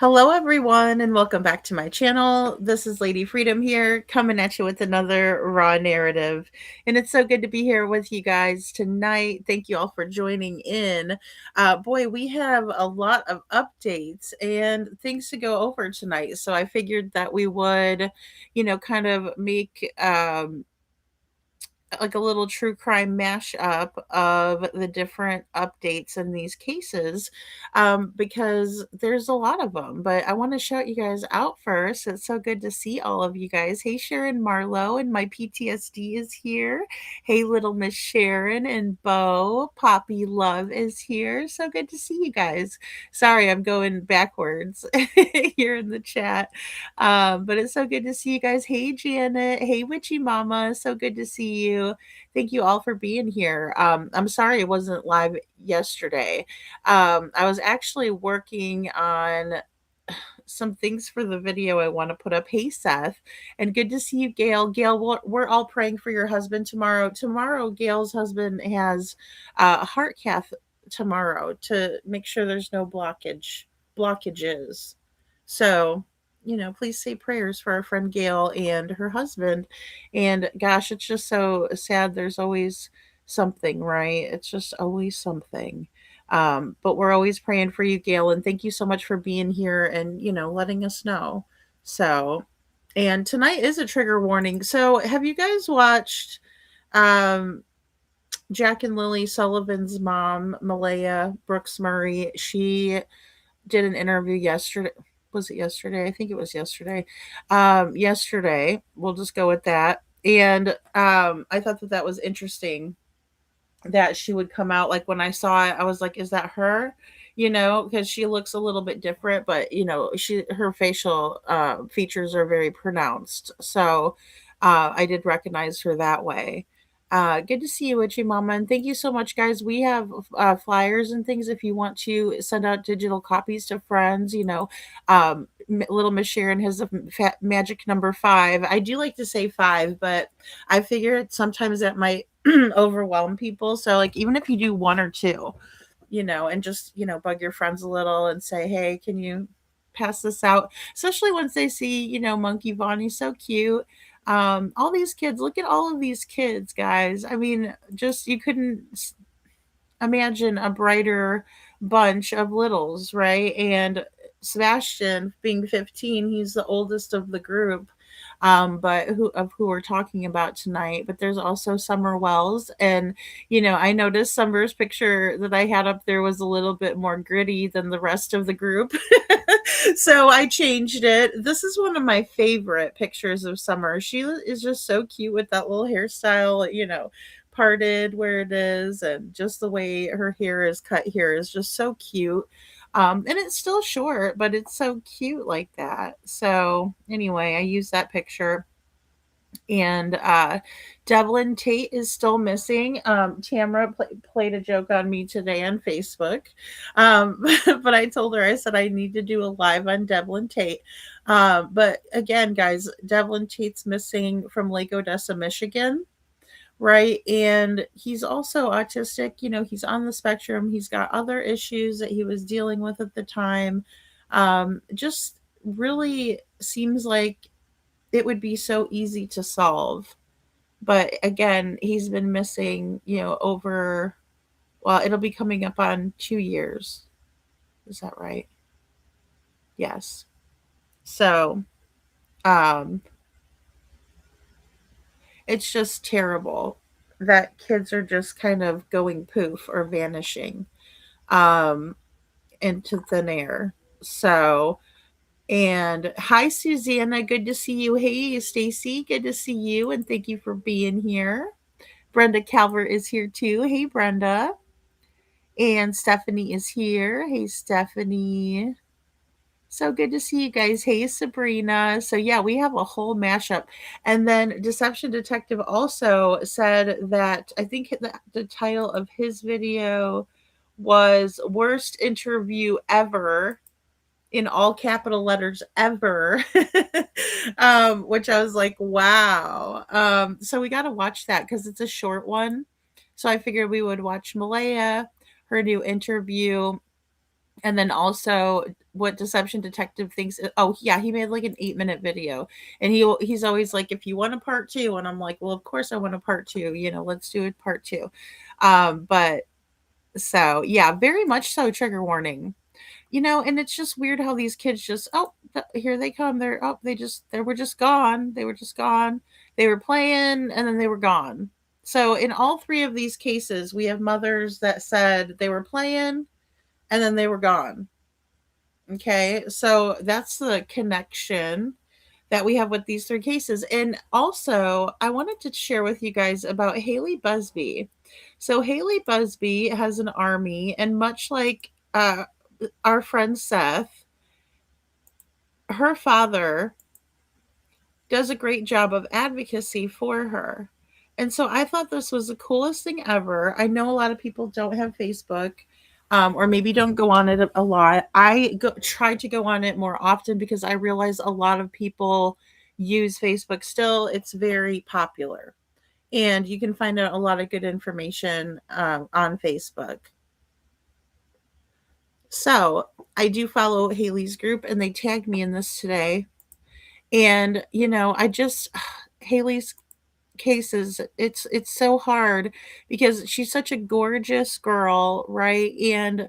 Hello, everyone, and welcome back to my channel. This is Lady Freedom here, coming at you with another raw narrative. And it's so good to be here with you guys tonight. Thank you all for joining in. Boy, we have a lot of updates and things to go over tonight. So I figured that we would, kind of make like a little true crime mashup of the different updates in these cases, because there's a lot of them. But I want to shout you guys out first. It's so good to see all of you guys. Hey, Sharon Marlowe, and my PTSD is here. Hey, little Miss Sharon and Bo. Poppy Love is here. So good to see you guys. Sorry, I'm going backwards here in the chat. But it's so good to see you guys. Hey, Janet. Hey, Witchy Mama. So good to see you. Thank you all for being here. I'm sorry it wasn't live yesterday. I was actually working on some things for the video I want to put up. Hey, Seth, and good to see you, Gail. Gail, we're all praying for your husband tomorrow. Tomorrow, Gail's husband has a heart cath tomorrow to make sure there's no blockages. So, please say prayers for our friend Gail and her husband. And gosh, it's just so sad. There's always something, right? It's just always something. But we're always praying for you, Gail, and thank you so much for being here and letting us know. So, and tonight is a trigger warning. So, have you guys watched um Jack and Lily Sullivan's mom, Malaya Brooks Murray? She did an interview yesterday. Was it yesterday? I think it was yesterday. Yesterday. We'll just go with that. And I thought that that was interesting that she would come out. Like when I saw it, I was like, is that her? Because she looks a little bit different, but her facial features are very pronounced. So I did recognize her that way. Good to see you, Witchy Mama, and thank you so much, guys. We have flyers and things if you want to send out digital copies to friends. Little Miss Sharon has a magic number 5. I do like to say 5, but I figured sometimes that might overwhelm people. So, like, even if you do 1 or 2, and just, bug your friends a little and say, hey, can you pass this out? Especially once they see, Monkey Vaughn, he's so cute. All these kids, look at all of these kids, guys. I mean, just you couldn't imagine a brighter bunch of littles, right? And Sebastian, being 15, he's the oldest of the group, but who we're talking about tonight. But there's also Summer Wells, and I noticed Summer's picture that I had up there was a little bit more gritty than the rest of the group, so I changed it. This is one of my favorite pictures of Summer. She is just so cute with that little hairstyle, parted where it is, and just the way her hair is cut here is just so cute. And it's still short, but it's so cute like that. So anyway, I use that picture. And Devlin Tate is still missing. Tamara played a joke on me today on Facebook, but I told her, I said I need to do a live on Devlin Tate. But again, guys, Devlin Tate's missing from Lake Odessa, Michigan, right? And he's also autistic. He's on the spectrum. He's got other issues that he was dealing with at the time. Just really seems like it would be so easy to solve. But again, he's been missing, over, well, it'll be coming up on 2 years. Is that right? Yes. So, um, it's just terrible that kids are just kind of going poof or vanishing um, into thin air. So, and hi, Susanna. Good to see you. Hey, Stacy. Good to see you. And thank you for being here. Brenda Calvert is here too. Hey, Brenda. And Stephanie is here. Hey, Stephanie. So good to see you guys. Hey, Sabrina. So, yeah, we have a whole mashup. And then Deception Detective also said that I think the title of his video was Worst Interview Ever, in all capital letters, ever. Which I was like, wow. So we got to watch that because it's a short one. So I figured we would watch Malaya, her new interview And then also what Deception Detective thinks, oh yeah, he made like an 8-minute video, and he's always like, if you want a part two, and I'm like, well, of course I want a part two, let's do a part two. But so yeah, very much so trigger warning. And it's just weird how these kids just, oh, here they come. They were just gone. They were just gone. They were playing and then they were gone. So in all three of these cases, we have mothers that said they were playing and then they were gone. Okay. So that's the connection that we have with these three cases. And also, I wanted to share with you guys about Haley Busby. So Haley Busby has an army, and much like our friend Seth, her father does a great job of advocacy for her. And so I thought this was the coolest thing ever. I know a lot of people don't have Facebook, or maybe don't go on it a lot. Try to go on it more often because I realize a lot of people use Facebook still. It's very popular. And you can find out a lot of good information on Facebook. So I do follow Haley's group, and they tagged me in this today. And I just Haley's cases, it's so hard because she's such a gorgeous girl, right? And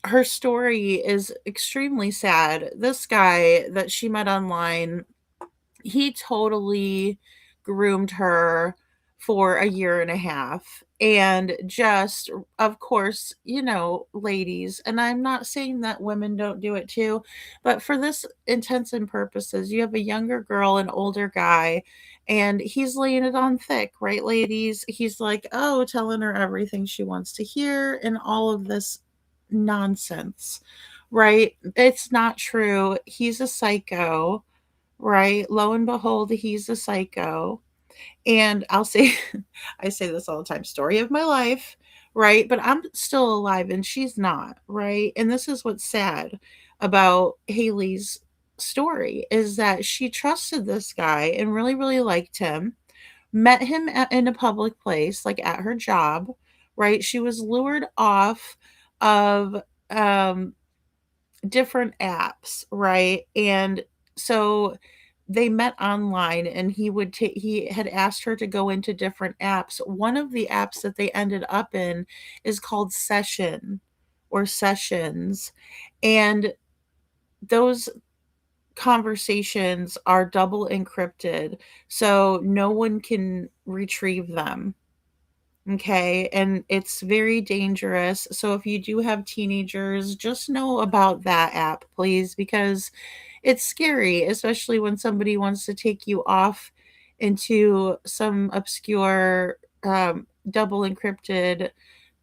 her story is extremely sad. This guy that she met online, he totally groomed her for a year and a half, and just, of course, ladies, and I'm not saying that women don't do it too, but for this intents and purposes, you have a younger girl, an older guy, and he's laying it on thick, right, ladies? He's like, oh, telling her everything she wants to hear and all of this nonsense, right? It's not true. He's a psycho, right? Lo and behold, he's a psycho. And I'll say, I say this all the time, story of my life, right? But I'm still alive and she's not, right? And this is what's sad about Haley's story is that she trusted this guy and really, really liked him, met him in a public place, like at her job, right? She was lured off of um, different apps, right? And so they met online, and he had asked her to go into different apps. One of the apps that they ended up in is called Session or Sessions. And those conversations are double encrypted, so no one can retrieve them. Okay. And it's very dangerous. So if you do have teenagers, just know about that app, please, because it's scary, especially when somebody wants to take you off into some obscure, double encrypted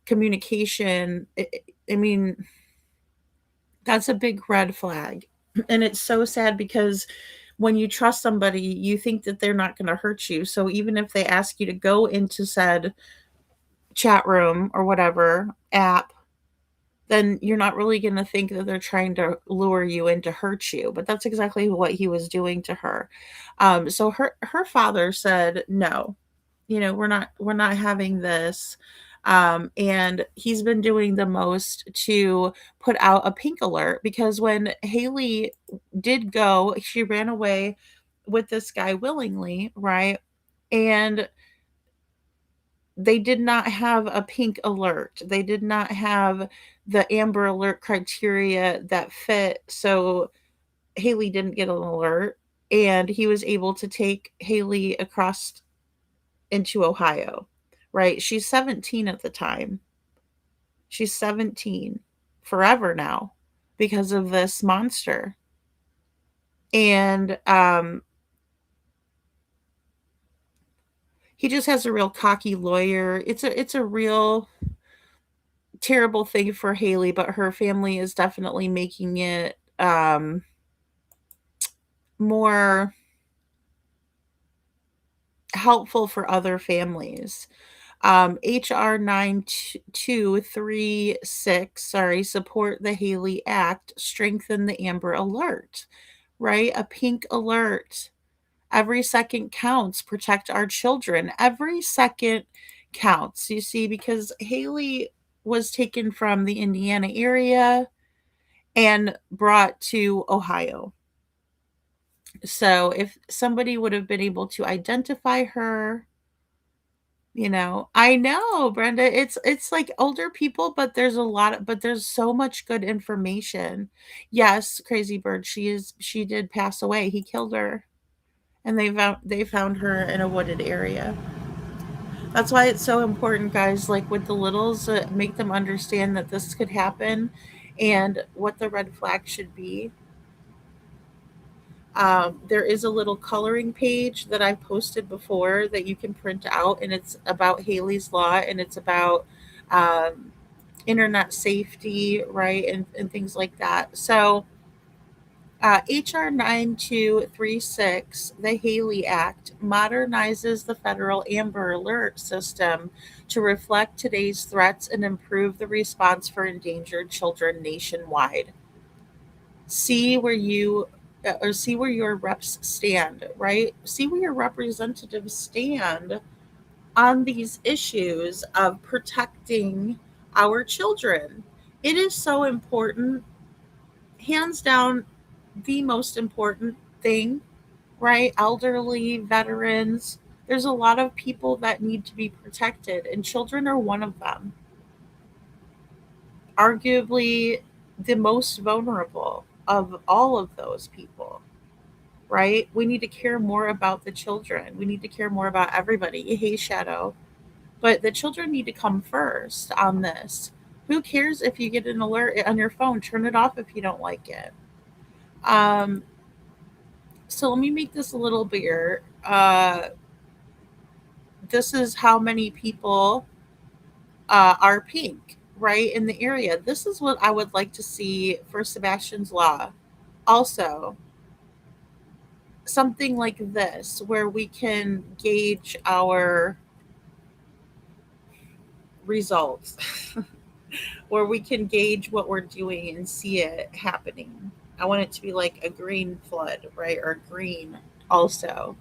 communication. I mean, that's a big red flag. And it's so sad because when you trust somebody, you think that they're not going to hurt you. So even if they ask you to go into said chat room or whatever app, then you're not really going to think that they're trying to lure you in to hurt you. But that's exactly what he was doing to her. So her father said, no, we're not having this. And he's been doing the most to put out a pink alert, because when Haley did go, she ran away with this guy willingly, right? And they did not have a pink alert. They did not have the Amber Alert criteria that fit. So Haley didn't get an alert. And he was able to take Haley across into Ohio, right? She's 17 at the time. She's 17 forever now because of this monster. And he just has a real cocky lawyer. It's a real terrible thing for Haley, but her family is definitely making it more helpful for other families. HR 9236, sorry, support the Haley Act, strengthen the Amber Alert, right? A pink alert. Every second counts. Protect our children. Every second counts, you see, because Haley was taken from the Indiana area and brought to Ohio. So if somebody would have been able to identify her, I know, Brenda, it's like older people, but there's so much good information. Yes, Crazy Bird, she did pass away. He killed her, and they found her in a wooded area. That's why it's so important, guys, like with the littles, make them understand that this could happen and what the red flag should be. There is a little coloring page that I posted before that you can print out, and it's about Haley's Law, and it's about um, internet safety, right, and things like that. So, HR 9236, the Haley Act, modernizes the federal Amber Alert system to reflect today's threats and improve the response for endangered children nationwide. See where you or see where your reps stand, right? See where your representatives stand on these issues of protecting our children. It is so important, hands down, the most important thing, right? Elderly, veterans. There's a lot of people that need to be protected, and children are one of them. Arguably the most vulnerable of all of those people, right? We need to care more about the children. We need to care more about everybody. Hey, Shadow. But the children need to come first on this. Who cares if you get an alert on your phone? Turn it off if you don't like it. Um, so let me make this a little bigger. This is how many people are pink, right, in the area. This is what I would like to see for Sebastian's Law. Also, something like this where we can gauge our results, where we can gauge what we're doing and see it happening. I want it to be like a green flood, right? Or green also,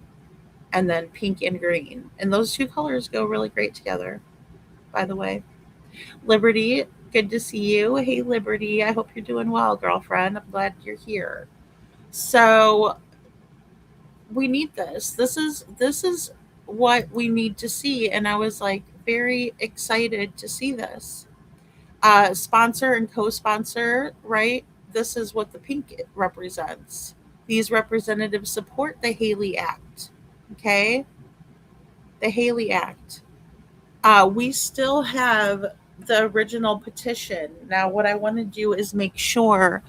and then pink and green. And those two colors go really great together, by the way. Liberty, good to see you. Hey, Liberty, I hope you're doing well, girlfriend. I'm glad you're here. So, we need this. This is what we need to see, and I was like very excited to see this. Sponsor and co-sponsor, right? This is what the pink represents. These representatives support the Haley Act. Okay, the Haley Act. We still have the original petition. Now, what I want to do is make sure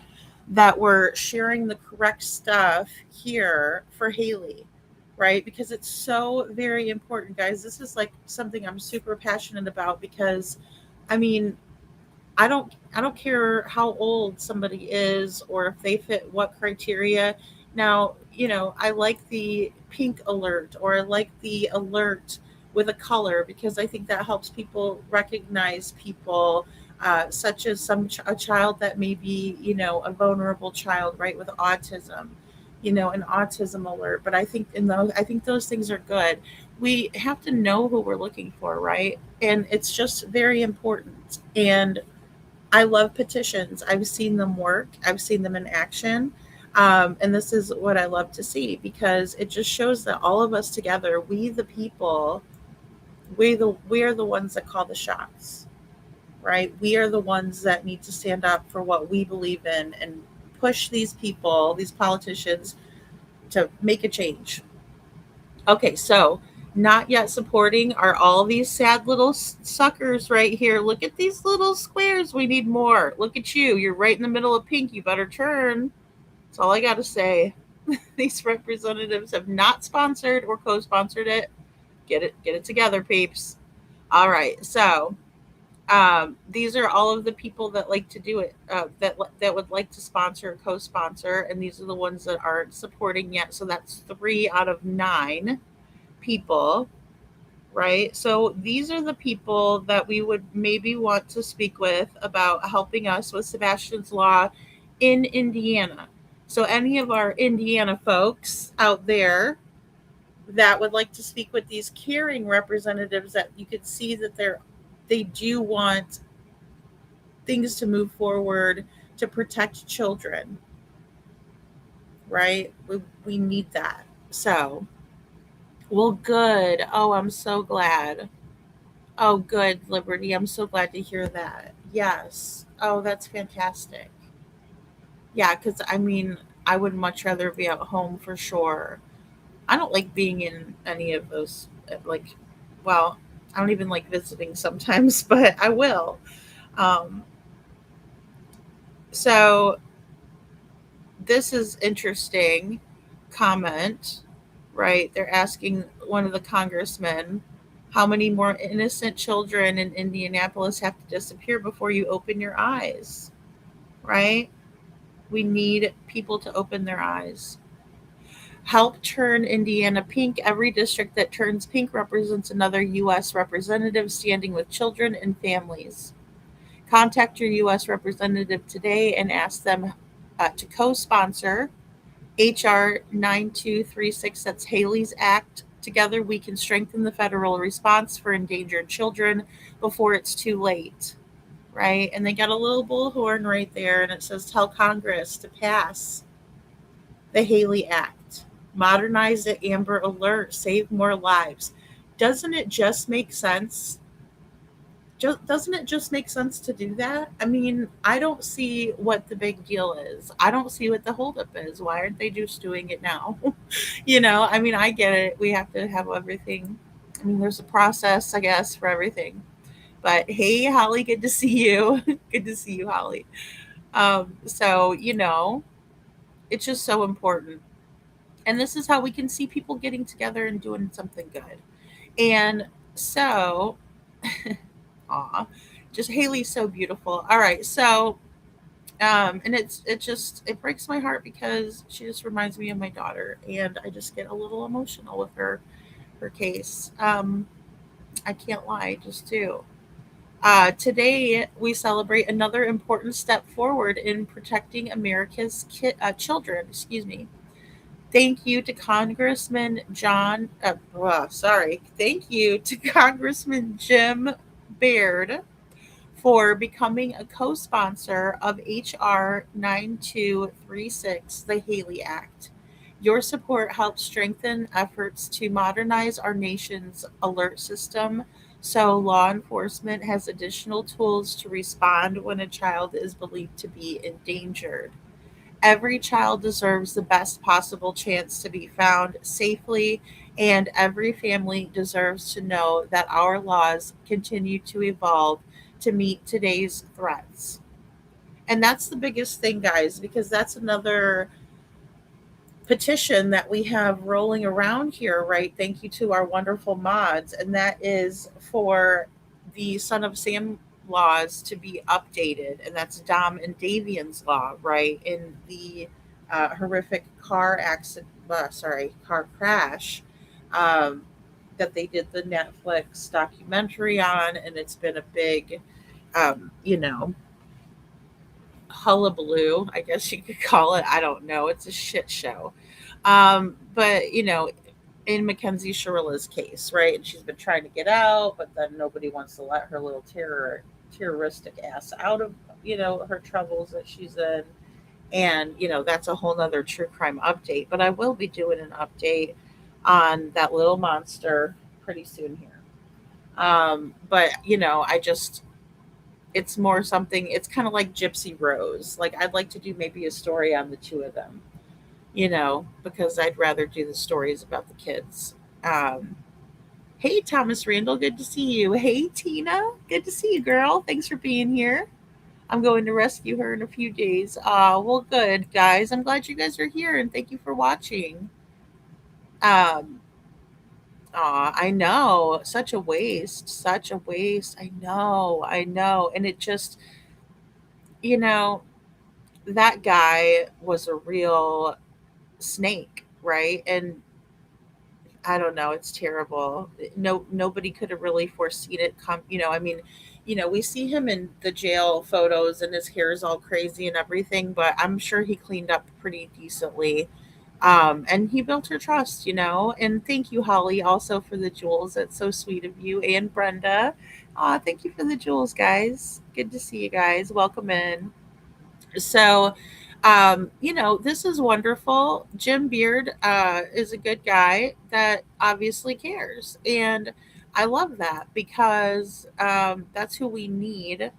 that we're sharing the correct stuff here for Haley, right? Because it's so very important, guys. This is like something I'm super passionate about because, I mean, I don't care how old somebody is or if they fit what criteria. Now, I like the pink alert or I like the alert with a color because I think that helps people recognize people, such as a child that may be, a vulnerable child, right, with autism, an autism alert. But I think those things are good. We have to know who we're looking for, right? And it's just very important. And I love petitions. I've seen them work. I've seen them in action. And this is what I love to see because it just shows that all of us together, we the people, we are the ones that call the shots, right? We are the ones that need to stand up for what we believe in and push these people, these politicians, to make a change. Okay, so not yet supporting are all these sad little suckers right here. Look at these little squares. We need more. Look at you. You're right in the middle of pink. You better turn. That's all I got to say. These representatives have not sponsored or co-sponsored it. Get it together, peeps. All right. So, these are all of the people that like to do it, that would like to sponsor or co-sponsor, and these are the ones that aren't supporting yet. So that's 3 out of 9 people, right? So these are the people that we would maybe want to speak with about helping us with Sebastian's Law in Indiana. So any of our Indiana folks out there that would like to speak with these caring representatives that you could see that they do want things to move forward to protect children, right? We need that. So, well, good. Oh, I'm so glad. Oh, good, Liberty. I'm so glad to hear that. Yes. Oh, that's fantastic. Yeah, because I mean, I would much rather be at home for sure. I don't like being in any of those, like, well, I don't even like visiting sometimes, but I will. Um, so this is interesting comment, right? They're asking one of the congressmen, how many more innocent children in Indianapolis have to disappear before you open your eyes, right? We need people to open their eyes. Help turn Indiana pink. Every district that turns pink represents another U.S. representative standing with children and families. Contact your U.S. representative today and ask them to co sponsor H.R. 9236. That's Haley's Act. Together, we can strengthen the federal response for endangered children before it's too late, right? And they got a little bullhorn right there, and it says, tell Congress to pass the Haley Act, modernize the Amber Alert, save more lives. Doesn't it just make sense? Doesn't it just make sense to do that? I mean, I don't see what the big deal is. I don't see what the holdup is. Why aren't they just doing it now? I mean, I get it. We have to have everything. I mean, there's a process, I guess, for everything. But hey, Holly, good to see you. Good to see you, Holly. So, it's just so important. And this is how we can see people getting together and doing something good. And so, aw, just Haley's so beautiful. All right, so and it breaks my heart because she just reminds me of my daughter, and I just get a little emotional with her case. I can't lie, I just do. Today we celebrate another important step forward in protecting America's children. Excuse me. Thank you to Congressman John. Sorry. Thank you to Congressman Jim Baird for becoming a co sponsor of H.R. 9236, the Haley Act. Your support helps strengthen efforts to modernize our nation's alert system so law enforcement has additional tools to respond when a child is believed to be endangered. Every child deserves the best possible chance to be found safely, and every family deserves to know that our laws continue to evolve to meet today's threats. And that's the biggest thing, guys, because that's another petition that we have rolling around here, right? Thank you to our wonderful mods. And that is for the Son of Sam laws to be updated. And that's Dom and Davian's law, right? In the horrific car crash um, that they did the Netflix documentary on. And it's been a big, um, you know, hullabaloo, I guess you could call it. I don't know. It's a shit show. But in Mackenzie Sharilla's case, right? And she's been trying to get out, but then nobody wants to let her little terroristic ass out of her troubles that she's in. And that's a whole nother true crime update. But I will be doing an update on that little monster pretty soon here. But I just it's more something. It's kind of like Gypsy Rose. Like I'd like to do maybe a story on the two of them, because I'd rather do the stories about the kids. Um, hey, Thomas Randall, good to see you. Hey, Tina, good to see you, girl. Thanks for being here. I'm going to rescue her in a few days. Well, good, guys. I'm glad you guys are here, and thank you for watching. Um, I know. Such a waste. Such a waste. I know. I know. And it just, you know, that guy was a real snake, right? And I don't know, it's terrible. Nobody could have really foreseen it come, I mean, we see him in the jail photos and his hair is all crazy and everything, but I'm sure he cleaned up pretty decently. And he built her trust. And thank you, Holly, also for the jewels. That's so sweet of you. And Brenda. Thank you for the jewels, guys. Good to see you guys. Welcome in. So, this is wonderful. Jim Beard is a good guy that obviously cares. And I love that because that's who we need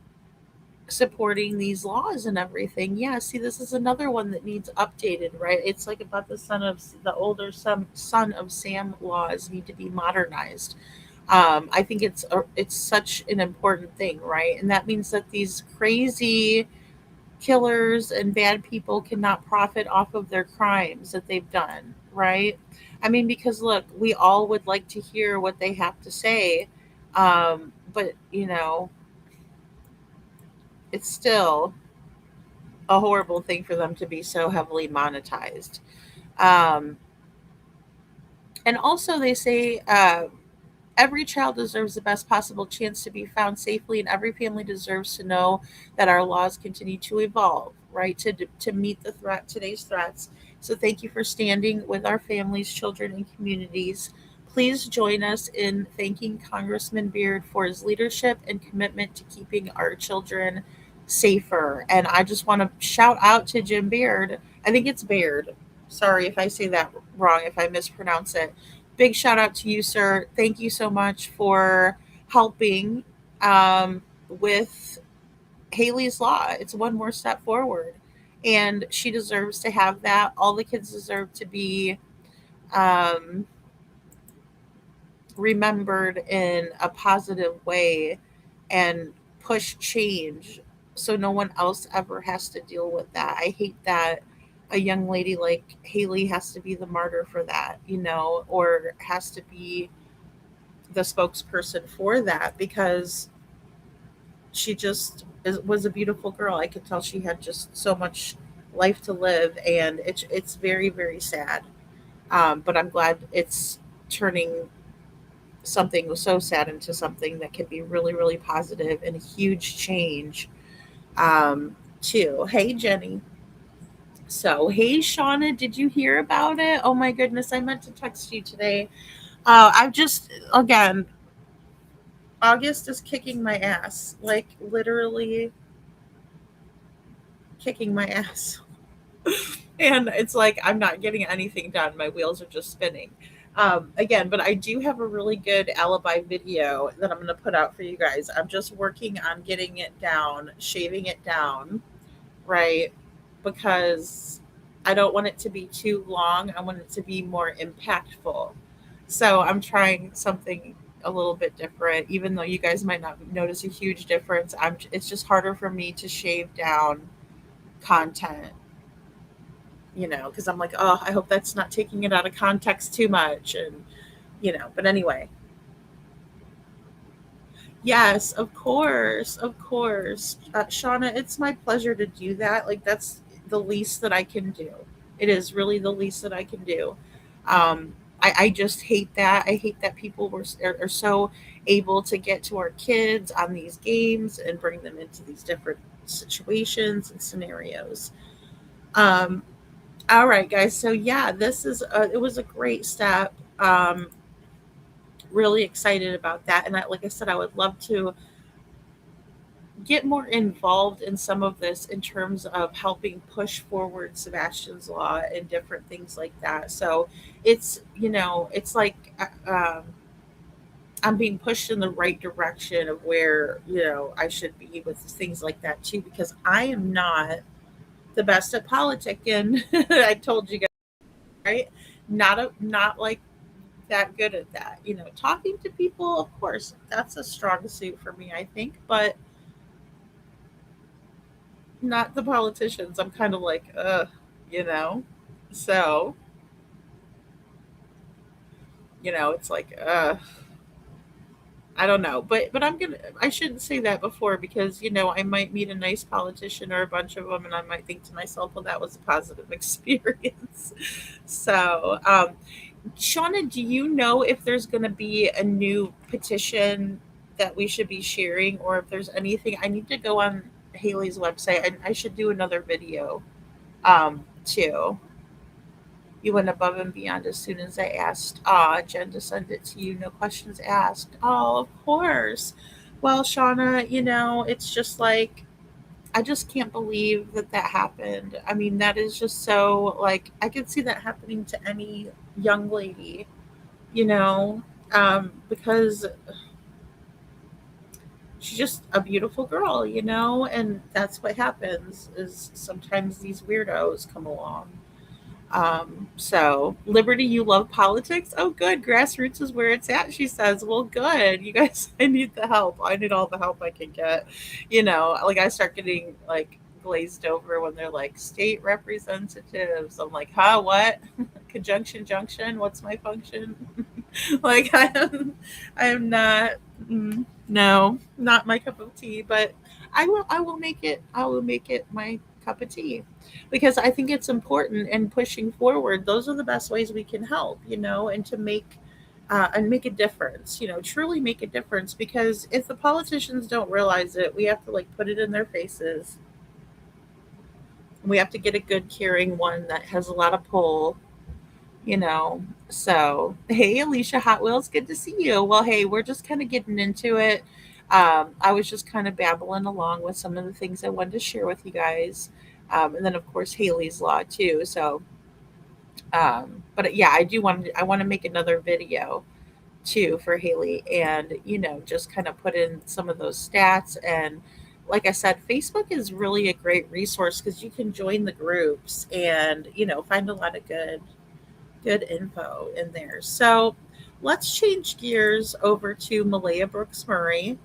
supporting these laws and everything. Yeah, see, this is another one that needs updated, right? It's like about the older son of Sam laws need to be modernized. I think it's such an important thing, right? And that means that these crazy killers and bad people cannot profit off of their crimes that they've done, right? I mean, because look, we all would like to hear what they have to say, but it's still a horrible thing for them to be so heavily monetized. Um, and also, they say every child deserves the best possible chance to be found safely, and every family deserves to know that our laws continue to evolve, right, to meet today's threats. So, thank you for standing with our families, children, and communities. Please join us in thanking Congressman Beard for his leadership and commitment to keeping our children safer. And I just want to shout out to Jim Beard. I think it's Baird. Sorry if I say that wrong, if I mispronounce it. Big shout out to you, sir. Thank you so much for helping with Haley's Law. It's one more step forward, and she deserves to have that. All the kids deserve to be um, remembered in a positive way and push change so no one else ever has to deal with that. I hate that a young lady like Haley has to be the martyr for that, or has to be the spokesperson for that because was a beautiful girl. I could tell she had just so much life to live, and it's very, very sad. But I'm glad it's turning something so sad into something that can be really, really positive and a huge change, too. Hey, Jenny. So, hey, Shauna, did you hear about it? Oh my goodness, I meant to text you today. I've just, again, August is kicking my ass, like literally kicking my ass. And it's like I'm not getting anything done. My wheels are just spinning. Again, but I do have a really good alibi video that I'm going to put out for you guys. I'm just working on getting it down, shaving it down, right? Because I don't want it to be too long. I want it to be more impactful. So I'm trying something a little bit different, even though you guys might not notice a huge difference. It's just harder for me to shave down content, because I'm like, oh, I hope that's not taking it out of context too much. And, but anyway, yes, of course, of course. Shauna, it's my pleasure to do that. Like, that's the least that I can do. It is really the least that I can do. I just hate that. I hate that people are so able to get to our kids on these games and bring them into these different situations and scenarios. Um, all right, guys. So yeah, it was a great step. Really excited about that, and like I said, I would love to get more involved in some of this in terms of helping push forward Sebastian's law and different things like that. So it's like I'm being pushed in the right direction of where I should be with things like that too, because I am not the best at politicking. I told you guys, right? Not like that good at that. Talking to people, of course, that's a strong suit for me, I think, but not the politicians. I'm kind of like, you know. So, it's like, I don't know, but I shouldn't say that before because I might meet a nice politician or a bunch of them, and I might think to myself, well, that was a positive experience. So, Shauna, do you know if there's going to be a new petition that we should be sharing, or if there's anything? I need to go on Haley's website, and I should do another video too. You went above and beyond as soon as I asked. Jen to send it to you. No questions asked. Oh, of course. Well, Shauna, it's just like I just can't believe that that happened. I mean, that is just so like I could see that happening to any young lady, you know, because she's just a beautiful girl, and that's what happens is sometimes these weirdos come along. So Liberty, you love politics? Oh, good. Grassroots is where it's at, she says. Well, good. You guys, I need the help. I need all the help I can get. Like I start getting like glazed over when they're like state representatives. I'm like, huh, what? Conjunction junction? What's my function? Like I am not no, not my cup of tea, but I will make it my cup of tea because I think it's important and pushing forward. Those are the best ways we can help, and to make a difference, truly make a difference because if the politicians don't realize it, we have to like put it in their faces. We have to get a good caring one that has a lot of pull, you know. So, hey, Alicia Hot Wheels, good to see you. Well, hey, we're just kind of getting into it. I was just kind of babbling along with some of the things I wanted to share with you guys. And then, of course, Haley's Law, too. So, but yeah, I want to make another video too for Haley and, just kind of put in some of those stats. And like I said, Facebook is really a great resource because you can join the groups and, find a lot of good info in there. So let's change gears over to Malaya Brooks Murray,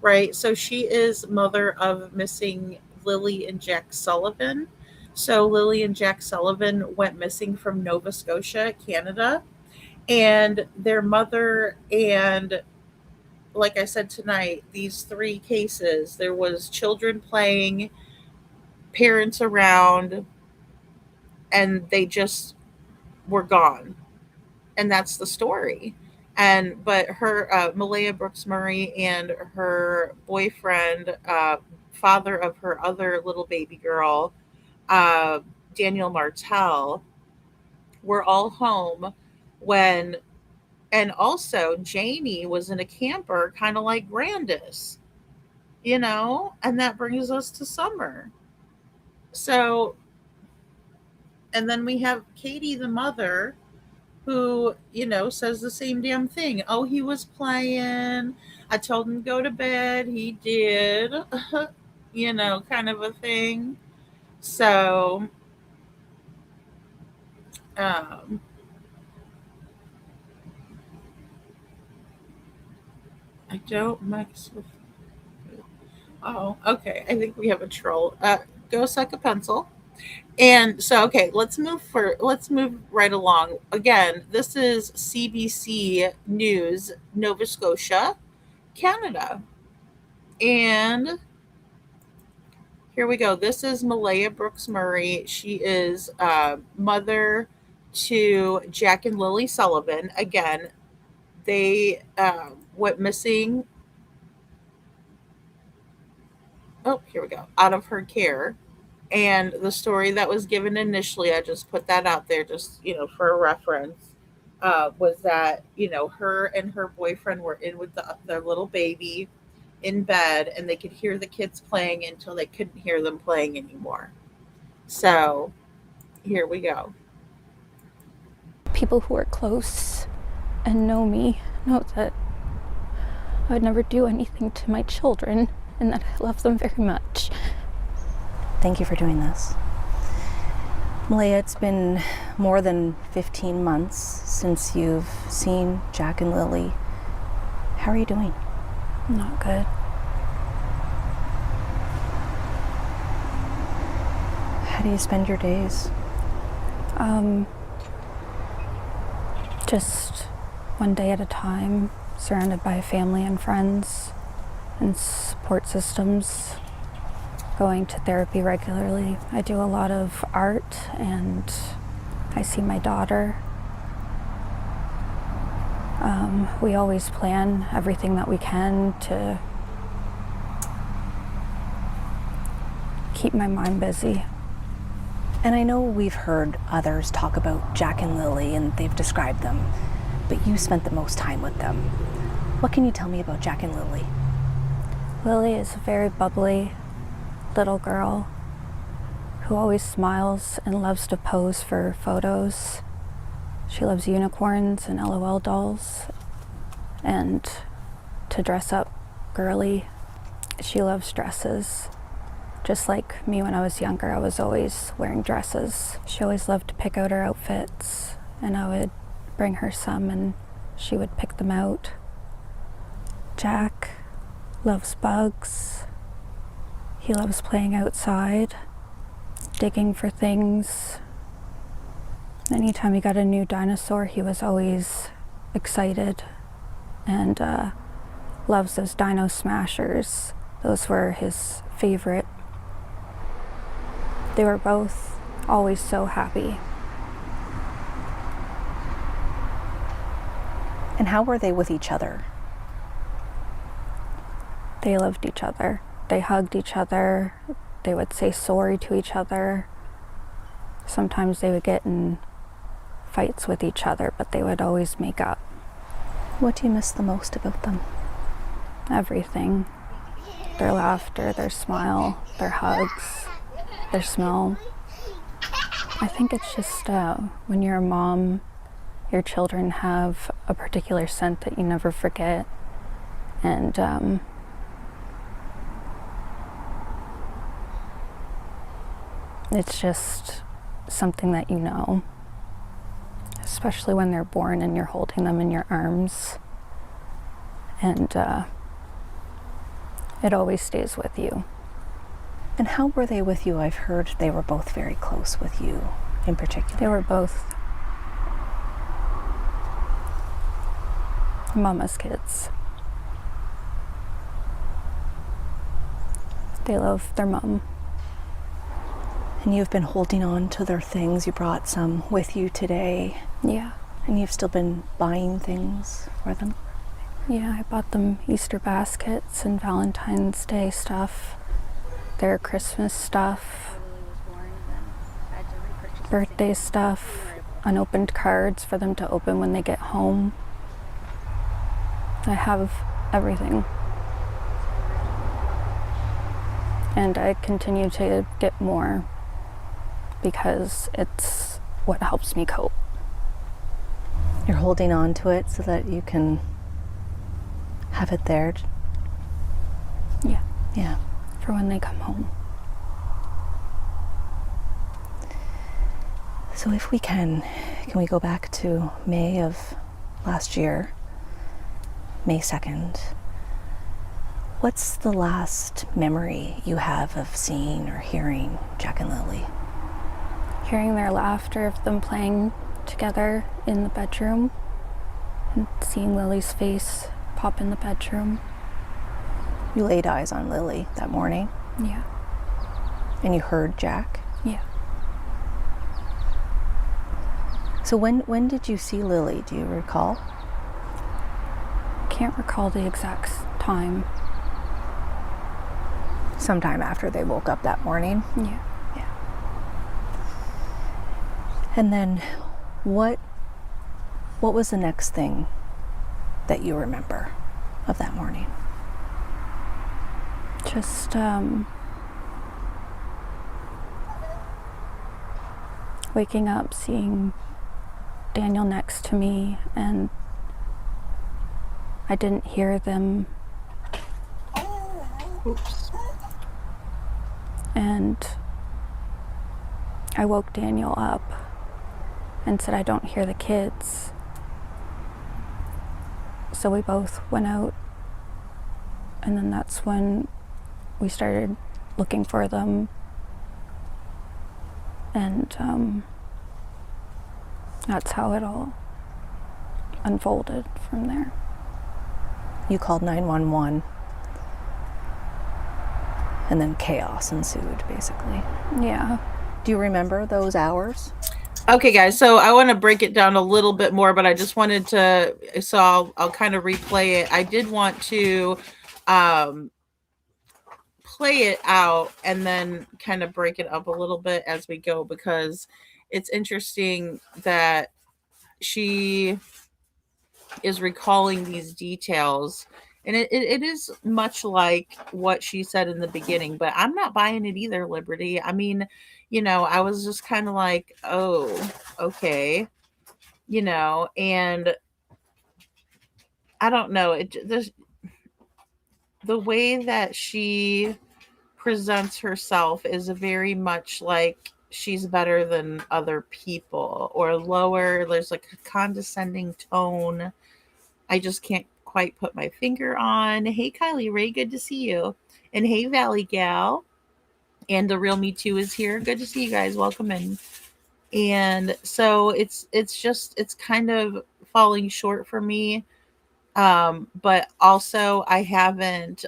right? So she is mother of missing Lily and Jack Sullivan. So Lily and Jack Sullivan went missing from Nova Scotia, Canada, and their mother and like I said tonight, these three cases, there was children playing, parents around, and they just were gone, and that's the story. And but her Malaya Brooks Murray and her boyfriend, father of her other little baby girl, uh, Daniel Martell, were all home when, and also Janie was in a camper, kind of like Grandis, and that brings us to summer. So, and then we have Katie, the mother, who, says the same damn thing. Oh, he was playing. I told him to go to bed. He did, kind of a thing. So, um, I don't mix with. Oh, okay. I think we have a troll. Go suck a pencil. And so, okay, let's move right along. Again, this is CBC News, Nova Scotia, Canada. And here we go. This is Malaya Brooks Murray. She is mother to Jack and Lily Sullivan. Again, they went missing. Oh, here we go. Out of her care. And the story that was given initially, I just put that out there just, for a reference, was that, her and her boyfriend were in with their little baby in bed and they could hear the kids playing until they couldn't hear them playing anymore. So here we go. People who are close and know me know that I would never do anything to my children and that I love them very much. Thank you for doing this. Malaya, it's been more than 15 months since you've seen Jack and Lily. How are you doing? Not good. How do you spend your days? Just one day at a time, surrounded by family and friends and support systems, going to therapy regularly. I do a lot of art and I see my daughter. We always plan everything that we can to keep my mind busy. And I know we've heard others talk about Jack and Lily and they've described them, but you spent the most time with them. What can you tell me about Jack and Lily? Lily is a very bubbly little girl who always smiles and loves to pose for photos. She loves unicorns and LOL dolls and to dress up girly. She loves dresses. Just like me when I was younger, I was always wearing dresses. She always loved to pick out her outfits, and I would bring her some and she would pick them out. Jack loves bugs. He loves playing outside, digging for things. Anytime he got a new dinosaur, he was always excited and loves those dino smashers. Those were his favorite. They were both always so happy. And how were they with each other? They loved each other. They hugged each other. They would say sorry to each other. Sometimes they would get in fights with each other, but they would always make up. What do you miss the most about them? Everything. Their laughter, their smile, their hugs, their smell. I think it's just when you're a mom, your children have a particular scent that you never forget. And it's just something that you know, especially when they're born and you're holding them in your arms. And it always stays with you. And how were they with you? I've heard they were both very close with you in particular. They were both mama's kids. They love their mom. And you've been holding on to their things. You brought some with you today. Yeah. And you've still been buying things for them. Yeah, I bought them Easter baskets and Valentine's Day stuff, their Christmas stuff, birthday stuff, unopened cards for them to open when they get home. I have everything. And I continue to get more because it's what helps me cope. You're holding on to it so that you can have it there. Yeah, Yeah. for when they come home. So if we can we go back to May of last year, May 2nd? What's the last memory you have of seeing or hearing Jack and Lily? Hearing their laughter of them playing together in the bedroom and seeing Lily's face pop in the bedroom. You laid eyes on Lily that morning Yeah. and you heard Jack. Yeah. So when did you see Lily? Do you recall? Can't recall the exact time. Sometime after they woke up that morning. Yeah. And then what was the next thing that you remember of that morning? Just waking up, seeing Daniel next to me, and I didn't hear them. Oops. And I woke Daniel up and said, I don't hear the kids. So we both went out, and then that's when we started looking for them. And that's how it all unfolded from there. You called 911 and then chaos ensued, basically. Yeah. Do you remember those hours? Okay, guys, so I want to break it down a little bit more, but I just wanted to, so I'll kind of replay it. I did want to play it out and then kind of break it up a little bit as we go, because it's interesting that she is recalling these details And it is much like what she said in the beginning, but I'm not buying it either, Liberty. I mean, I was just kind of like, oh, okay, and I don't know. The way that she presents herself is very much like she's better than other people or lower. There's like a condescending tone. I just can't quite put my finger on. Hey, Kylie Ray, good to see you. And hey, Valley Gal. And the real Me Too is here. Good to see you guys. Welcome in. And so it's kind of falling short for me. But also I haven't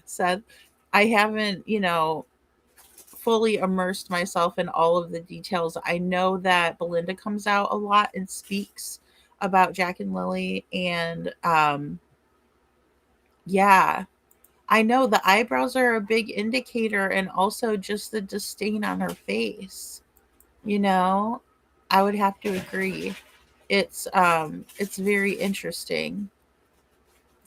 said I haven't, fully immersed myself in all of the details. I know that Belinda comes out a lot and speaks about Jack and Lily, and yeah, I know the eyebrows are a big indicator, and also just the disdain on her face. You know, I would have to agree. It's very interesting.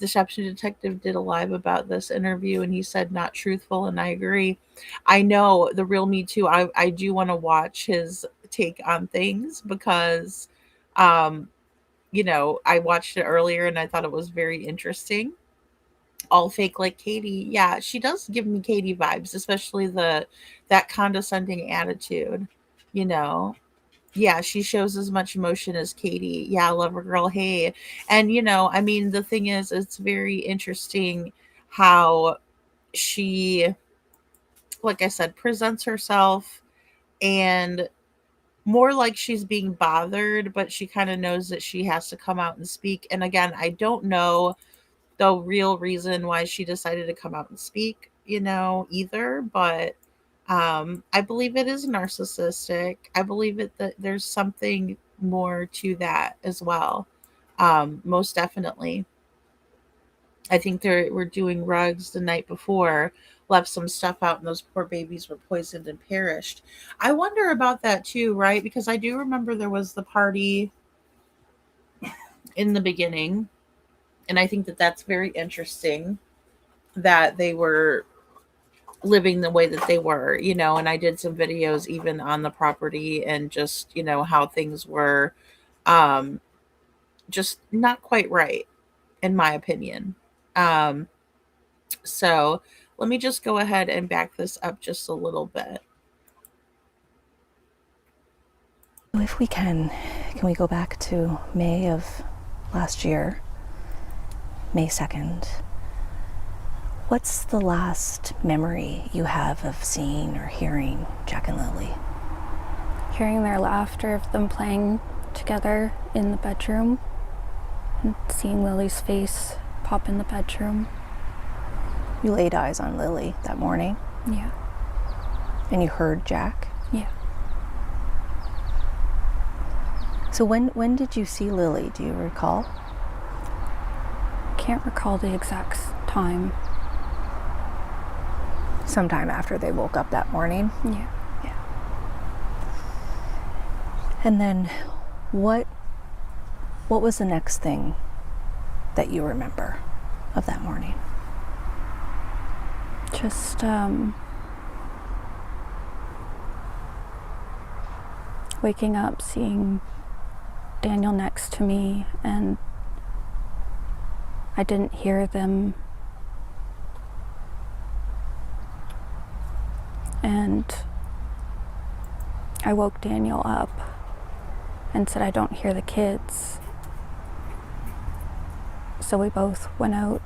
Deception Detective did a live about this interview and he said not truthful, and I agree. I know the real Me Too. I do want to watch his take on things because um I watched it earlier and I thought it was very interesting. All fake like Katie. Yeah, she does give me Katie vibes, especially the that condescending attitude, you know. Yeah, she shows as much emotion as Katie. Yeah, love her girl. Hey. And I mean, the thing is, it's very interesting how she, like I said, presents herself and more like she's being bothered, but she kind of knows that she has to come out and speak. And again, I don't know the real reason why she decided to come out and speak, either, but I believe it is narcissistic. I believe that there's something more to that as well. Most definitely. I think they were doing rugs the night before, left some stuff out, and those poor babies were poisoned and perished. I wonder about that too, right? Because I do remember there was the party in the beginning, and I think that that's very interesting that they were living the way that they were, and I did some videos even on the property and just, how things were um just not quite right in my opinion. Um so let me just go ahead and back this up just a little bit. If we can we go back to May of last year, May 2nd? What's the last memory you have of seeing or hearing Jack and Lily? Hearing their laughter of them playing together in the bedroom and seeing Lily's face pop in the bedroom. You laid eyes on Lily that morning? Yeah. And you heard Jack? Yeah. So when did you see Lily? Do you recall? Can't recall the exact time. Sometime after they woke up that morning? Yeah. Yeah. And then what was the next thing that you remember of that morning? Just waking up, seeing Daniel next to me, and I didn't hear them. And I woke Daniel up and said, I don't hear the kids. So we both went out,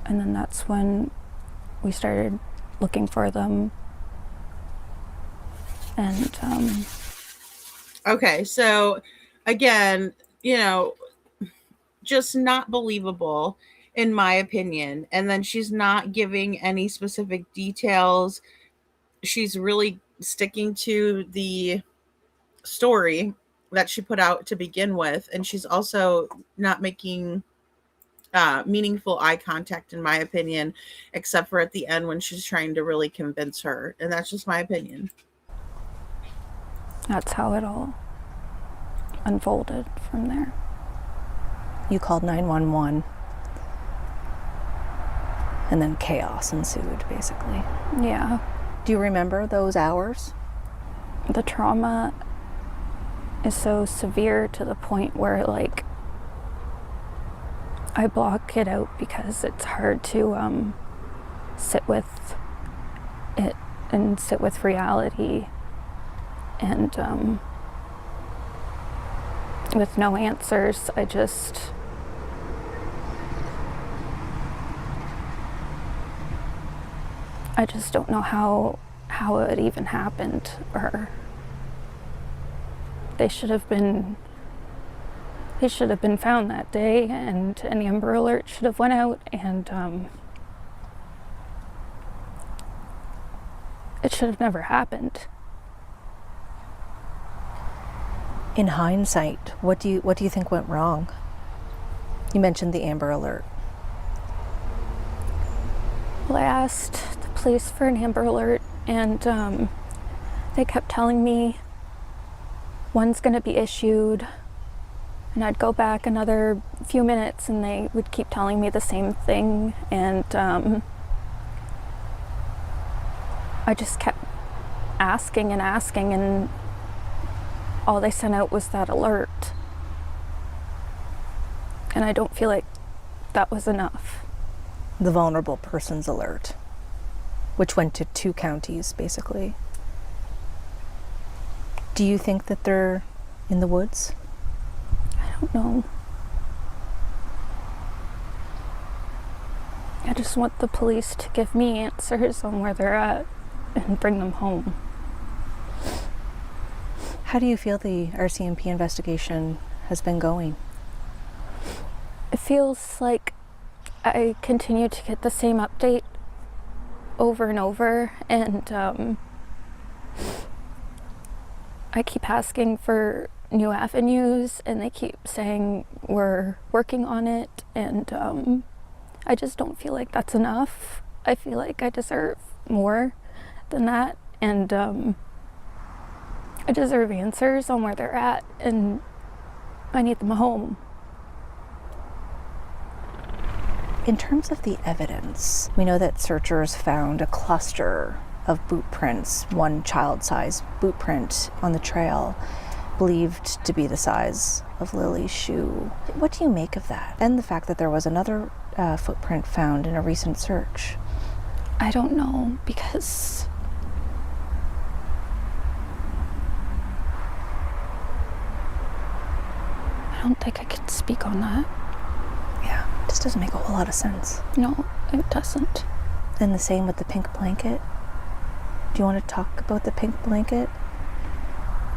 and then that's when we started looking for them. And Okay, so again, just not believable in my opinion. And then she's not giving any specific details. She's really sticking to the story that she put out to begin with, and she's also not making meaningful eye contact in my opinion, except for at the end when she's trying to really convince her, and that's just my opinion. that's how it all unfolded from there. You called 911, and then chaos ensued, basically. Yeah. Do you remember those hours? The trauma is so severe to the point where, like, I block it out because it's hard to sit with it and sit with reality. And with no answers, I just don't know how it even happened, or they should have been found that day, and an Amber Alert should have went out, and it should have never happened. In hindsight, what do you think went wrong? You mentioned the Amber Alert. Well, I asked the police for an Amber Alert, and they kept telling me one's going to be issued, and I'd go back another few minutes and they would keep telling me the same thing, and I just kept asking and asking, and all they sent out was that alert, and I don't feel like that was enough. The vulnerable persons alert, which went to 2 counties, basically. Do you think that they're in the woods? I don't know. I just want the police to give me answers on where they're at and bring them home. How do you feel the RCMP investigation has been going? It feels like I continue to get the same update over and over, and I keep asking for new avenues, and they keep saying we're working on it, and I just don't feel like that's enough. I feel like I deserve more than that, and I deserve answers on where they're at, and I need them home. In terms of the evidence, we know that searchers found a cluster of boot prints, one child-sized boot print on the trail, believed to be the size of Lily's shoe. What do you make of that? And the fact that there was another footprint found in a recent search. I don't know, because I don't think I can speak on that. Yeah, this doesn't make a whole lot of sense. No, it doesn't. And the same with the pink blanket. Do you want to talk about the pink blanket?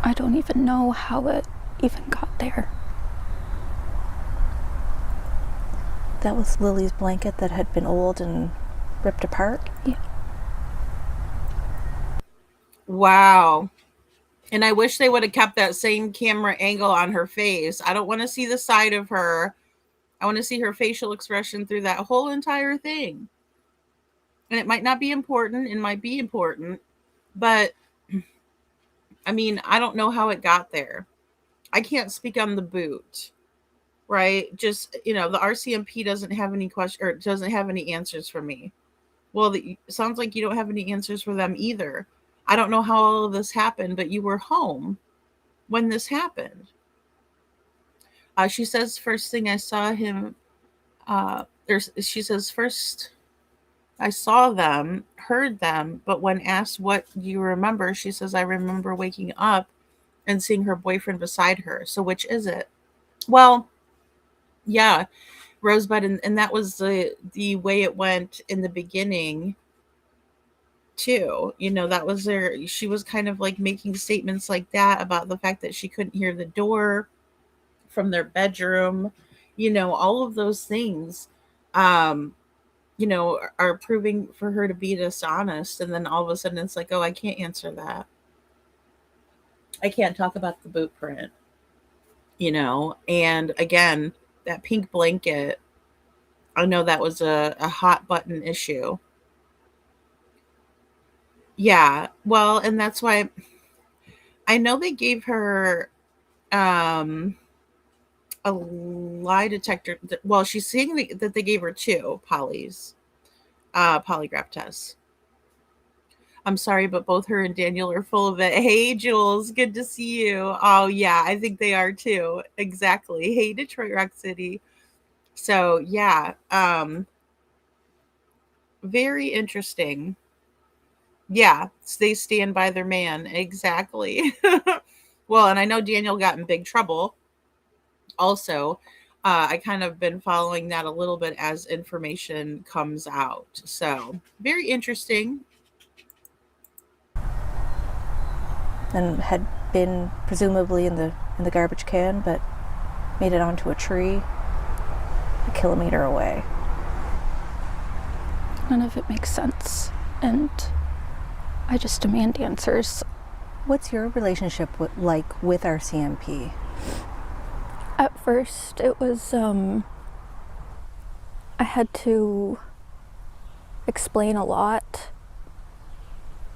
I don't even know how it even got there. That was Lily's blanket that had been old and ripped apart? Yeah. Wow. And I wish they would have kept that same camera angle on her face. I don't want to see the side of her. I want to see her facial expression through that whole entire thing. And it might not be important, it might be important, but I mean, I don't know how it got there. I can't speak on the boot, right? Just, the RCMP doesn't have any question or doesn't have any answers for me. Well, it sounds like you don't have any answers for them either. I don't know how all of this happened, but you were home when this happened. She says, first thing I saw him, she says, first I saw them, heard them, but when asked what you remember, she says, I remember waking up and seeing her boyfriend beside her. So which is it? Well, yeah, Rosebud, and that was the way it went in the beginning too. That was she was kind of like making statements like that about the fact that she couldn't hear the door from their bedroom, all of those things um are proving for her to be dishonest. And then all of a sudden it's like, oh, I can't answer that. I can't talk about the boot print, and again, that pink blanket, I know that was a hot button issue. Yeah, well, and that's why I know they gave her um a lie detector. Well, she's saying that they gave her two polygraph tests. I'm sorry, but both her and Daniel are full of it. Hey, Jules, good to see you. Oh, yeah, I think they are too. Exactly. Hey, Detroit Rock City. So, yeah, very interesting. Yeah, they stand by their man. Exactly. Well, and I know Daniel got in big trouble also. I kind of been following that a little bit as information comes out. So, very interesting. And had been presumably in the garbage can, but made it onto a tree a kilometer away. None of it makes sense, and I just demand answers. What's your relationship like with our CMP? At first, it was, I had to explain a lot,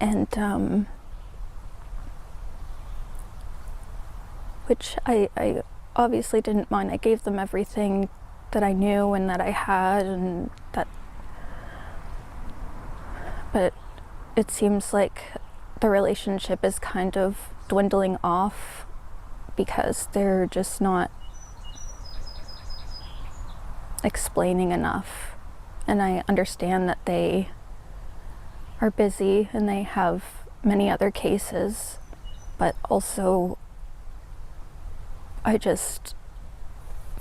and, which I obviously didn't mind. I gave them everything that I knew and that I had, and that, but it seems like the relationship is kind of dwindling off because they're just not explaining enough. And I understand that they are busy and they have many other cases, but also I just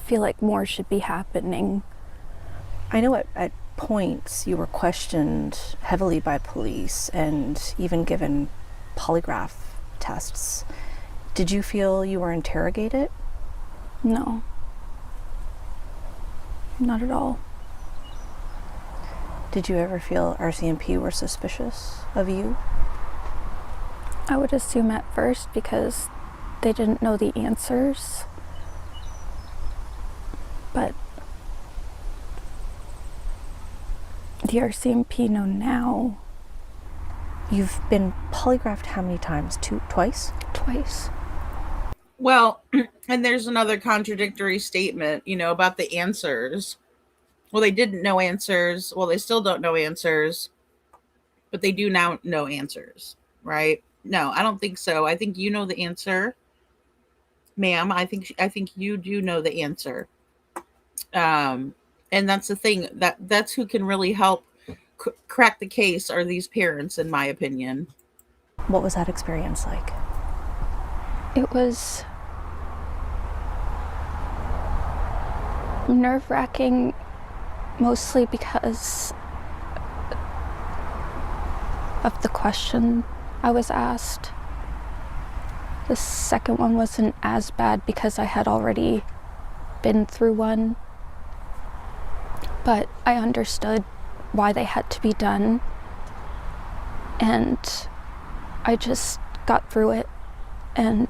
feel like more should be happening. I know at points you were questioned heavily by police and even given polygraph tests. Did you feel you were interrogated? No, not at all. Did you ever feel RCMP were suspicious of you? I would assume at first because they didn't know the answers, but the RCMP know now. You've been polygraphed how many times? Twice? Twice. Well, and there's another contradictory statement, about the answers. Well, they didn't know answers. Well, they still don't know answers, but they do now know answers, right? No, I don't think so. I think you know the answer, ma'am. I think you do know the answer. And that's the thing that's who can really help crack the case are these parents, in my opinion. What was that experience like? It was nerve-wracking, mostly because of the question I was asked. The second one wasn't as bad because I had already been through one, but I understood why they had to be done, and I just got through it, and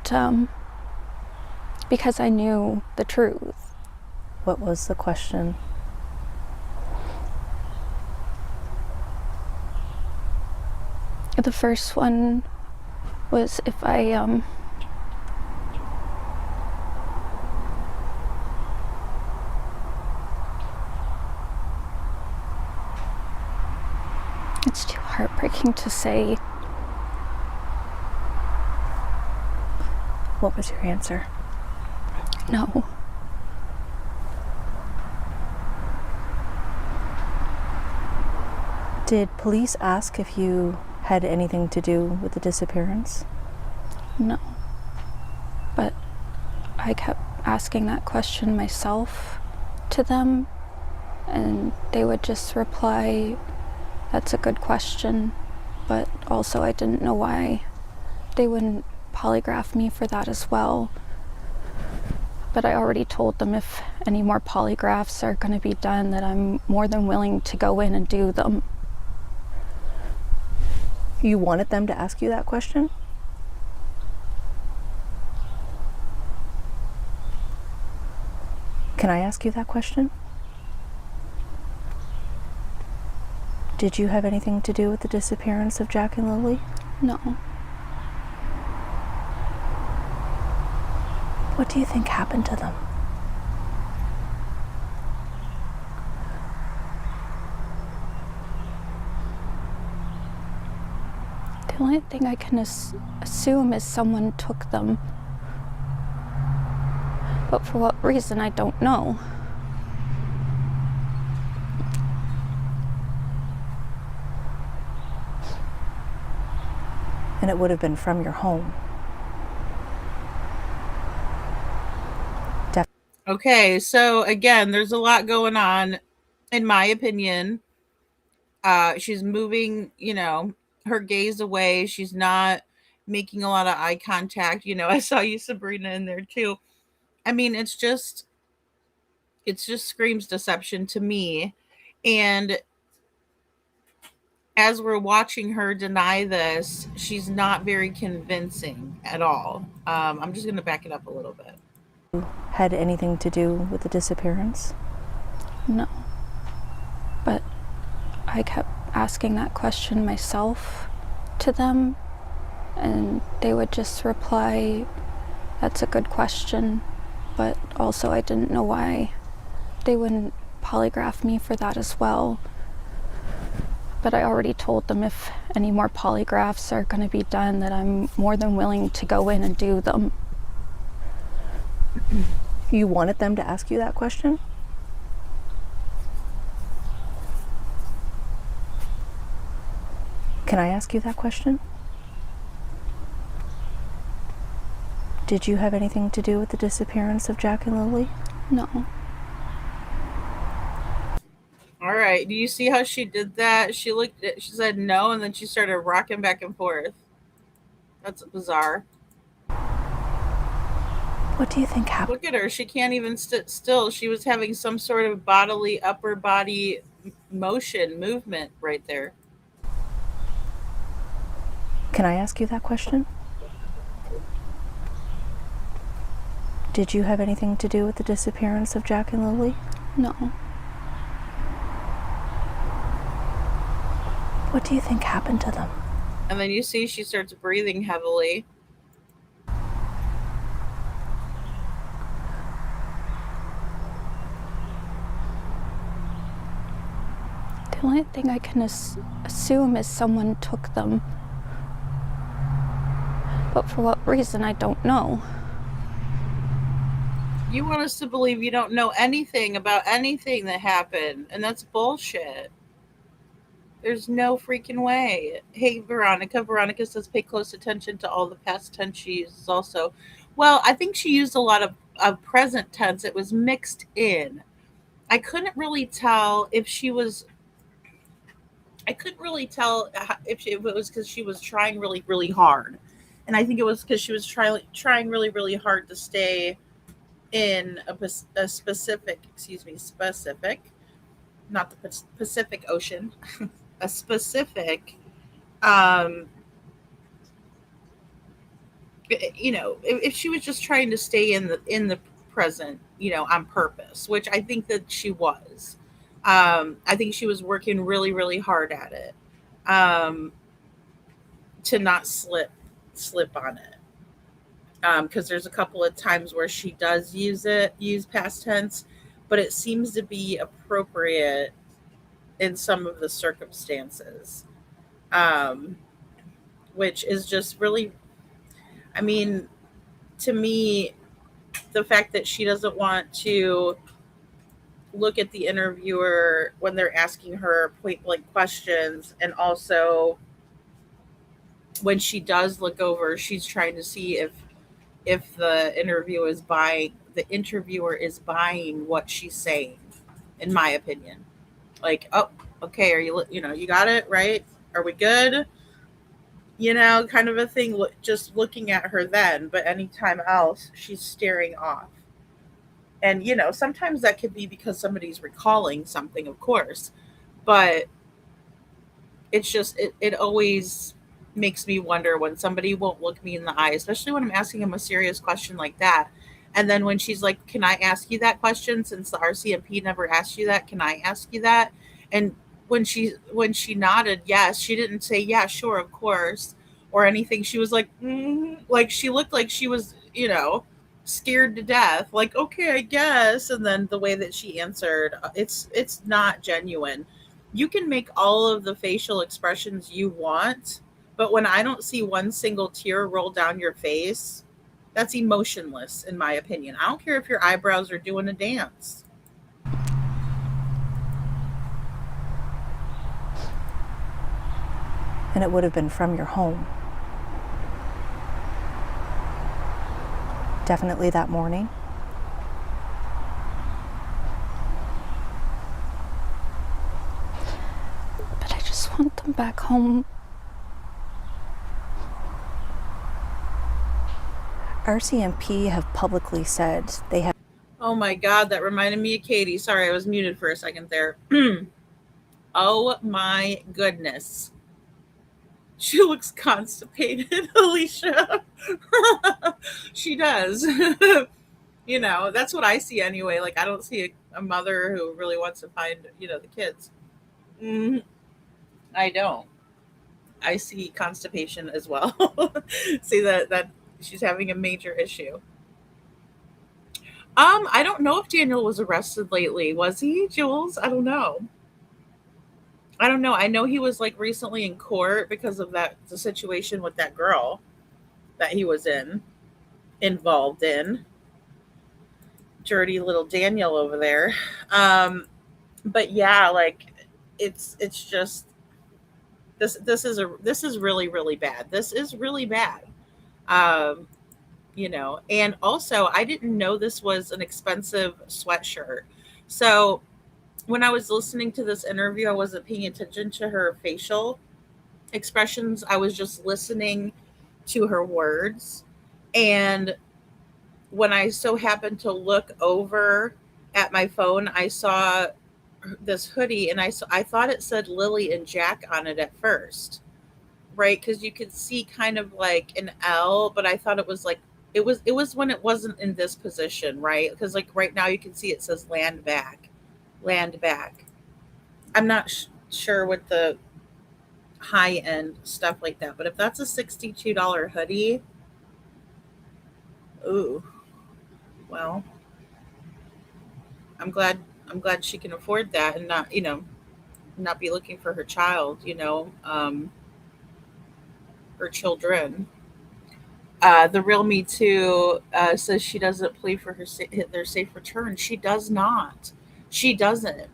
because I knew the truth. What was the question? The first one was if it's too heartbreaking to say. What was your answer? No. Did police ask if you had anything to do with the disappearance? No. But I kept asking that question myself to them, and they would just reply, "That's a good question," but also I didn't know why they wouldn't polygraph me for that as well. But I already told them if any more polygraphs are going to be done that I'm more than willing to go in and do them. You wanted them to ask you that question? Can I ask you that question? Did you have anything to do with the disappearance of Jack and Lily? No. What do you think happened to them? The only thing I can assume is someone took them, but for what reason, I don't know. And it would have been from your home. Okay, so again, there's a lot going on, in my opinion. She's moving, her gaze away. She's not making a lot of eye contact. I saw you, Sabrina, in there too. I mean, it just screams deception to me. And as we're watching her deny this, she's not very convincing at all. I'm just going to back it up a little bit. Had anything to do with the disappearance? No. But I kept asking that question myself to them, and they would just reply, "That's a good question," but also I didn't know why they wouldn't polygraph me for that as well. But I already told them if any more polygraphs are going to be done, that I'm more than willing to go in and do them. You wanted them to ask you that question? Can I ask you that question? Did you have anything to do with the disappearance of Jack and Lily? No. All right. Do you see how she did that? She said no, and then she started rocking back and forth. That's bizarre. What do you think happened? Look at her. She can't even sit still. She was having some sort of bodily upper body movement right there. Can I ask you that question? Did you have anything to do with the disappearance of Jack and Lily? No. What do you think happened to them? And then you see she starts breathing heavily. The only thing I can assume is someone took them, but for what reason, I don't know. You want us to believe you don't know anything about anything that happened, and that's bullshit. There's no freaking way. Hey, Veronica. Veronica says pay close attention to all the past tense she uses also. Well, I think she used a lot of present tense. It was mixed in. I couldn't really tell if she was. I couldn't really tell if it was because she was trying really, really hard. And I think it was because she was trying really, really hard to stay in a specific, specific, not the Pacific Ocean, a specific, um, if she was just trying to stay in the present, on purpose, which I think that she was. I think she was working really, really hard at it, um, to not slip on it. Because there's a couple of times where she does use past tense, but it seems to be appropriate in some of the circumstances, um, which is just really, I mean, to me, the fact that she doesn't want to look at the interviewer when they're asking her point blank questions, and also when she does look over, she's trying to see if the interviewer is buying what she's saying, in my opinion. Like, oh, okay, are you got it right? Are we good? Kind of a thing. Just looking at her then, but anytime else, she's staring off. And sometimes that could be because somebody's recalling something, of course, but it's just it always makes me wonder when somebody won't look me in the eye, especially when I'm asking them a serious question like that. And then when she's like, "Can I ask you that question? Since the RCMP never asked you that, can I ask you that?" And when she nodded yes, she didn't say, "Yeah, sure, of course," or anything. She was like, like she looked like she was, scared to death. Like, "Okay, I guess." And then the way that she answered, it's not genuine. You can make all of the facial expressions you want, But when I don't see one single tear roll down your face, that's emotionless, in my opinion. I don't care if your eyebrows are doing a dance. And it would have been from your home. Definitely that morning. But I just want them back home. RCMP have publicly said they have. Oh my God, that reminded me of Katie. Sorry, I was muted for a second there. Oh my goodness. She looks constipated, Alicia. She does. That's what I see anyway. Like, I don't see a mother who really wants to find, the kids. Mm, I don't. I see constipation as well. See that she's having a major issue. I don't know if Daniel was arrested lately. Was he, Jules? I don't know. I don't know. I know he was like recently in court because of the situation with that girl that he was involved in. Dirty little Daniel over there. But yeah, like it's just this is really really bad. This is really bad. Um, and also I didn't know this was an expensive sweatshirt. So when I was listening to this interview, I wasn't paying attention to her facial expressions. I was just listening to her words. And when I so happened to look over at my phone, I saw this hoodie and I thought it said Lily and Jack on it at first, right? Because you could see kind of like an L, but I thought it was when it wasn't in this position, right? Because like right now you can see it says land back. I'm not sure what the high end stuff like that, but if that's a $62 hoodie, ooh, well, I'm glad I'm glad she can afford that and not be looking for her child, her children. The real Me Too says she doesn't plead for their safe return. She does not. She doesn't.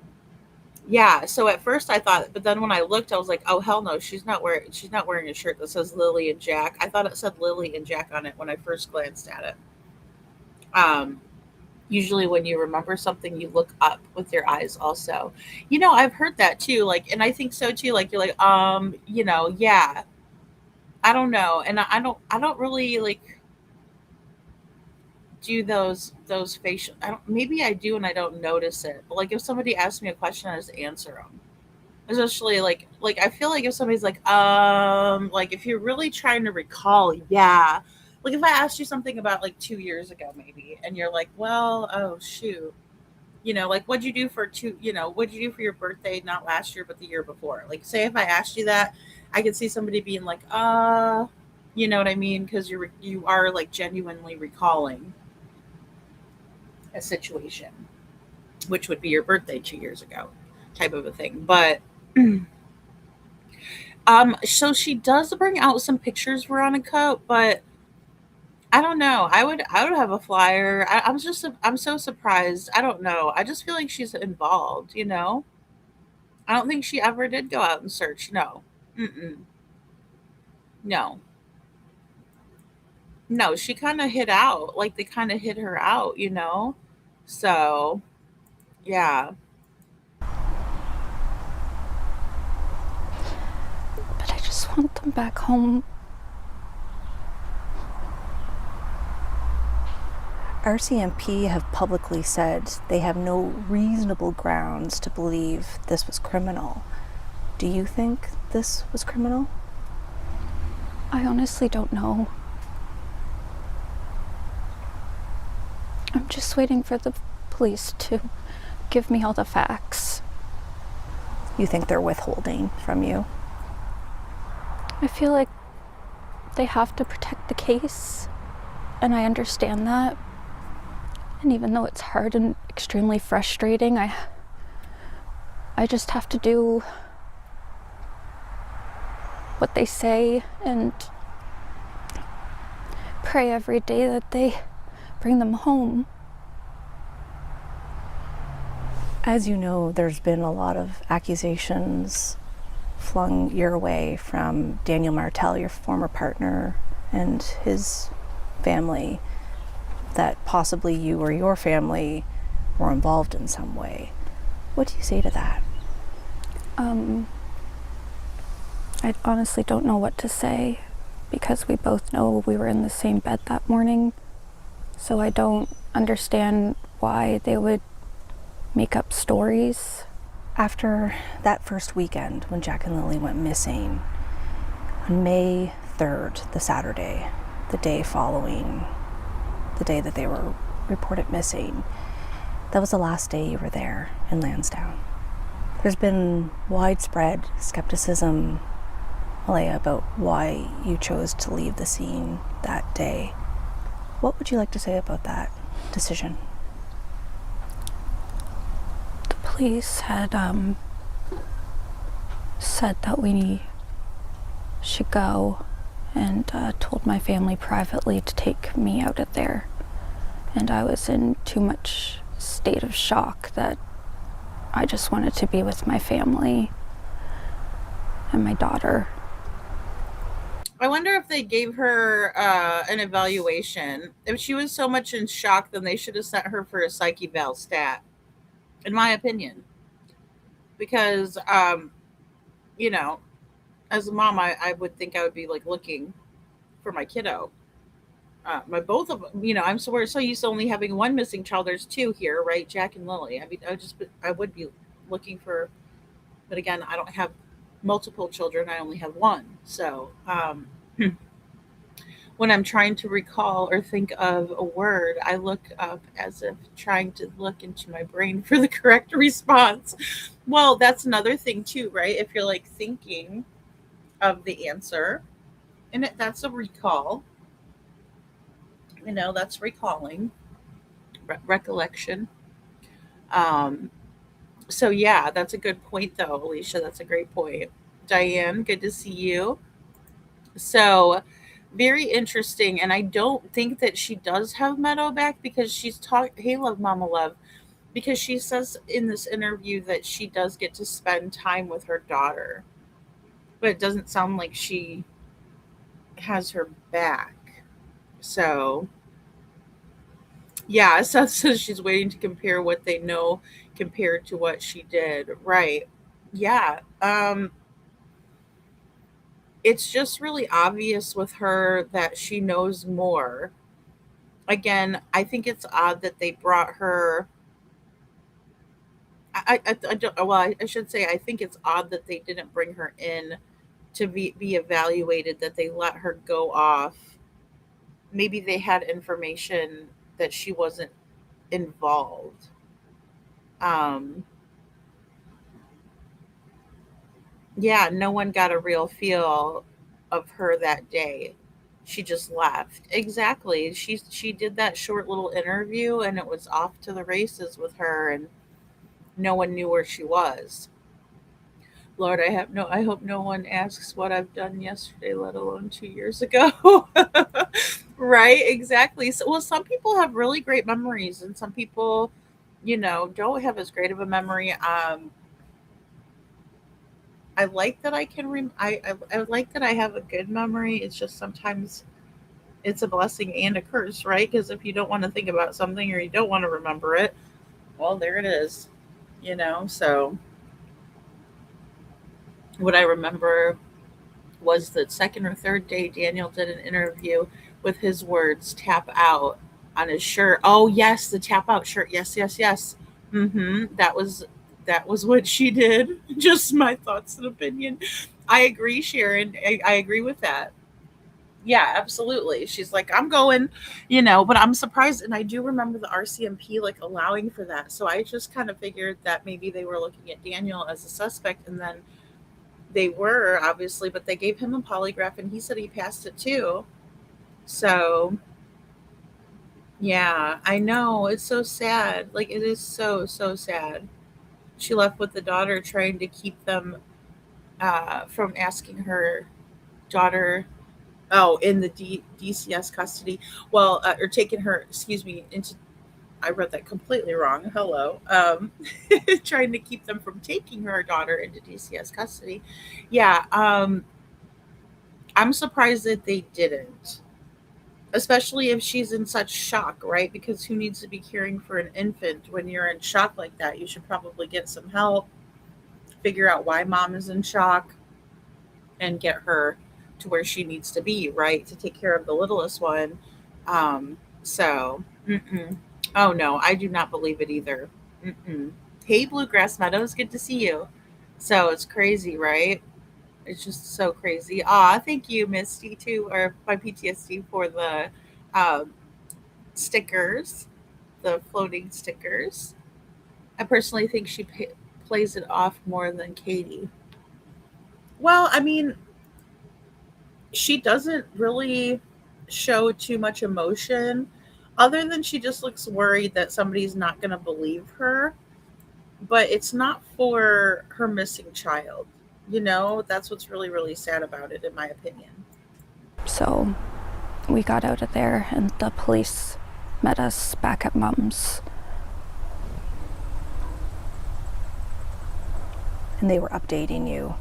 Yeah. So at first I thought, but then when I looked, I was like, oh hell no, she's not wearing a shirt that says Lily and Jack. I thought it said Lily and Jack on it when I first glanced at it. Um, Usually when you remember something, you look up with your eyes also. I've heard that too. Like, and I think so too. Like you're like, yeah. I don't know, and I don't really like do those facial. I don't. Maybe I do, and I don't notice it. But like if somebody asks me a question, I just answer them. Especially like I feel like if somebody's like if you're really trying to recall, yeah. Like if I asked you something about like 2 years ago, maybe, and you're like, well, oh shoot, like what'd you do for your birthday, not last year, but the year before? Like, say if I asked you that, I could see somebody being like, you know what I mean? Because you are like genuinely recalling a situation, which would be your birthday 2 years ago, type of a thing. But so she does bring out some pictures, Veronica, but I don't know. I would have a flyer. I'm so surprised. I don't know. I just feel like she's involved. I don't think she ever did go out and search. No. Mm-mm. No. No, she kind of hid out. Like they kind of hid her out. So, yeah. But I just want them back home. RCMP have publicly said they have no reasonable grounds to believe this was criminal. Do you think this was criminal? I honestly don't know. I'm just waiting for the police to give me all the facts. You think they're withholding from you? I feel like they have to protect the case, and I understand that. And even though it's hard and extremely frustrating, I just have to do what they say and pray every day that they bring them home. As you know, there's been a lot of accusations flung your way from Daniel Martel, your former partner, and his family, that possibly you or your family were involved in some way. What do you say to that? I honestly don't know what to say because we both know we were in the same bed that morning. So I don't understand why they would make up stories. After that first weekend when Jack and Lily went missing, on May 3rd, the Saturday, the day following the day that they were reported missing, that was the last day you were there in Lansdowne. There's been widespread skepticism, Malaya, about why you chose to leave the scene that day. What would you like to say about that decision? The police had said that we should go and told my family privately to take me out of there. And I was in too much state of shock that I just wanted to be with my family and my daughter. I wonder if they gave her an evaluation. If she was so much in shock, then they should have sent her for a psych eval stat, in my opinion. Because, you know, as a mom, I would think I would be like looking for my kiddo. My both of them, I'm so we're so used to only having one missing child. There's two here, right? Jack and Lily. I mean, I would be looking for, but again, I don't have multiple children. I only have one. So, when I'm trying to recall or think of a word, I look up as if trying to look into my brain for the correct response. Well, that's another thing too, right? If you're like thinking of the answer, and that's a recall, that's recalling, recollection. Um, so yeah, that's a good point though, Alicia. That's a great point. Diane, good to see you. So very interesting. And I don't think that she does have Meadow back because she's talk hey love mama love, because she says in this interview that she does get to spend time with her daughter. But it doesn't sound like she has her back. So yeah, Seth says she's waiting to compare what they know compared to what she did. Right. Yeah. It's just really obvious with her that she knows more. Again, I think it's odd that they brought her. I don't. Well, I should say I think it's odd that they didn't bring her in to be evaluated. That they let her go off. Maybe they had information that she wasn't involved. Um, yeah, no one got a real feel of her that day. She just left. Exactly. She did that short little interview and it was off to the races with her and no one knew where she was. Lord, I hope no one asks what I've done yesterday, let alone 2 years ago. Right, exactly. So well, some people have really great memories and some people, don't have as great of a memory. I like that I can I like that I have a good memory. It's just sometimes it's a blessing and a curse, right? Because if you don't want to think about something or you don't want to remember it, well, there it is, So what I remember was the second or third day Daniel did an interview with his words "tap out" on his shirt. Oh yes, the tap out shirt. Yes, yes, yes. That was what she did. Just my thoughts and opinion. I agree, Sharon. I agree with that. Yeah, absolutely. She's like, I'm going, but I'm surprised. And I do remember the RCMP like allowing for that. So I just kind of figured that maybe they were looking at Daniel as a suspect. And then they were, obviously, but they gave him a polygraph and he said he passed it too. So yeah, I know. It's so sad. Like, it is so, so sad. She left with the daughter trying to keep them from asking her daughter, oh, in the DCS custody. Well, or taking her, excuse me, into, I read that completely wrong. Hello. Trying to keep them from taking her daughter into DCS custody. Yeah, I'm surprised that they didn't, especially if she's in such shock, right? Because who needs to be caring for an infant when you're in shock like that? You should probably get some help, figure out why mom is in shock, and get her to where she needs to be, right? To take care of the littlest one. So, oh no, I do not believe it either. Mm-mm. Hey, Bluegrass Meadows, good to see you. So it's crazy, right? It's just so crazy. Ah, thank you, Misty, too, or my PTSD for the um, stickers, the floating stickers. I personally think she plays it off more than Katie. Well, I mean, she doesn't really show too much emotion other than she just looks worried that somebody's not going to believe her, but it's not for her missing child. That's what's really, really sad about it, in my opinion. So we got out of there, and the police met us back at Mom's. And they were updating you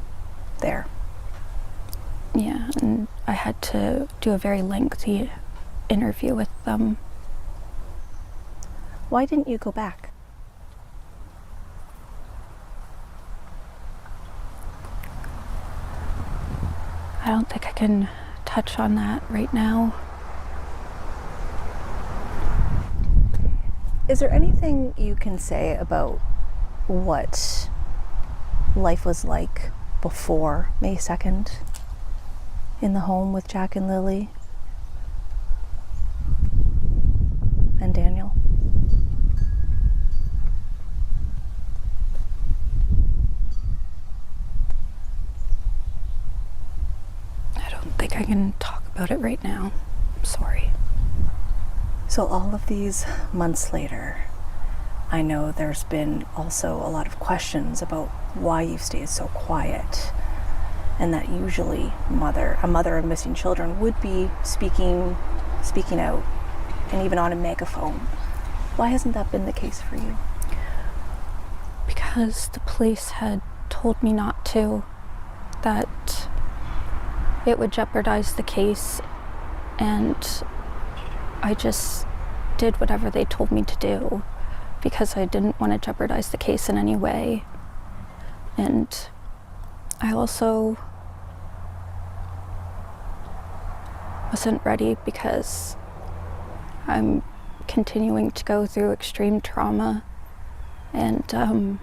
there. Yeah, and I had to do a very lengthy interview with them. Why didn't you go back? I don't think I can touch on that right now. Is there anything you can say about what life was like before May 2nd in the home with Jack and Lily and Daniel? I don't think I can talk about it right now. I'm sorry. So all of these months later, I know there's been also a lot of questions about why you've stayed so quiet, and that usually a mother of missing children would be speaking out, and even on a megaphone. Why hasn't that been the case for you? Because the police had told me not to, that it would jeopardize the case, and I just did whatever they told me to do because I didn't want to jeopardize the case in any way. And I also wasn't ready because I'm continuing to go through extreme trauma, and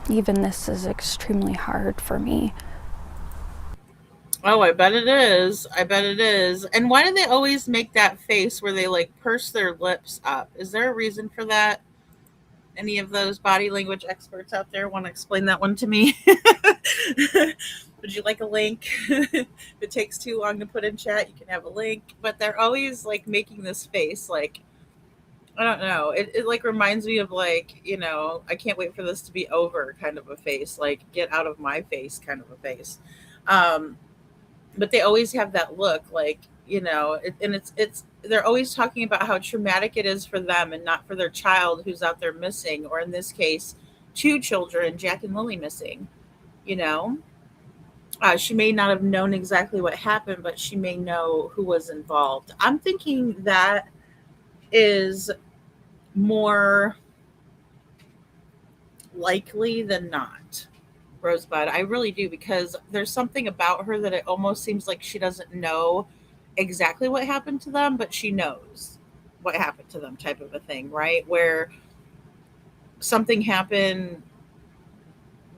even this is extremely hard for me. Oh, I bet it is. I bet it is. And why do they always make that face where they like purse their lips up? Is there a reason for that? Any of those body language experts out there want to explain that one to me? Would you like a link? If it takes too long to put in chat, you can have a link. But they're always like making this face like, I don't know. It like reminds me of like, I can't wait for this to be over kind of a face, like get out of my face kind of a face. Um, but they always have that look like, and it's they're always talking about how traumatic it is for them and not for their child who's out there missing, or in this case, two children, Jack and Lily, missing. You know, she may not have known exactly what happened, but she may know who was involved. I'm thinking that is more likely than not, Rosebud. I really do, because there's something about her that it almost seems like she doesn't know exactly what happened to them, but she knows what happened to them, type of a thing, right? Where something happened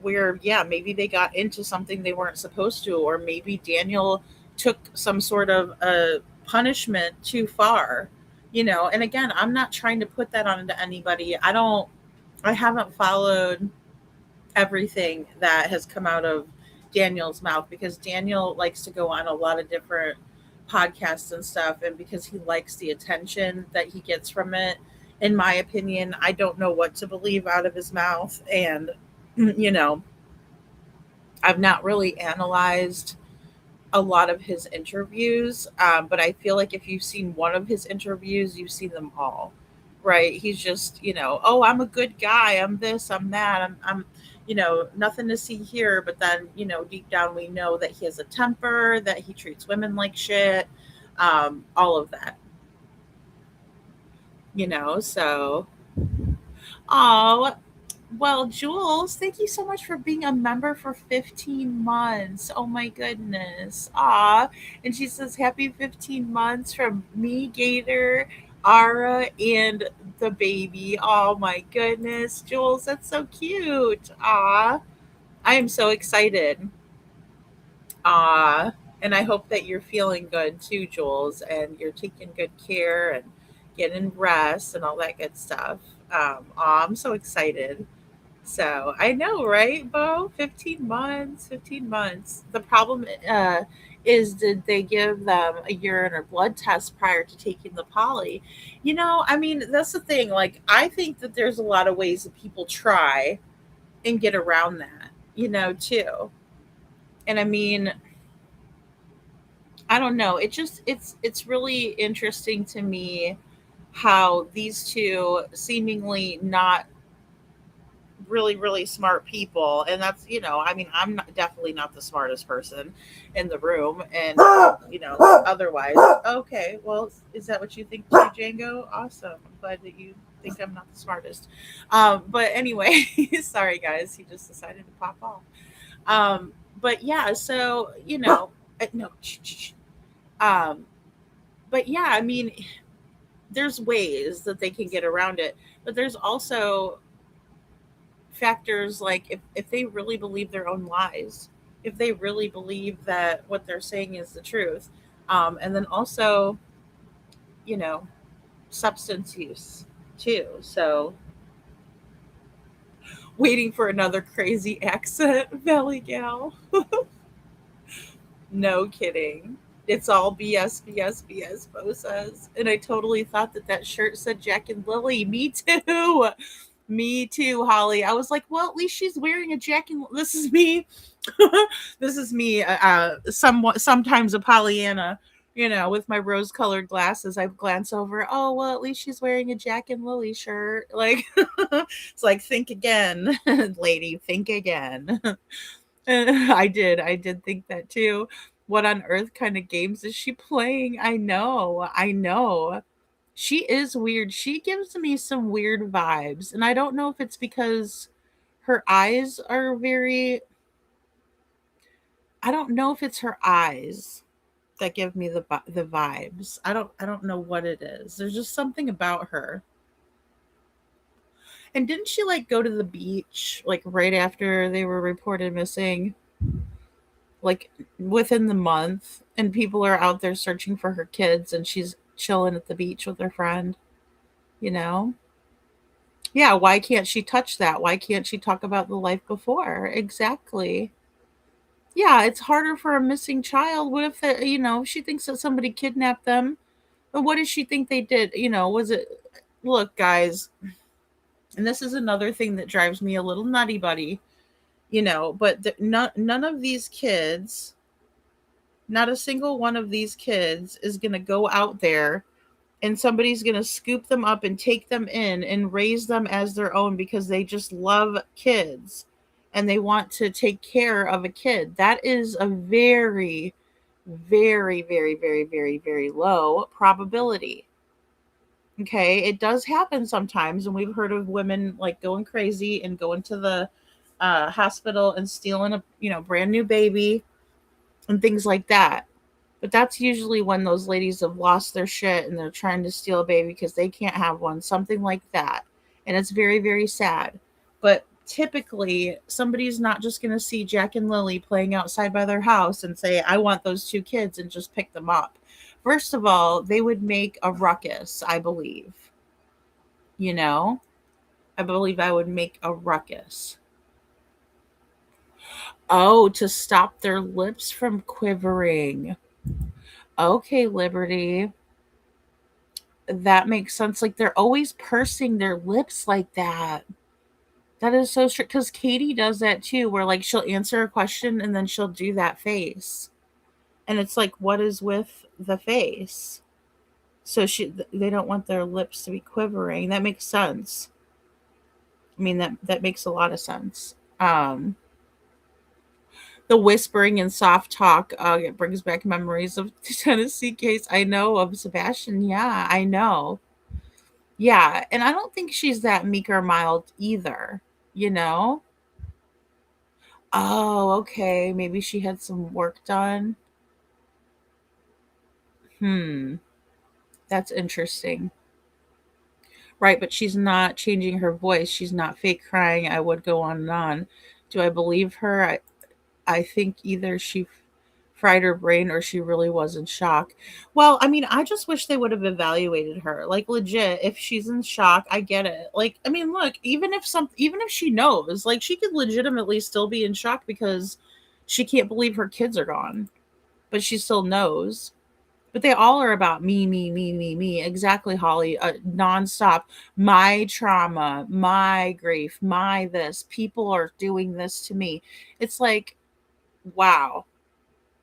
where, yeah, maybe they got into something they weren't supposed to, or maybe Daniel took some sort of a punishment too far, And again, I'm not trying to put that onto anybody. I haven't followed everything that has come out of Daniel's mouth, because Daniel likes to go on a lot of different podcasts and stuff, and because he likes the attention that he gets from it. In my opinion, I don't know what to believe out of his mouth, and You know, I've not really analyzed a lot of his interviews, but I feel like if you've seen one of his interviews, you've seen them all, right? He's just, oh, I'm a good guy. I'm this, I'm that. Nothing to see here. But then, deep down, we know that he has a temper, that he treats women like shit, all of that, so. Oh, well, Jules, thank you so much for being a member for 15 months. Oh my goodness. Aw. And she says, happy 15 months from me, Gator, Ara, and the baby. Oh my goodness. Jules, that's so cute. Aw. I am so excited. And I hope that you're feeling good too, Jules, and you're taking good care and getting rest and all that good stuff. I'm so excited. So I know, right, Bo? 15 months, 15 months. The problem is, did they give them a urine or blood test prior to taking the poly? I mean, that's the thing. Like, I think that there's a lot of ways that people try and get around that, too. And I mean, I don't know. It's really interesting to me how these two seemingly not really really smart people, and that's, I mean, I'm not, definitely not the smartest person in the room, and otherwise. Okay, well, is that what you think too, Django? Awesome. I'm glad that you think I'm not the smartest. But anyway, sorry guys, he just decided to pop off. But yeah, so no, um but yeah, I mean, there's ways that they can get around it, but there's also factors like if they really believe their own lies, if they really believe that what they're saying is the truth, and then also, you know, substance use too. So, waiting for another crazy accent, Valley Gal. No kidding. It's all BS, BS, BS, Bo says. And I totally thought that that shirt said Jack and Lily. Me too. Me too, Holly. I was like, well, at least she's wearing a Jack and this is me. This is me. Somewhat sometimes a Pollyanna. With my rose-colored glasses, I glance over. Oh well, at least she's wearing a Jack and Lily shirt. Like, it's like, think again, lady. Think again. I did think that too. What on earth kind of games is she playing? I know. I know. She is weird. She gives me some weird vibes, and I don't know if it's because her eyes are very I don't know if it's her eyes that give me the vibes. I don't know what it is. There's just something about her. And didn't she like go to the beach like right after they were reported missing? Like within the month, and people are out there searching for her kids, and she's chilling at the beach with her friend, you know? Yeah, why can't she touch that? Why can't she talk about the life before? Exactly. Yeah, it's harder for a missing child. What if, she thinks that somebody kidnapped them? But what does she think they did? Was it. Look, guys, and this is another thing that drives me a little nutty, buddy, but none of these kids, not a single one of these kids is going to go out there and somebody's going to scoop them up and take them in and raise them as their own because they just love kids and they want to take care of a kid. That is a very, very, very, very, very, very low probability. Okay. It does happen sometimes. And we've heard of women like going crazy and going to the hospital and stealing a, brand new baby and things like that. But that's usually when those ladies have lost their shit and they're trying to steal a baby because they can't have one, something like that. And it's very, very sad. But typically, somebody's not just going to see Jack and Lily playing outside by their house and say, I want those two kids, and just pick them up. First of all, they would make a ruckus, I believe. You know, I believe I would make a ruckus. Oh, to stop their lips from quivering. Okay, Liberty. That makes sense. Like they're always pursing their lips like that. That is so strict because Katie does that too, where like she'll answer a question and then she'll do that face. And it's like, what is with the face? So they don't want their lips to be quivering. That makes sense. I mean that makes a lot of sense. The whispering and soft talk, it brings back memories of the Tennessee case. I know of Sebastian. Yeah, I know. Yeah, and I don't think she's that meek or mild either. You know? Oh, okay. Maybe she had some work done. Hmm. That's interesting. Right, but she's not changing her voice. She's not fake crying. I would go on and on. Do I believe her? I think either fried her brain or she really was in shock. Well, I mean, I just wish they would have evaluated her. Like legit, if she's in shock, I get it. Like, I mean, look, even if she knows, like she could legitimately still be in shock because she can't believe her kids are gone, but she still knows. But they all are about me, me, me, me, me. Exactly, Holly. Nonstop. My trauma, my grief, my this. People are doing this to me. It's like, wow.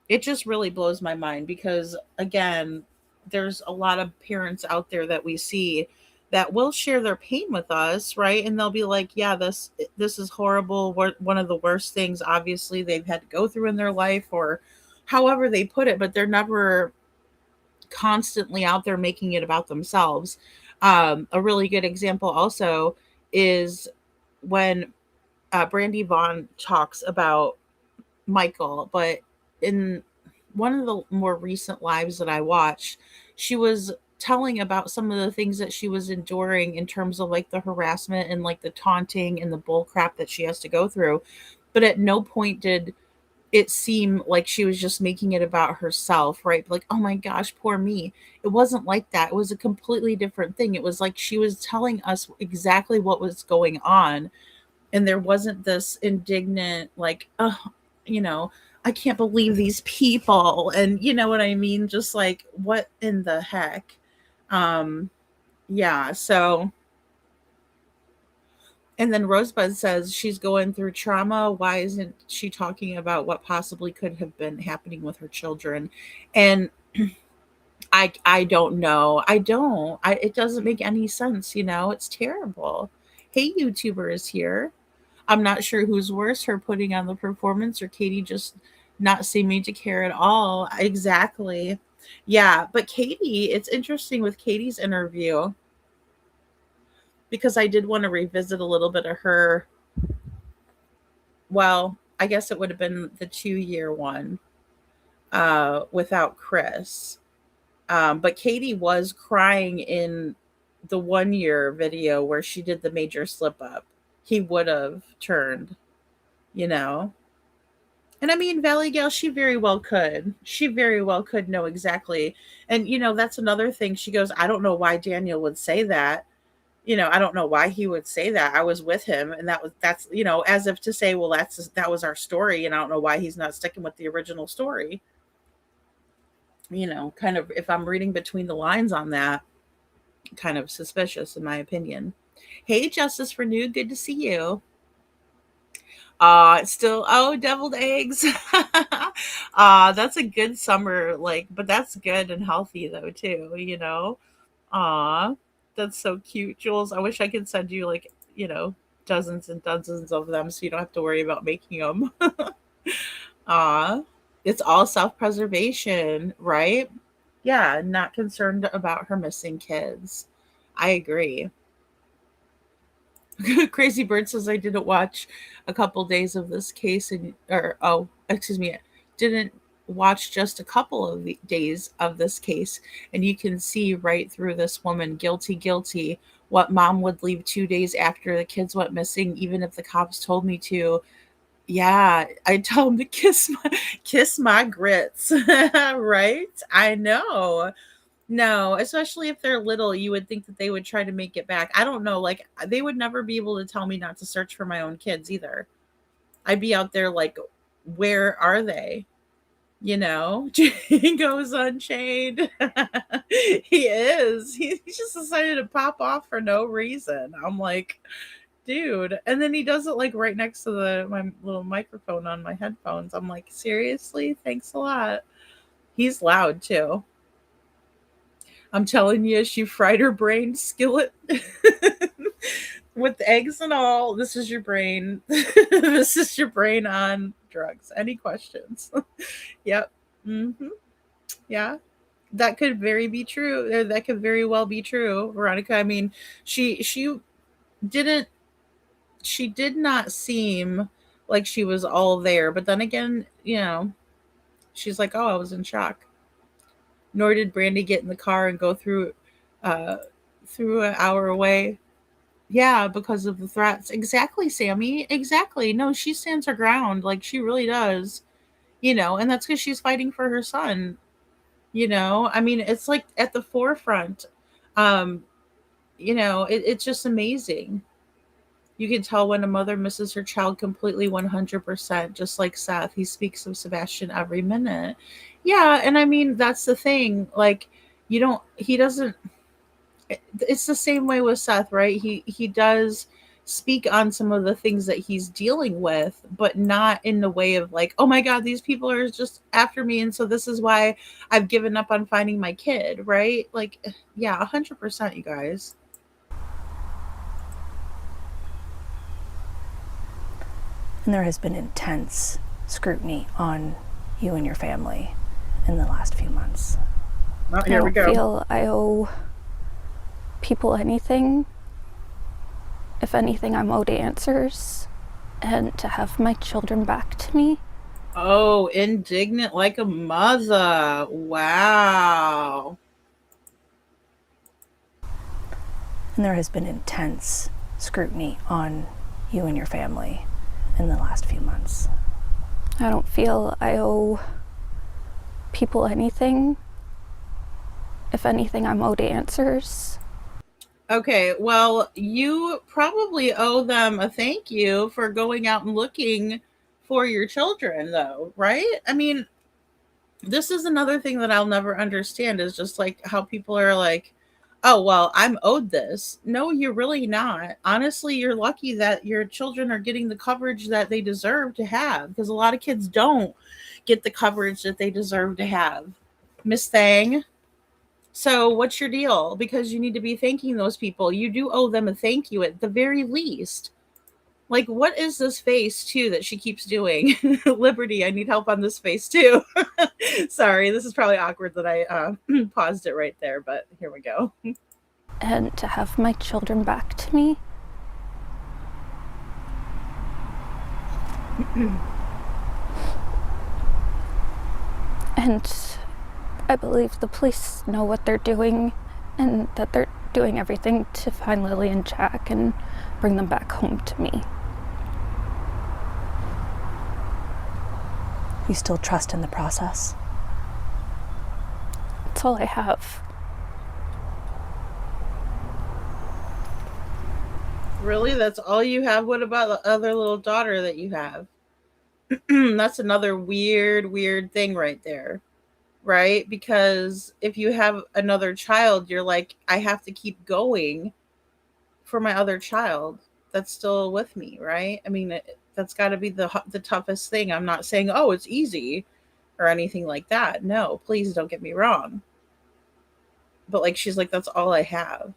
It just really blows my mind because, again, there's a lot of parents out there that we see that will share their pain with us, right? And they'll be like, "Yeah, this is horrible. One of the worst things, obviously, they've had to go through in their life, or however they put it." But they're never constantly out there making it about themselves. A really good example also is when Brandy Vaughn talks about Michael, but in one of the more recent lives that I watched, she was telling about some of the things that she was enduring in terms of like the harassment and like the taunting and the bull crap that she has to go through. But at no point did it seem like she was just making it about herself, right? Like, oh my gosh, poor me. It wasn't like that. It was a completely different thing. It was like she was telling us exactly what was going on. And there wasn't this indignant, like, oh, you know, I can't believe these people. And you know what I mean? Just like, what in the heck? Um, yeah. So, and then Rosebud says she's going through trauma. Why isn't she talking about what possibly could have been happening with her children? And I don't know. I don't. It doesn't make any sense, you know? It's terrible. Hey, YouTuber is here. I'm not sure who's worse, her putting on the performance or Katie just not seeming to care at all. Exactly. Yeah, but Katie, it's interesting with Katie's interview because I did want to revisit a little bit of her. Well, I guess it would have been the 2 year one without Chris. But Katie was crying in the 1 year video where she did the major slip up. He would have turned, you know. And I mean, Valley Gal, she very well could. She very well could know exactly. And, you know, that's another thing. She goes, I don't know why Daniel would say that. You know, I don't know why he would say that. I was with him. And that's, you know, as if to say, well, that was our story. And I don't know why he's not sticking with the original story. You know, kind of, if I'm reading between the lines on that, kind of suspicious, in my opinion. Hey, Justice Renewed, good to see you. Still, oh, deviled eggs. That's a good summer, like, but that's good and healthy though too, you know. Aw, that's so cute, Jules. I wish I could send you like, you know, dozens and dozens of them so you don't have to worry about making them. Aw, it's all self-preservation, right? Yeah, not concerned about her missing kids. I agree. Crazy Bird says I didn't watch a couple days of this case and or oh, excuse me, didn't watch just a couple of the days of this case and you can see right through this woman guilty guilty what mom would leave 2 days after the kids went missing even if the cops told me to. Yeah, I tell them to kiss my grits. Right? I know. No, especially if they're little, you would think that they would try to make it back. I don't know, like, they would never be able to tell me not to search for my own kids either. I'd be out there like, "Where are they?" You know? Django's Unchained. He is. He just decided to pop off for no reason. I'm like, dude. And then he does it like right next to the my little microphone on my headphones. I'm like, seriously? Thanks a lot. He's loud too. I'm telling you, she fried her brain skillet with eggs and all. This is your brain. This is your brain on drugs. Any questions? Yep. Mm-hmm. Yeah. That could very be true. That could very well be true, Veronica. I mean, she didn't she did not seem like she was all there, but then again, she's like, "Oh, I was in shock." Nor did Brandy get in the car and go uh through an hour away. Yeah, because of the threats. Exactly, Sammy. Exactly. No, she stands her ground like she really does. And that's cuz she's fighting for her son. I mean, it's like at the forefront. Um, it's just amazing. You can tell when a mother misses her child completely 100%, just like Seth. He speaks of Sebastian every minute. Yeah, and I mean, that's the thing. Like, he doesn't, it's the same way with Seth, right? He does speak on some of the things that he's dealing with, but not in the way of like, oh my God, these people are just after me. And so this is why I've given up on finding my kid, right? Like, yeah, 100%, you guys. And there has been intense scrutiny on you and your family in the last few months. Oh, I here we don't go. feel I owe people anything. If anything, I'm owed answers and to have my children back to me. Oh, indignant like a mother. Wow. And there has been intense scrutiny on you and your family in the last few months. I don't feel I owe people anything. If anything, I'm owed answers. Okay, well, you probably owe them a thank you for going out and looking for your children, though, right? I mean, this is another thing that I'll never understand is just like how people are like, oh, well, I'm owed this. No, you're really not. Honestly, you're lucky that your children are getting the coverage that they deserve to have because a lot of kids don't get the coverage that they deserve to have. Miss Thang. So, what's your deal? Because you need to be thanking those people. You do owe them a thank you at the very least. Like, what is this face, too, that she keeps doing? Liberty, I need help on this face, too. Sorry, this is probably awkward that I paused it right there, but here we go. And to have my children back to me. And I believe the police know what they're doing and that they're doing everything to find Lily and Jack and bring them back home to me. You still trust in the process? That's all I have. Really? That's all you have? What about the other little daughter that you have? That's another weird thing right there, right? Because if you have another child, you're like, I have to keep going for my other child that's still with me, right? I mean, that's got to be the toughest thing. I'm not saying, oh, it's easy or anything like that. No, please don't get me wrong. But like, she's like, that's all I have.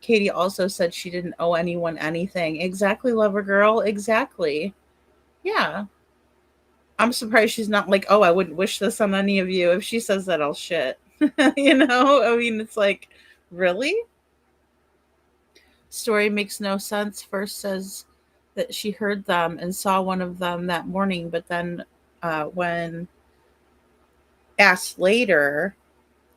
Katie also said she didn't owe anyone anything. Exactly, lover girl. Exactly. Yeah. I'm surprised she's not like, oh, I wouldn't wish this on any of you. If she says that, I'll shit. I mean, it's like, really? Story makes no sense. First says that she heard them and saw one of them that morning, but then when asked later,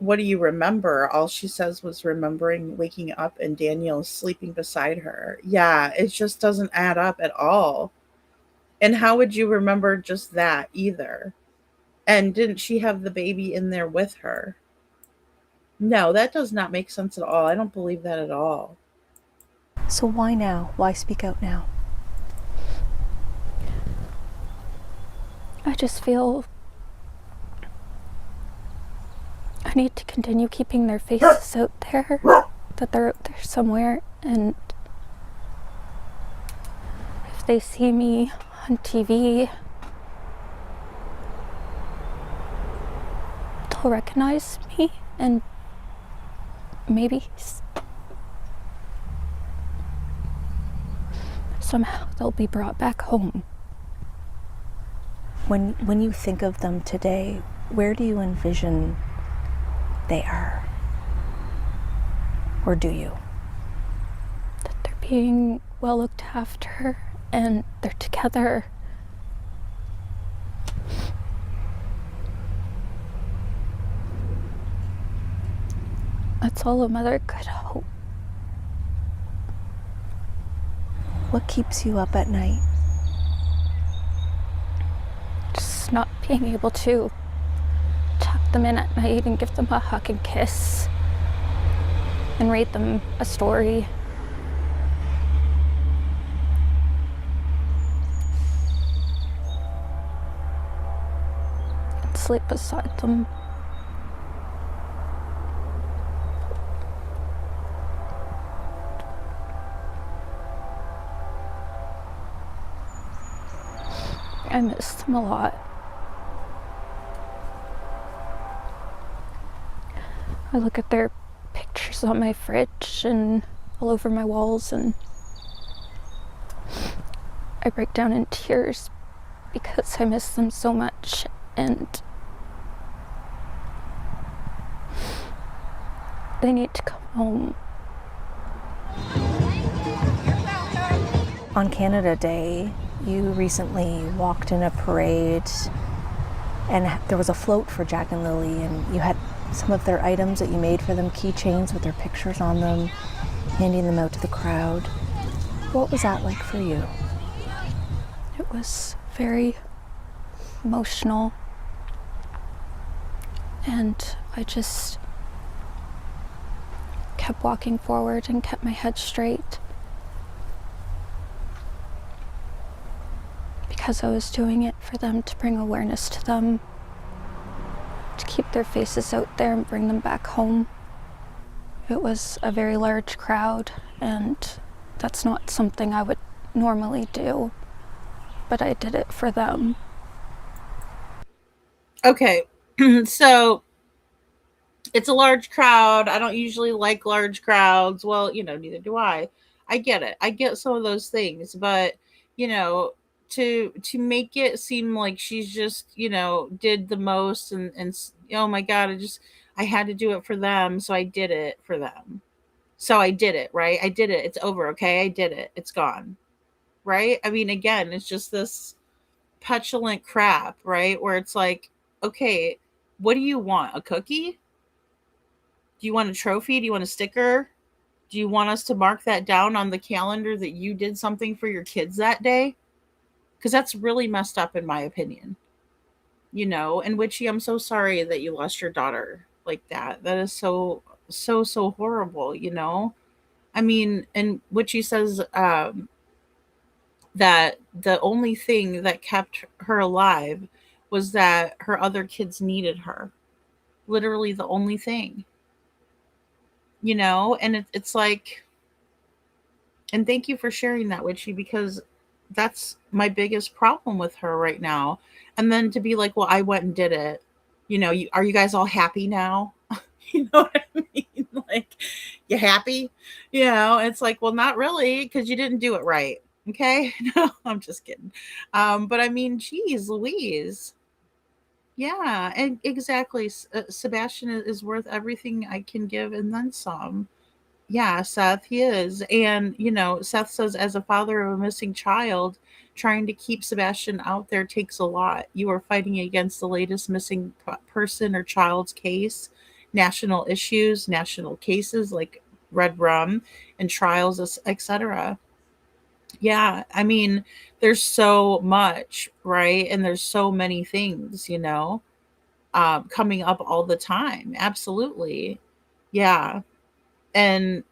what do you remember? All she says was remembering waking up and Daniel sleeping beside her. Yeah, it just doesn't add up at all. And how would you remember just that either? And didn't she have the baby in there with her? No, that does not make sense at all. I don't believe that at all. So why now? Why speak out now? I just feel I need to continue keeping their faces out there, that they're out there somewhere, and they see me on TV, they'll recognize me and maybe somehow they'll be brought back home. When you think of them today, where do you envision they are? Or do you? That they're being well looked after and they're together. That's all a mother could hope. What keeps you up at night? Just not being able to tuck them in at night and give them a hug and kiss and read them a story. And sleep beside them. I miss them a lot. I look at their pictures on my fridge and all over my walls, and I break down in tears because I miss them so much, and they need to come home. On Canada Day, you recently walked in a parade and there was a float for Jack and Lily, and you had some of their items that you made for them, keychains with their pictures on them, handing them out to the crowd. What was that like for you? It was very emotional, and I just kept walking forward and kept my head straight because I was doing it for them, to bring awareness to them, to keep their faces out there and bring them back home. It was a very large crowd, and that's not something I would normally do, but I did it for them. Okay. So it's a large crowd. I don't usually like large crowds. Well, neither do I. I get it. I get some of those things, but you know, to make it seem like she's just, did the most and oh my god, I had to do it for them, so I did it for them. So I did it, right? I did it. It's over, okay? I did it. It's gone. Right? I mean, again, it's just this petulant crap, right? Where it's like, okay, what do you want? A cookie? Do you want a trophy? Do you want a sticker? Do you want us to mark that down on the calendar that you did something for your kids that day? Because that's really messed up, in my opinion. And Witchy, I'm so sorry that you lost your daughter like that. That is so, so, so horrible. I mean, and Witchy says that the only thing that kept her alive was that her other kids needed her. Literally the only thing. And it's like, and thank you for sharing that, Witchy, because that's my biggest problem with her right now. And then to be like, well, I went and did it. Are you guys all happy now? You know what I mean? Like, you happy? It's like, well, not really, because you didn't do it right. Okay. No, I'm just kidding. But I mean, geez, Louise. Yeah, and exactly. Sebastian is worth everything I can give and then some. Yeah, Seth, he is. And, Seth says, as a father of a missing child, trying to keep Sebastian out there takes a lot. You are fighting against the latest missing person or child's case, national issues, national cases like Red Rum and trials, etc. Yeah, I mean, there's so much, right? And there's so many things, coming up all the time. Absolutely. Yeah. And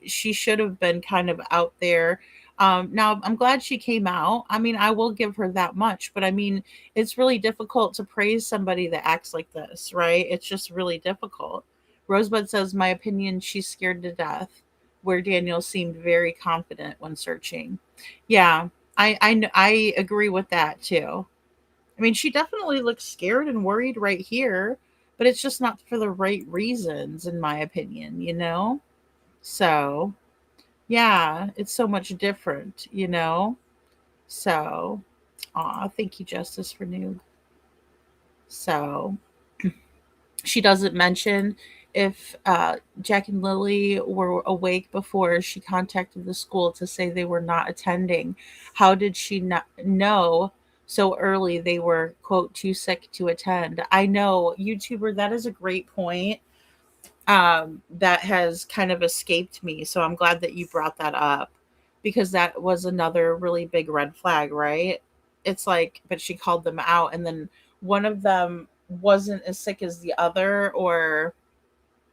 she should have been kind of out there. Now I'm glad she came out. I mean, I will give her that much, but I mean, it's really difficult to praise somebody that acts like this, right? It's just really difficult. Rosebud says, my opinion, she's scared to death, where Daniel seemed very confident when searching. Yeah. I agree with that too. I mean, she definitely looks scared and worried right here, but it's just not for the right reasons, in my opinion, you know? So, yeah, it's so much different, you know? So, aw, thank you, Justice for Noob. So, she doesn't mention if Jack and Lily were awake before she contacted the school to say they were not attending. How did she not know so early they were, quote, too sick to attend? I know, YouTuber, that is a great point. That has kind of escaped me. So I'm glad that you brought that up because that was another really big red flag, right? It's like, but she called them out, and then one of them wasn't as sick as the other, or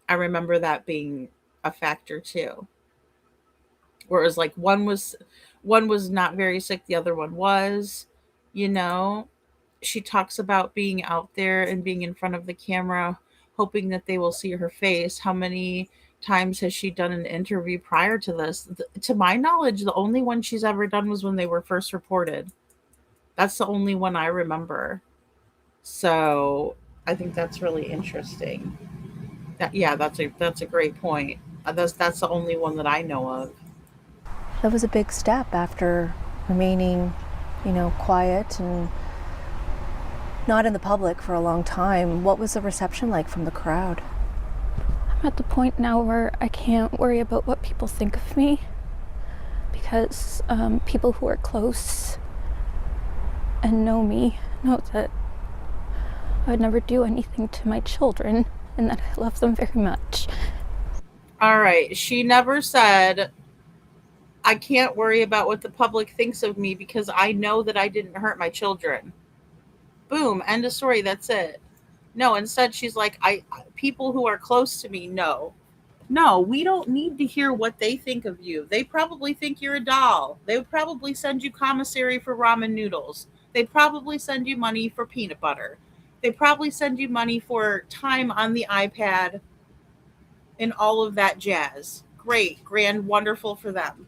I remember that being a factor too. Where it was like one was not very sick, the other one was, you know. She talks about being out there and being in front of the camera, hoping that they will see her face. How many times has she done an interview prior to this? To my knowledge, the only one she's ever done was when they were first reported. That's the only one I remember. So I think that's really interesting. Yeah, that's a great point. That's the only one that I know of. That was a big step after remaining, quiet and not in the public for a long time. What was the reception like from the crowd? I'm at the point now where I can't worry about what people think of me because people who are close and know me know that I would never do anything to my children and that I love them very much. All right. She never said, I can't worry about what the public thinks of me because I know that I didn't hurt my children. Boom. End of story. That's it. No, instead she's like, people who are close to me know. No, we don't need to hear what they think of you. They probably think you're a doll. They would probably send you commissary for ramen noodles. They'd probably send you money for peanut butter. They probably send you money for time on the iPad and all of that jazz. Great, grand, wonderful for them.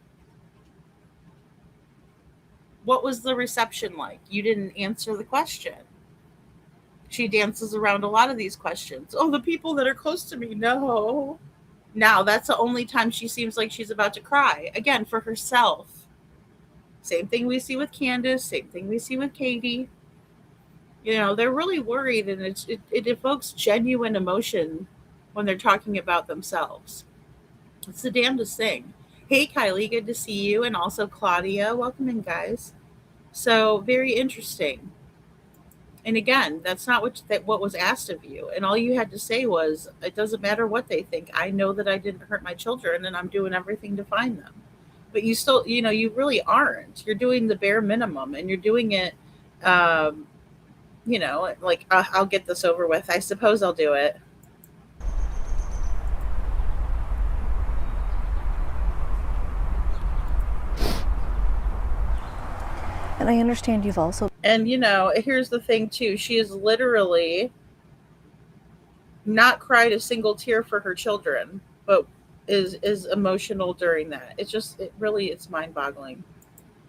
What was the reception like? You didn't answer the question. She dances around a lot of these questions. Oh, the people that are close to me, no. Now, that's the only time she seems like she's about to cry. Again, for herself. Same thing we see with Candace, same thing we see with Katie. They're really worried, and it evokes genuine emotion when they're talking about themselves. It's the damnedest thing. Hey, Kylie, good to see you. And also Claudia. Welcome in, guys. So, very interesting. And again, that's not what was asked of you. And all you had to say was, it doesn't matter what they think. I know that I didn't hurt my children and I'm doing everything to find them. But you still, you really aren't. You're doing the bare minimum and you're doing it, um, like, I'll get this over with. I suppose I'll do it. And I understand you've also And, here's the thing, too. She is literally not cried a single tear for her children, but is emotional during that. It's mind boggling.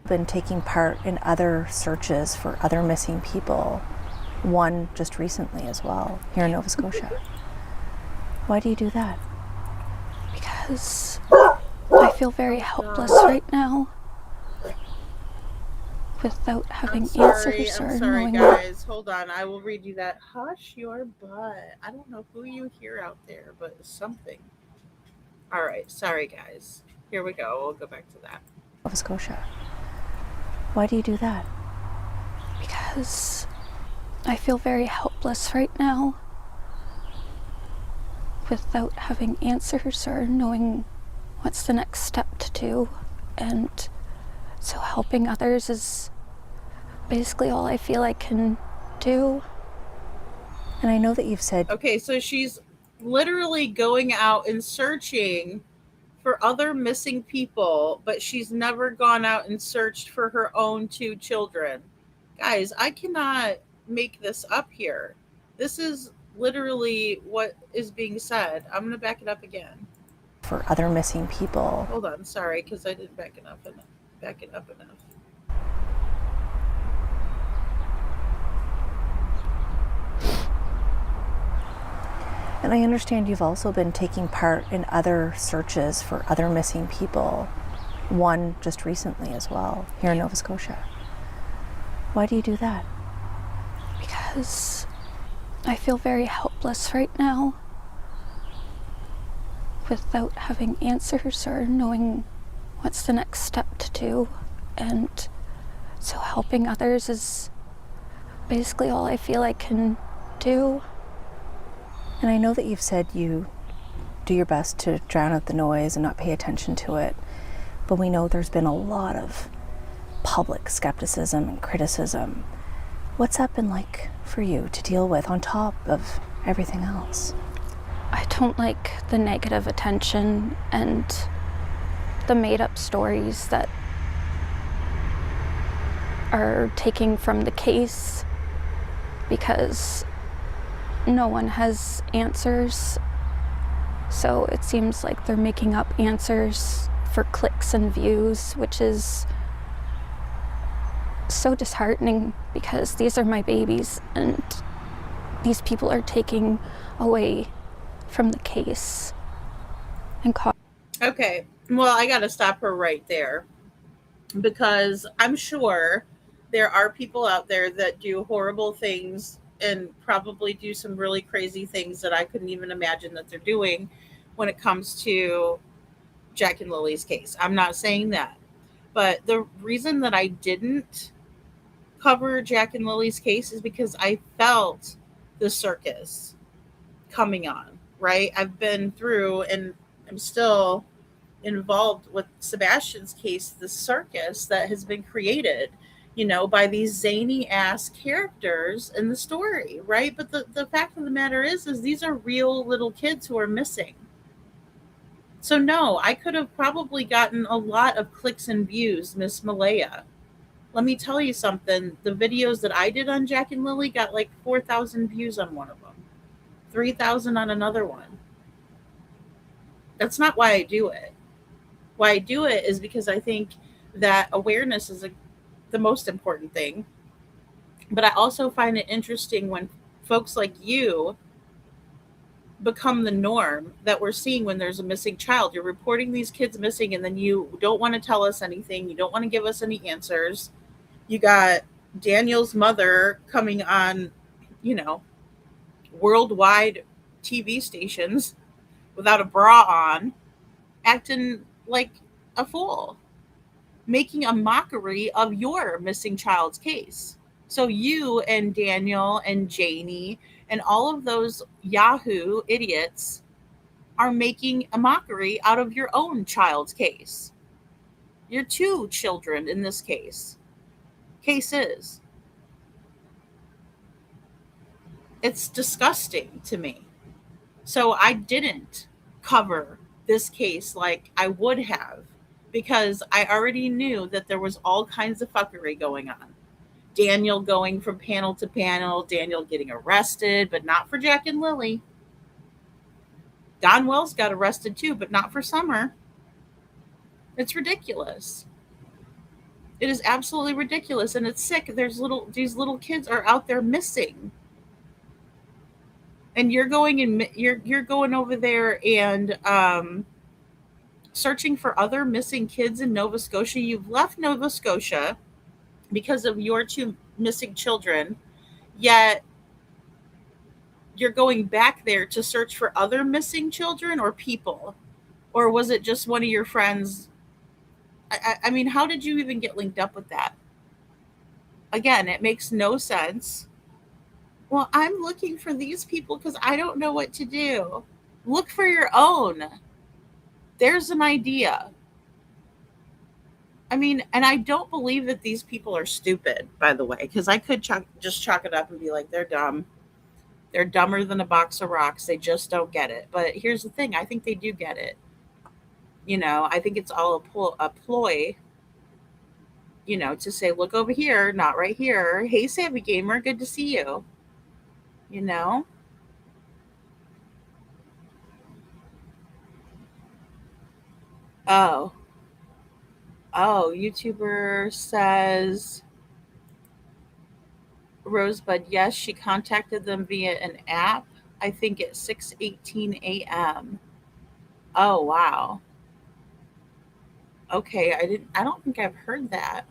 been taking part in other searches for other missing people, one just recently as well, here in Nova Scotia. Why do you do that? Because I feel very helpless right now without having answers or I'm sorry, knowing guys. Hold on. I will read you that. Hush your butt. I don't know who you hear out there, but something. All right. Sorry, guys. Here we go. We'll go back to that. Nova Scotia. Why do you do that? because I feel very helpless right now without having answers or knowing what's the next step to do. And so helping others is basically all I feel I can do. And I know that you've said, Okay, so she's literally going out and searching for other missing people, but she's never gone out and searched for her own two children. Guys, I cannot make this up here. This is literally what is being said. I'm going to back it up again. for other missing people. Hold on, sorry, because I didn't back it up enough. And I understand you've also been taking part in other searches for other missing people, one just recently as well, here in Nova Scotia. Why do you do that? Because I feel very helpless right now without having answers or knowing what's the next step to do. And so helping others is basically all I feel I can do. And I know that you've said you do your best to drown out the noise and not pay attention to it, but we know there's been a lot of public skepticism and criticism. What's that been like for you to deal with on top of everything else? I don't like the negative attention and the made up stories that are taking from the case, because no one has answers. So it seems like they're making up answers for clicks and views, which is so disheartening because these are my babies and these people are taking away from the case and Okay. Well, I got to stop her right there because I'm sure there are people out there that do horrible things and probably do some really crazy things that I couldn't even imagine that they're doing when it comes to Jack and Lily's case. I'm not saying that. But the reason that I didn't cover Jack and Lily's case is because I felt the circus coming on, right? I've been through and I'm still involved with Sebastian's case, the circus that has been created, by these zany ass characters in the story, right? But the fact of the matter is these are real little kids who are missing. So no, I could have probably gotten a lot of clicks and views, Miss Malaya. Let me tell you something. The videos that I did on Jack and Lily got like 4,000 views on one of them, 3,000 on another one. That's not why I do it. Why I do it is because I think that awareness is the most important thing. But I also find it interesting when folks like you become the norm that we're seeing when there's a missing child. You're reporting these kids missing and then you don't want to tell us anything. You don't want to give us any answers. You got Daniel's mother coming on, you know, worldwide TV stations without a bra on, acting like a fool, making a mockery of your missing child's case. So you and Daniel and Janie and all of those Yahoo idiots are making a mockery out of your own child's case. Your two children in this cases. It's disgusting to me. So I didn't cover this case like I would have because I already knew that there was all kinds of fuckery going on. Daniel going from panel to panel, Daniel getting arrested, but not for Jack and Lily. Don Wells got arrested too, but not for Summer. It's ridiculous. It is absolutely ridiculous and it's sick. These little kids are out there missing. And you're going over there and searching for other missing kids in Nova Scotia. You've left Nova Scotia because of your two missing children, yet you're going back there to search for other missing children or people, or was it just one of your friends? I mean, how did you even get linked up with that? Again, it makes no sense. Well, I'm looking for these people because I don't know what to do. Look for your own. There's an idea. I mean, and I don't believe that these people are stupid, by the way, because I could just chalk it up and be like, they're dumb. They're dumber than a box of rocks. They just don't get it. But here's the thing. I think they do get it. I think it's all a ploy, to say, look over here, not right here. Hey, Savvy Gamer, good to see you. You know? Oh. Oh, YouTuber says Rosebud, yes, she contacted them via an app. I think at 6:18 a.m. Oh wow. Okay, I don't think I've heard that.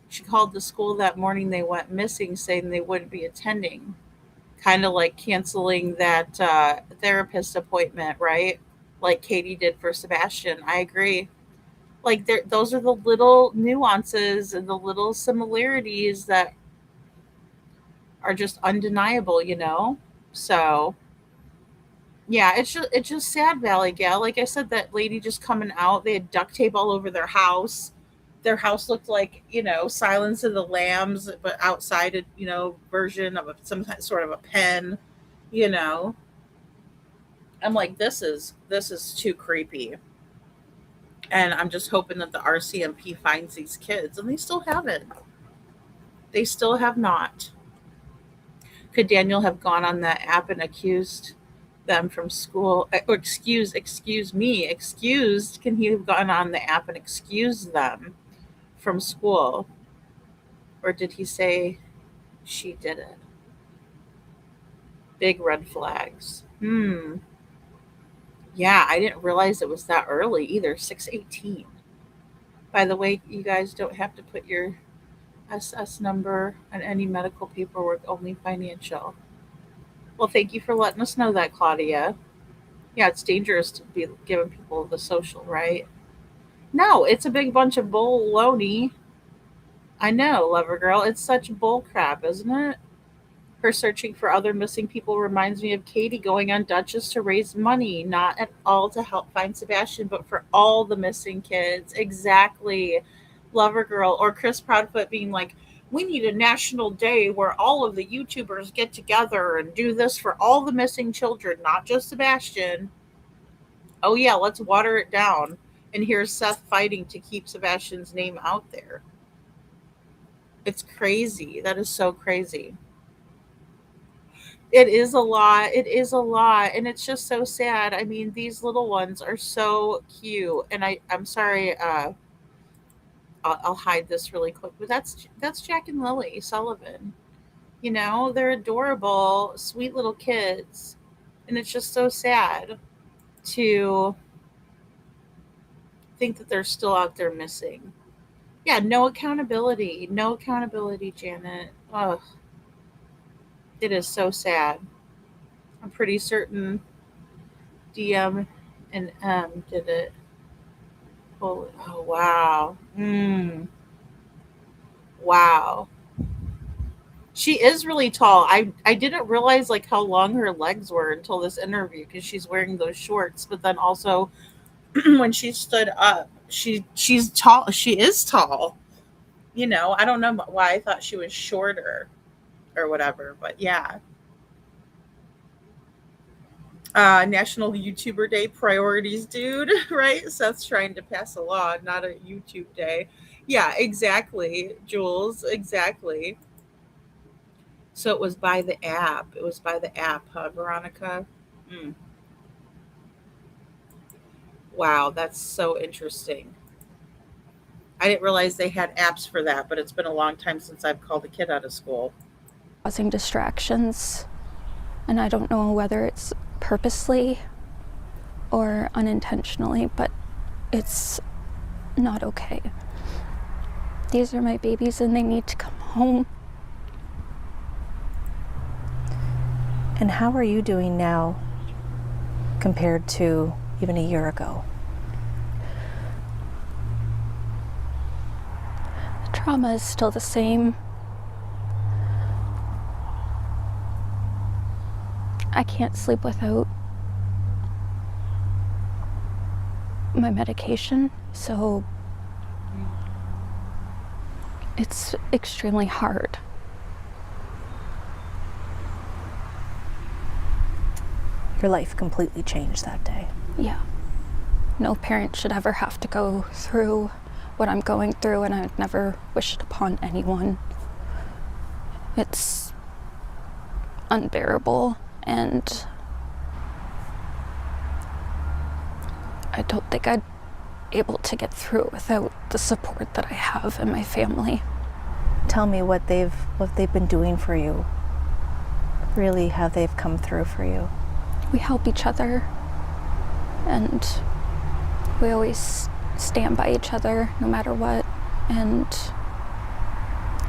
She called the school that morning they went missing saying they wouldn't be attending. Kind of like canceling that therapist appointment, right? Like Katie did for Sebastian. I agree. Like those are the little nuances and the little similarities that are just undeniable, you know? So, yeah, it's just sad, Valley Gal. Like I said, that lady just coming out, they had duct tape all over their house. Their house looked like, Silence of the Lambs, but outside a, version of some sort of a pen, you know. I'm like, this is too creepy. And I'm just hoping that the RCMP finds these kids, and they still haven't. They still have not. Could Daniel have gone on that app and accused them from school? Or excuse me, excused? Can he have gone on the app and excused them from school, or did he say she did it? Big red flags. Yeah, I didn't realize it was that early either. 6:18. By the way, you guys don't have to put your SS number on any medical paperwork, only financial. Well, thank you for letting us know that, Claudia. Yeah, it's dangerous to be giving people the social, right? No, it's a big bunch of baloney. I know, lover girl. It's such bull crap, isn't it? Her searching for other missing people reminds me of Katie going on Duchess to raise money, not at all to help find Sebastian, but for all the missing kids. Exactly. Lover girl. Or Chris Proudfoot being like, we need a national day where all of the YouTubers get together and do this for all the missing children, not just Sebastian. Oh, yeah, let's water it down. And here's Seth fighting to keep Sebastian's name out there. It's crazy. That is so crazy. It is a lot. It is a lot. And it's just so sad. I mean, these little ones are so cute. And I'm sorry, I'll hide this really quick, but that's Jack and Lily Sullivan. They're adorable, sweet little kids. And it's just so sad to think that they're still out there missing. Yeah, no accountability. No accountability, Janet. Oh, it is so sad. I'm pretty certain DM and M did it. Oh wow. Wow. She is really tall. I didn't realize like how long her legs were until this interview because she's wearing those shorts. But then also when she stood up, she's tall. She is tall. I don't know why I thought she was shorter or whatever, but yeah. National YouTuber Day priorities, dude, right? Seth's trying to pass a law, not a YouTube day. Yeah, exactly, Jules, exactly. So it was by the app. It was by the app, huh, Veronica? Mm. Wow, that's so interesting. I didn't realize they had apps for that, but it's been a long time since I've called a kid out of school. Causing distractions, and I don't know whether it's purposely or unintentionally, but it's not okay. These are my babies and they need to come home. And how are you doing now compared to even a year ago? The trauma is still the same. I can't sleep without my medication, so it's extremely hard. Your life completely changed that day. Yeah. No parent should ever have to go through what I'm going through, and I would never wish it upon anyone. It's unbearable, and I don't think I'd be able to get through it without the support that I have in my family. Tell me what they've been doing for you really how they've come through for you. We help each other, and we always stand by each other no matter what, and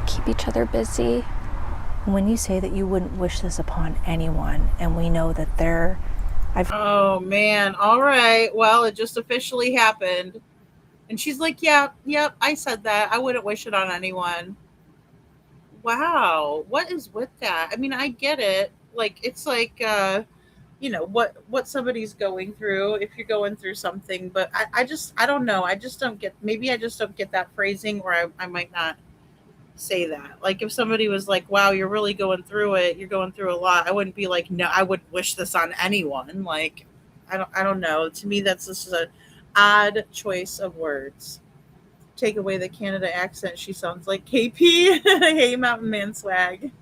keep each other busy. When you say that you wouldn't wish this upon anyone, and we know that Oh man. All right. Well, it just officially happened. And she's like, "Yeah, yep, I said that. I wouldn't wish it on anyone." Wow. What is with that? I mean, I get it. Like it's like what somebody's going through if you're going through something, but I don't know. I just don't get, maybe I just don't get that phrasing, or I might not say that. Like if somebody was like, "Wow, you're really going through it. You're going through a lot." I wouldn't be like, "No, I wouldn't wish this on anyone." Like I don't know. To me that's just an odd choice of words. Take away the Canada accent, she sounds like KP. Hey Mountain Man swag.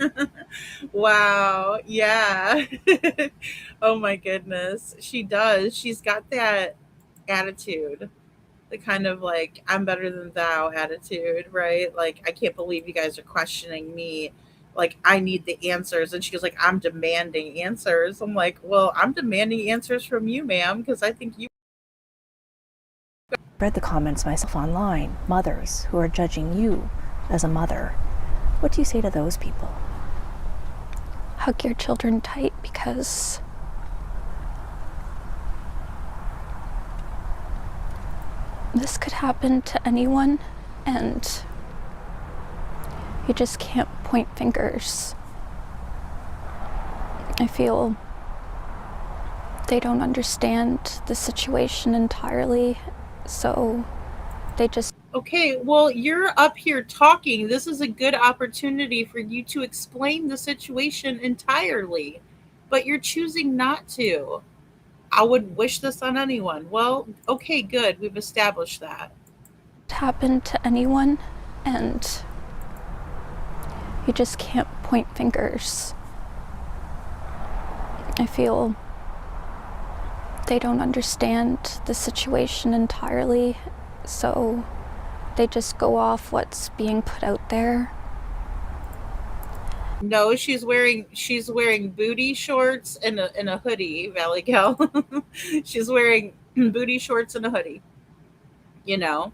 Wow. Yeah. Oh my goodness. She does. She's got that attitude, the kind of like I'm better than thou attitude, right? Like I can't believe you guys are questioning me. Like I need the answers, and she goes like I'm demanding answers. I'm like, well, I'm demanding answers from you, ma'am, because I think you. read the comments myself online, mothers who are judging you as a mother. What do you say to those people? Hug your children tight, because this could happen to anyone, and you just can't point fingers. I feel they don't understand the situation entirely, so they just. Okay, well, you're up here talking. This is a good opportunity for you to explain the situation entirely, but you're choosing not to. I would wish this on anyone. Well, okay, good. We've established that. Happen to anyone, and you just can't point fingers. I feel they don't understand the situation entirely, so they just go off what's being put out there. No, she's wearing booty shorts and a hoodie, Valley Gal. She's wearing booty shorts and a hoodie, you know.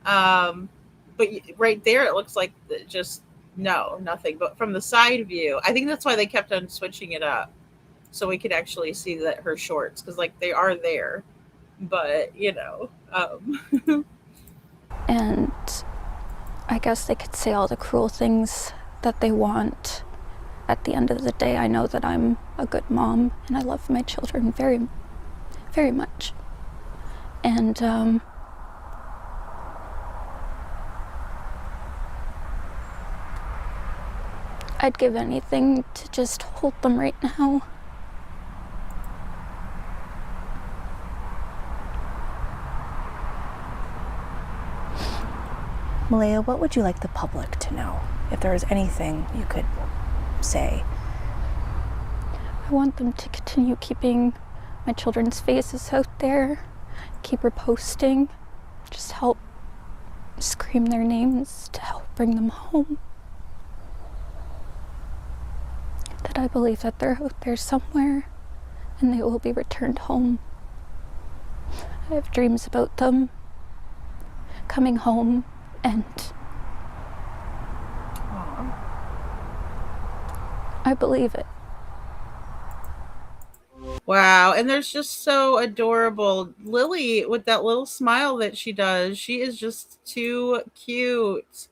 Um, but right there, it looks like just no, nothing. But from the side view, I think that's why they kept on switching it up, so we could actually see that her shorts, because like they are there, but And I guess they could say all the cruel things that they want. At the end of the day, I know that I'm a good mom and I love my children very, very much. And I'd give anything to just hold them right now. Malaya, what would you like the public to know? If there is anything you could say. I want them to continue keeping my children's faces out there, keep reposting, just help scream their names to help bring them home. That I believe that they're out there somewhere and they will be returned home. I have dreams about them coming home, and I believe it. wow. And there's just so adorable Lily with that little smile that she does. She is just too cute.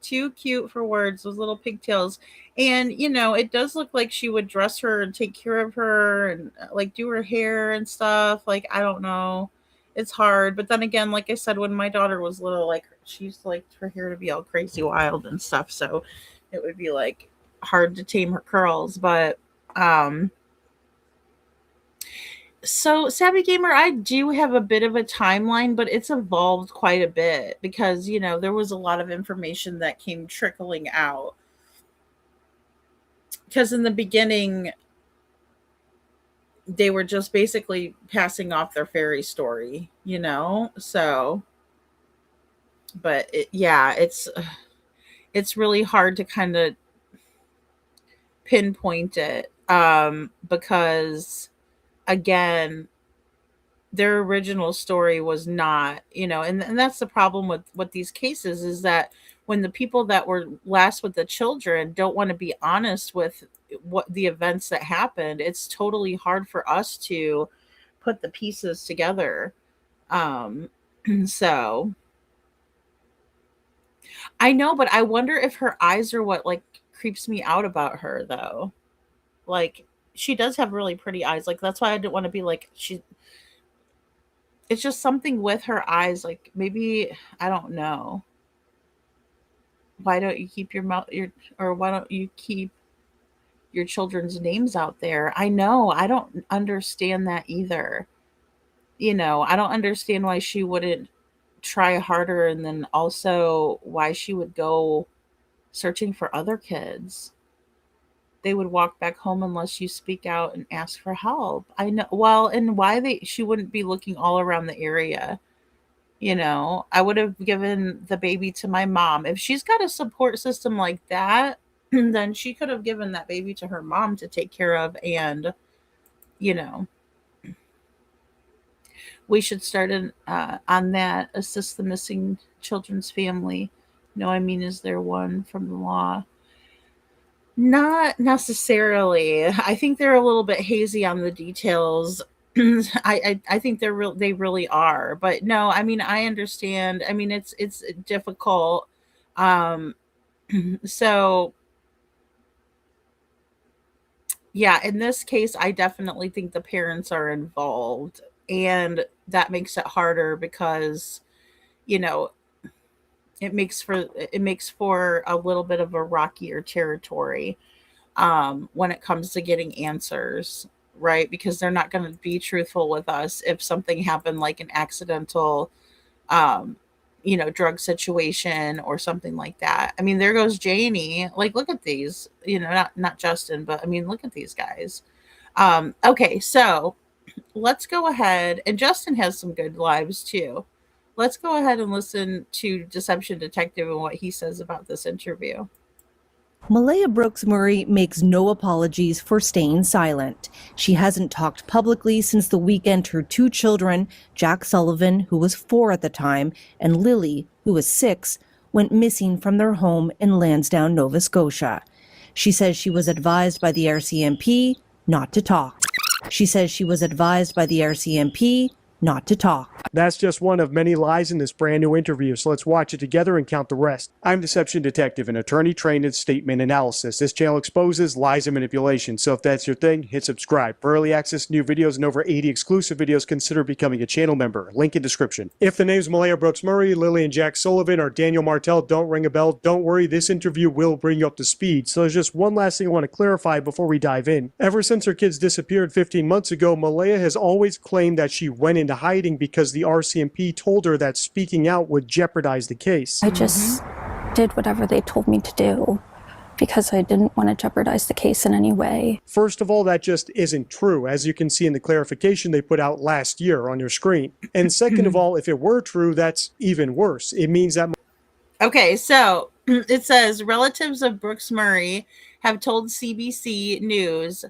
Too cute for words, those little pigtails. And it does look like she would dress her and take care of her and like do her hair and stuff. Like I don't know. It's hard. But then again, like I said, when my daughter was little, like she's like her hair to be all crazy wild and stuff. So it would be like hard to tame her curls. But so, Savvy Gamer, I do have a bit of a timeline, but it's evolved quite a bit because, there was a lot of information that came trickling out. Because in the beginning, they were just basically passing off their fairy story, So, but yeah, it's really hard to kind of pinpoint it, because again, their original story was not, and that's the problem with these cases, is that when the people that were last with the children don't want to be honest with what the events that happened, it's totally hard for us to put the pieces together. um so I know, but I wonder if her eyes are what like creeps me out about her though. Like, she does have really pretty eyes, like that's why I didn't want to be like she it's just something with her eyes, like maybe, I don't know. Why don't you keep your mouth your or why don't you keep your children's names out there? I know, I don't understand that either. I don't understand why she wouldn't try harder, and then also why she would go searching for other kids. They would walk back home unless you speak out and ask for help. I know, well, and why they she wouldn't be looking all around the area. I would have given the baby to my mom. If she's got a support system like that, then she could have given that baby to her mom to take care of. And, you know, we should start on that. Assist the missing children's family. No, I mean, is there one from the law? Not necessarily. I think they're a little bit hazy on the details. I think they really are. But no, I mean, I understand. I mean, it's difficult. Um so yeah, in this case I definitely think the parents are involved, and that makes it harder because, you know, it makes for a little bit of a rockier territory, when it comes to getting answers, right? Because they're not going to be truthful with us if something happened, like an accidental, um, drug situation or something like that. I mean, there goes Janie. Like, look at these. Not Justin, but I mean, look at these guys. Okay, so let's go ahead, and Justin has some good lives too. Let's go ahead and listen to Deception Detective and what he says about this interview. Malaya Brooks Murray makes no apologies for staying silent. She hasn't talked publicly since the weekend her two children, Jack Sullivan, who was 4 at the time, and Lily, who was 6, went missing from their home in Lansdowne, Nova Scotia. She says she was advised by the RCMP not to talk. She says she was advised by the RCMP not to talk. That's just one of many lies in this brand new interview, so let's watch it together and count the rest. I'm Deception Detective, an attorney trained in statement analysis. This channel exposes lies and manipulation, so if that's your thing, hit subscribe. For early access to new videos and over 80 exclusive videos, consider becoming a channel member. Link in description. If the names Malaya Brooks Murray, Lily and Jack Sullivan, or Daniel Martel don't ring a bell, don't worry, this interview will bring you up to speed. So there's just one last thing I want to clarify before we dive in. Ever since her kids disappeared 15 months ago, Malaya has always claimed that she went into hiding because the RCMP told her that speaking out would jeopardize the case. I just did whatever they told me to do because I didn't want to jeopardize the case in any way. First of all, that just isn't true, as you can see in the clarification they put out last year on your screen. And second of all, if it were true, that's even worse. It means that... Okay, so it says relatives of Brooks Murray have told CBC News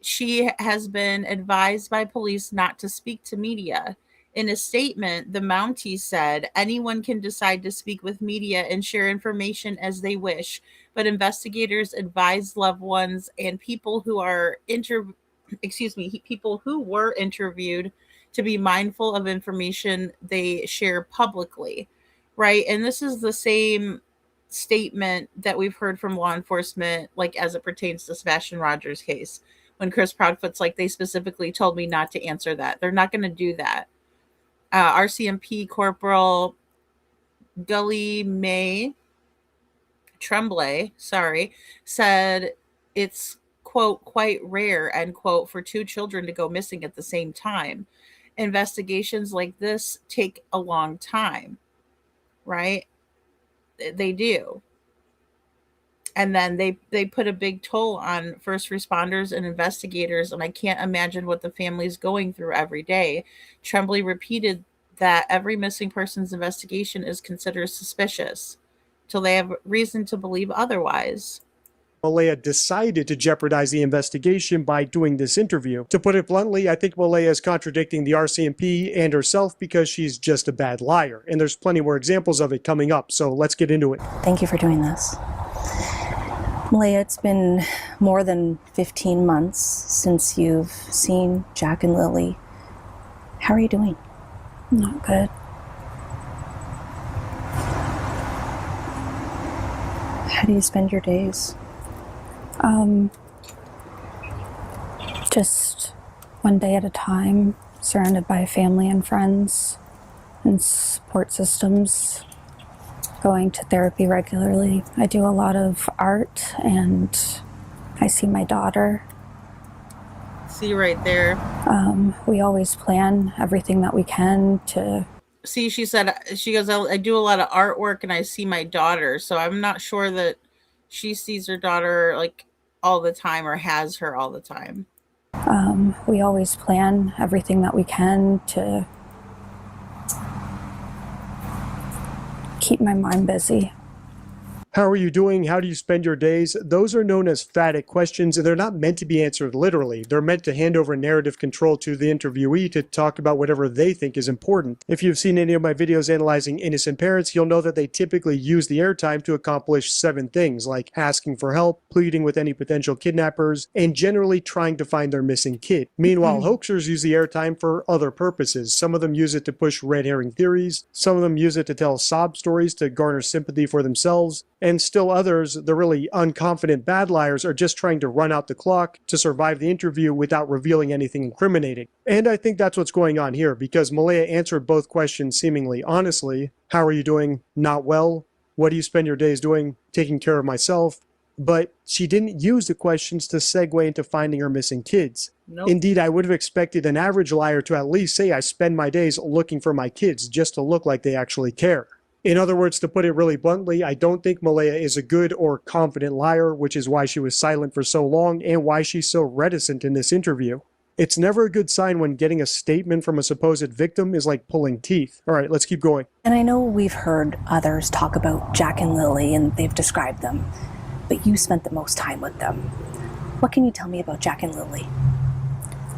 she has been advised by police not to speak to media. In a statement, the Mountie said anyone can decide to speak with media and share information as they wish, but investigators advised loved ones and people who are people who were interviewed to be mindful of information they share publicly, right? And this is the same statement that we've heard from law enforcement, like as it pertains to Sebastian Rogers' case. When Chris Proudfoot's like, they specifically told me not to answer that. They're not going to do that. RCMP Corporal Gully May Tremblay, said it's, quote, quite rare, end quote, for two children to go missing at the same time. Investigations like this take a long time, right? They do. And then they put a big toll on first responders and investigators, and I can't imagine what the family's going through every day. Tremblay repeated that every missing persons investigation is considered suspicious till they have reason to believe otherwise. Malaya decided to jeopardize the investigation by doing this interview. To put it bluntly, I think Malaya is contradicting the RCMP and herself because she's just a bad liar. And there's plenty more examples of it coming up, so let's get into it. Thank you for doing this. Malaya, it's been more than 15 months since you've seen Jack and Lily. How are you doing? Not good. How do you spend your days? Just one day at a time, surrounded by family and friends and support systems, going to therapy regularly. I do a lot of art and I see my daughter. See right there. We always plan everything that we can to. See, she goes, I do a lot of artwork and I see my daughter. So I'm not sure that she sees her daughter like all the time or has her all the time. We always plan everything that we can to keep my mind busy. How are you doing? How do you spend your days? Those are known as phatic questions, and they're not meant to be answered literally. They're meant to hand over narrative control to the interviewee to talk about whatever they think is important. If you've seen any of my videos analyzing innocent parents, you'll know that they typically use the airtime to accomplish 7 things, like asking for help, pleading with any potential kidnappers, and generally trying to find their missing kid. Meanwhile, hoaxers use the airtime for other purposes. Some of them use it to push red herring theories, some of them use it to tell sob stories to garner sympathy for themselves, and still others, the really unconfident bad liars, are just trying to run out the clock to survive the interview without revealing anything incriminating. And I think that's what's going on here, because Malaya answered both questions seemingly honestly. How are you doing? Not well. What do you spend your days doing? Taking care of myself. But she didn't use the questions to segue into finding her missing kids. Nope. Indeed, I would have expected an average liar to at least say I spend my days looking for my kids, just to look like they actually care. In other words, to put it really bluntly, I don't think Malaya is a good or confident liar, which is why she was silent for so long and why she's so reticent in this interview. It's never a good sign when getting a statement from a supposed victim is like pulling teeth. All right, let's keep going. And I know we've heard others talk about Jack and Lily and they've described them, but you spent the most time with them. What can you tell me about Jack and Lily?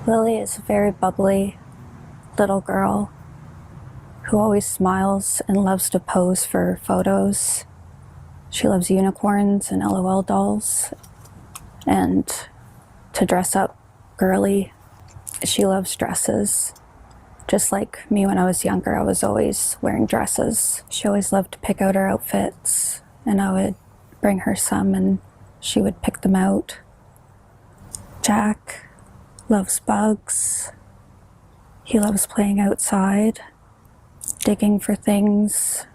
Lily is a very bubbly little girl who always smiles and loves to pose for photos. She loves unicorns and LOL dolls and to dress up girly. She loves dresses. Just like me when I was younger, I was always wearing dresses. She always loved to pick out her outfits, and I would bring her some and she would pick them out. Jack loves bugs. He loves playing outside, digging for things.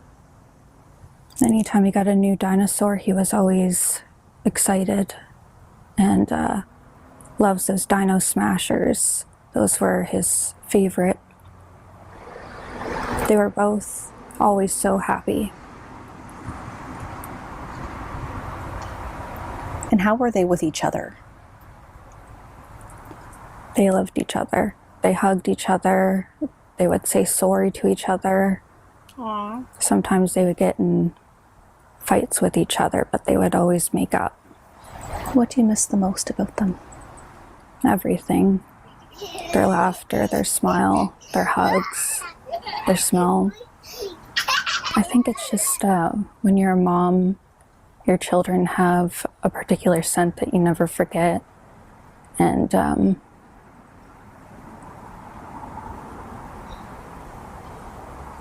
Anytime he got a new dinosaur, he was always excited and loves those dino smashers. Those were his favorite. They were both always so happy. And how were they with each other? They loved each other. They hugged each other. They would say sorry to each other. Aww. Sometimes they would get in fights with each other, but they would always make up. What do you miss the most about them? Everything. Their laughter, their smile, their hugs, their smell. I think it's just when you're a mom, your children have a particular scent that you never forget. And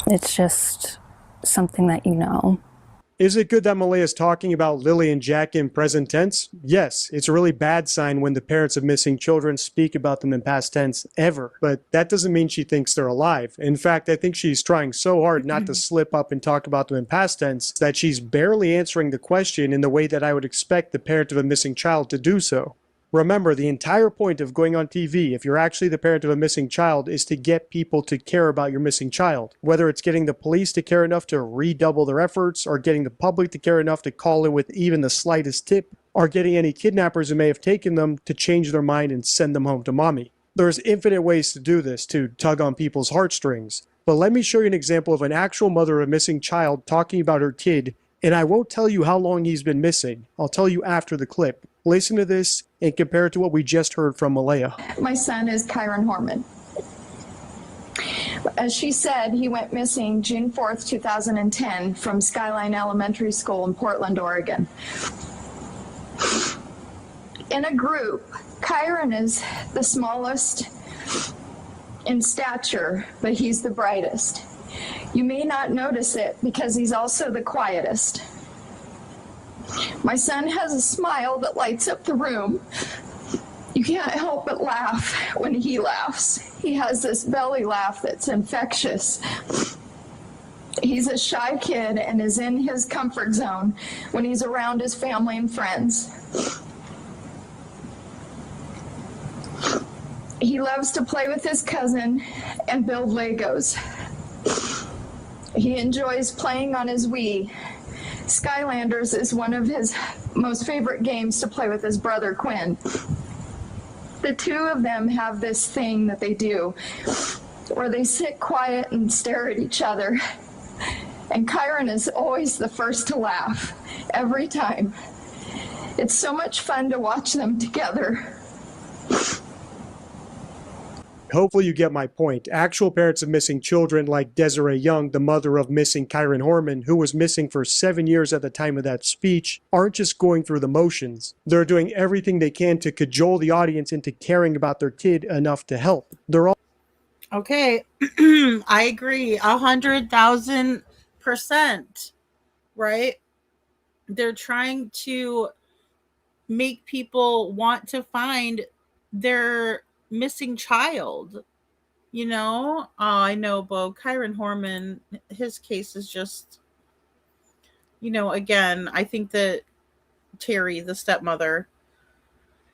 it's just something that you know. Is it good that Malaya is talking about Lily and Jack in present tense? Yes, it's a really bad sign when the parents of missing children speak about them in past tense ever. But that doesn't mean she thinks they're alive. In fact, I think she's trying so hard not to slip up and talk about them in past tense that she's barely answering the question in the way that I would expect the parent of a missing child to do so. Remember, the entire point of going on TV, if you're actually the parent of a missing child, is to get people to care about your missing child. Whether it's getting the police to care enough to redouble their efforts, or getting the public to care enough to call in with even the slightest tip, or getting any kidnappers who may have taken them to change their mind and send them home to mommy. There's infinite ways to do this, to tug on people's heartstrings. But let me show you an example of an actual mother of a missing child talking about her kid And I won't tell you how long he's been missing. I'll tell you after the clip. Listen to this and compare it to what we just heard from Malaya. My son is Kyron Horman. As she said, he went missing June 4th, 2010 from Skyline Elementary School in Portland, Oregon. In a group, Kyron is the smallest in stature, but he's the brightest. You may not notice it because he's also the quietest. My son has a smile that lights up the room. You can't help but laugh when he laughs. He has this belly laugh that's infectious. He's a shy kid and is in his comfort zone when he's around his family and friends. He loves to play with his cousin and build Legos. He enjoys playing on his Wii. Skylanders is one of his most favorite games to play with his brother Quinn. The two of them have this thing that they do where they sit quiet and stare at each other. And Kyron is always the first to laugh, every time. It's so much fun to watch them together. Hopefully you get my point. Actual parents of missing children like Desiree Young, the mother of missing Kyron Horman, who was missing for 7 years at the time of that speech, aren't just going through the motions. They're doing everything they can to cajole the audience into caring about their kid enough to help. They're all Okay, I agree 100,000%, right? They're trying to make people want to find their missing child. You know, I know, Bo, Kyron Horman, his case is just, again, I think that Terry, the stepmother,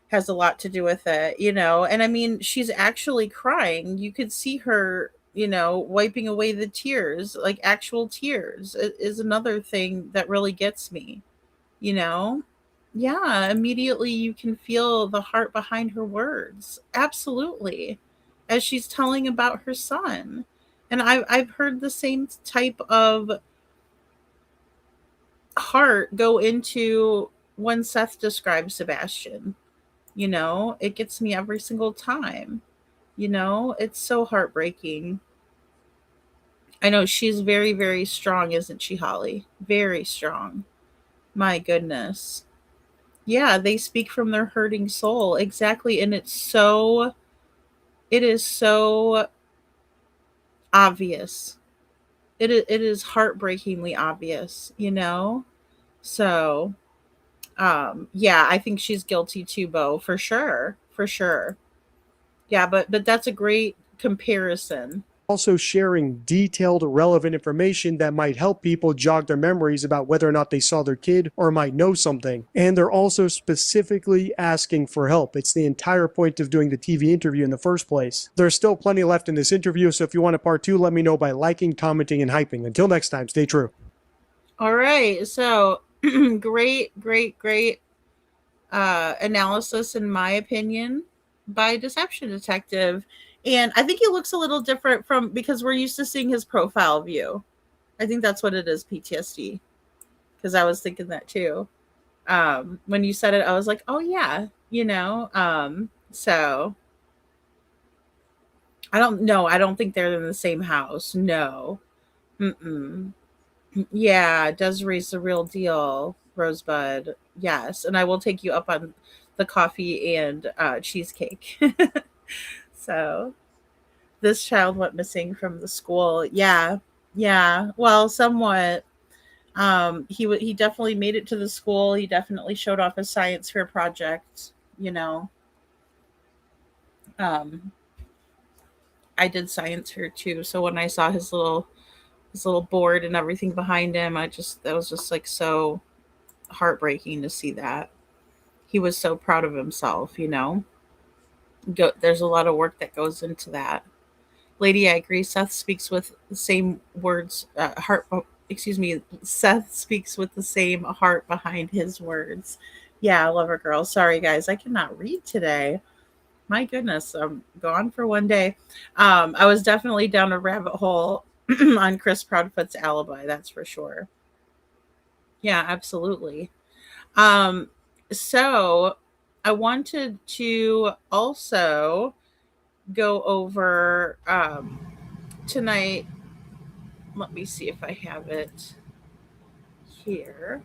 has a lot to do with it, and I mean, she's actually crying. You could see her, wiping away the tears, like actual tears. It is another thing that really gets me, you know? Yeah, immediately you can feel the heart behind her words. Absolutely. As she's telling about her son. And I've heard the same type of heart go into when Seth describes Sebastian. It gets me every single time. It's so heartbreaking. I know she's very, very strong, isn't she, Holly? Very strong. My goodness. Yeah, they speak from their hurting soul. Exactly. And it is so obvious. It is heartbreakingly obvious, So, yeah, I think she's guilty too, Bo, for sure. For sure. Yeah, but that's a great comparison. also sharing detailed, relevant information that might help people jog their memories about whether or not they saw their kid or might know something. And they're also specifically asking for help. It's the entire point of doing the TV interview in the first place. There's still plenty left in this interview, so if you want a part 2, let me know by liking, commenting, and hyping. Until next time, stay true. All right, so great analysis, in my opinion, by Deception Detective. And I think he looks a little different because we're used to seeing his profile view. I think that's what it is, PTSD. Because I was thinking that too. When you said it, I was like, oh yeah, so I don't know. I don't think they're in the same house. No. Mm-mm. Yeah, Desiree's the real deal, Rosebud. Yes, and I will take you up on the coffee and cheesecake. So this child went missing from the school. Yeah, yeah. Well, somewhat. He definitely made it to the school. He definitely showed off his science fair project. Um, I did science fair too, so when I saw his little board and everything behind him, that was just like so heartbreaking to see that. He was so proud of himself. There's a lot of work that goes into that. Lady, I agree. Seth speaks with the same words, Seth speaks with the same heart behind his words. Yeah, I love her, girl. Sorry, guys. I cannot read today. My goodness. I'm gone for one day. I was definitely down a rabbit hole on Chris Proudfoot's alibi. That's for sure. Yeah, absolutely. Um, so I wanted to also go over tonight. Let me see if I have it here.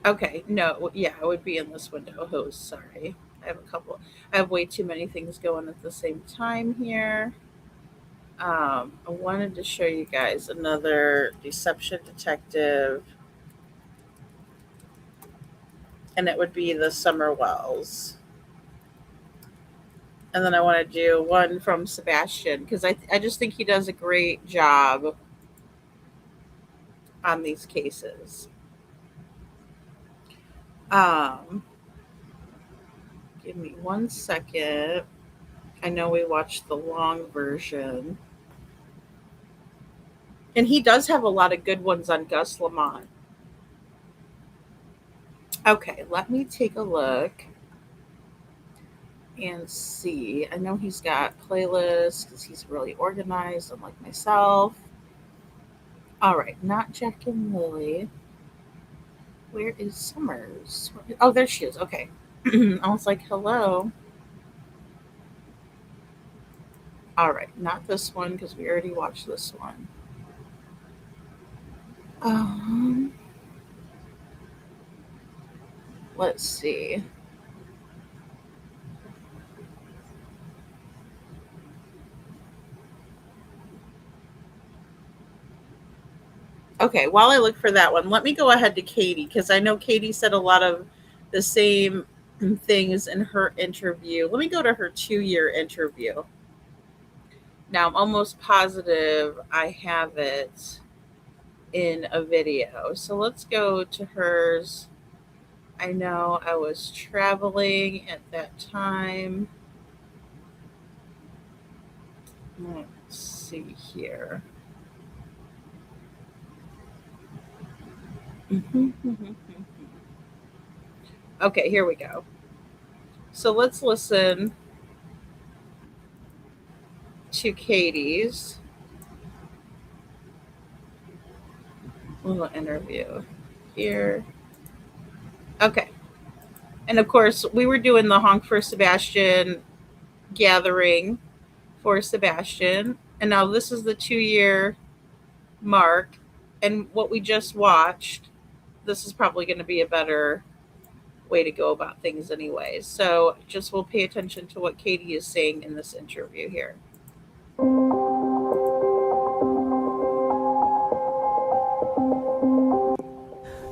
Okay, no, yeah, it would be in this window. Oh, sorry. I have way too many things going at the same time here. I wanted to show you guys another deception detective, and it would be the Summer Wells. And then I want to do one from Sebastian because I just think he does a great job on these cases. Um, Give me 1 second. I know we watched the long version. And he does have a lot of good ones on Gus Lamont. Okay, let me take a look and see. I know he's got playlists because he's really organized, unlike myself. All right, not Jack and Lily. Where is Summers? Oh, there she is. Okay. I was like, hello. All right, not this one because we already watched this one. Um, let's see. Okay, while I look for that one, let me go ahead to Katie because I know Katie said a lot of the same things in her interview. Let me go to her 2 year interview. Now, I'm almost positive I have it in a video. So let's go to hers. I know I was traveling at that time. Let's see here. Okay, here we go. So let's listen to Katie's little interview here. Okay. And of course, we were doing the Honk for Sebastian gathering for Sebastian. And now this is the 2 year mark. And what we just watched, this is probably going to be a better way to go about things anyway. So just we'll pay attention to what Katie is saying in this interview here.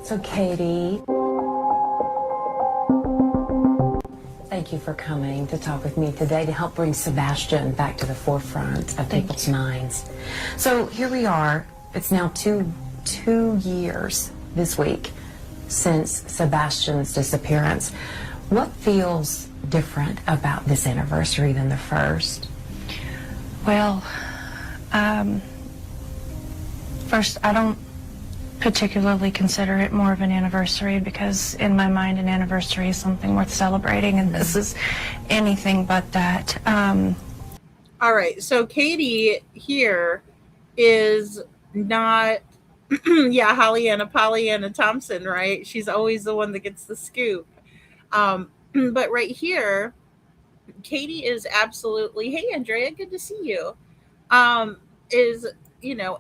So, Katie, thank you for coming to talk with me today to help bring Sebastian back to the forefront of people's minds. So here we are. It's now two years this week since Sebastian's disappearance. What feels different about this anniversary than the first? Well, first, I don't particularly consider it more of an anniversary because in my mind an anniversary is something worth celebrating, and this is anything but that. All right, so Katie here is not Pollyanna Thompson, right? She's always the one that gets the scoop. But right here, Katie is absolutely, hey Andrea, good to see you. Is,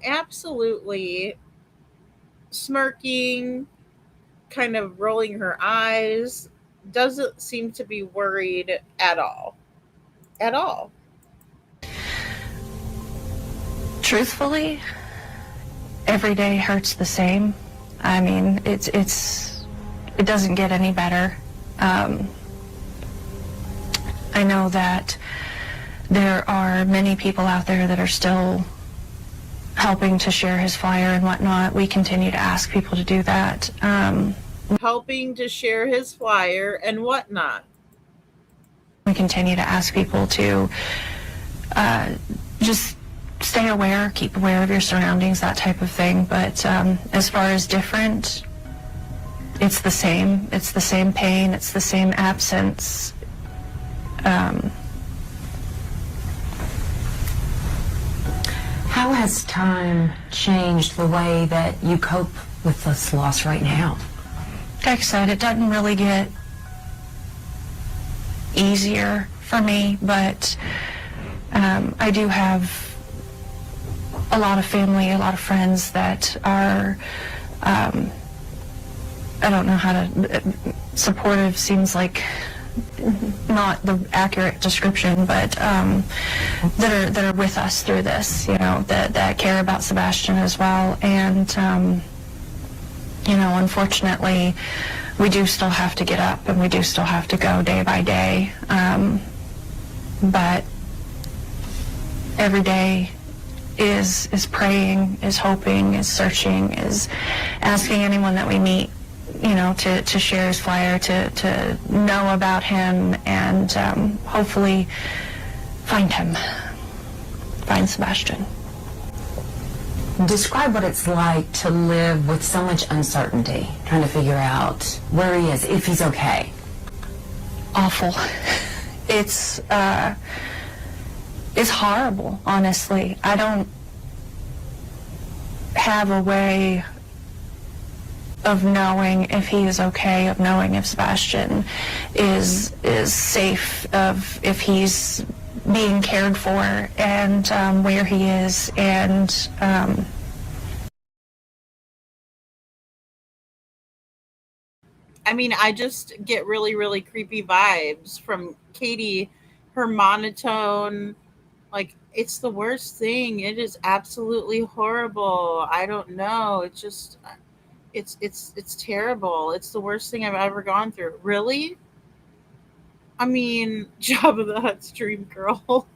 absolutely smirking, kind of rolling her eyes, doesn't seem to be worried at all. At all. Truthfully, every day hurts the same. I mean, it doesn't get any better. I know that there are many people out there that are still helping to share his flyer and whatnot. We continue to ask people to do that. Helping to share his flyer and whatnot. We continue to ask people to just stay aware, keep aware of your surroundings, that type of thing. But as far as different, it's the same. It's the same pain. It's the same absence. How How has time changed the way that you cope with this loss right now? Like I said, it doesn't really get easier for me, but I do have a lot of family, a lot of friends that are, I don't know how to, supportive seems like not the accurate description, but that are with us through this, that care about Sebastain as well. And unfortunately, we do still have to get up and we do still have to go day by day. But every day is praying, is hoping, is searching, is asking anyone that we meet, to share his flyer, to know about him, and hopefully find Sebastain. Describe what it's like to live with so much uncertainty, trying to figure out where he is, if he's okay. Awful. It's horrible, honestly. I don't have a way of knowing if he is okay, of knowing if Sebastain is safe, of if he's being cared for, and where he is, and I mean, I just get really, really creepy vibes from Katie, her monotone. Like, it's the worst thing. It is absolutely horrible. I don't know. It's just, it's terrible. It's the worst thing I've ever gone through. Really? I mean, Jabba the Hutt's dream girl. Oh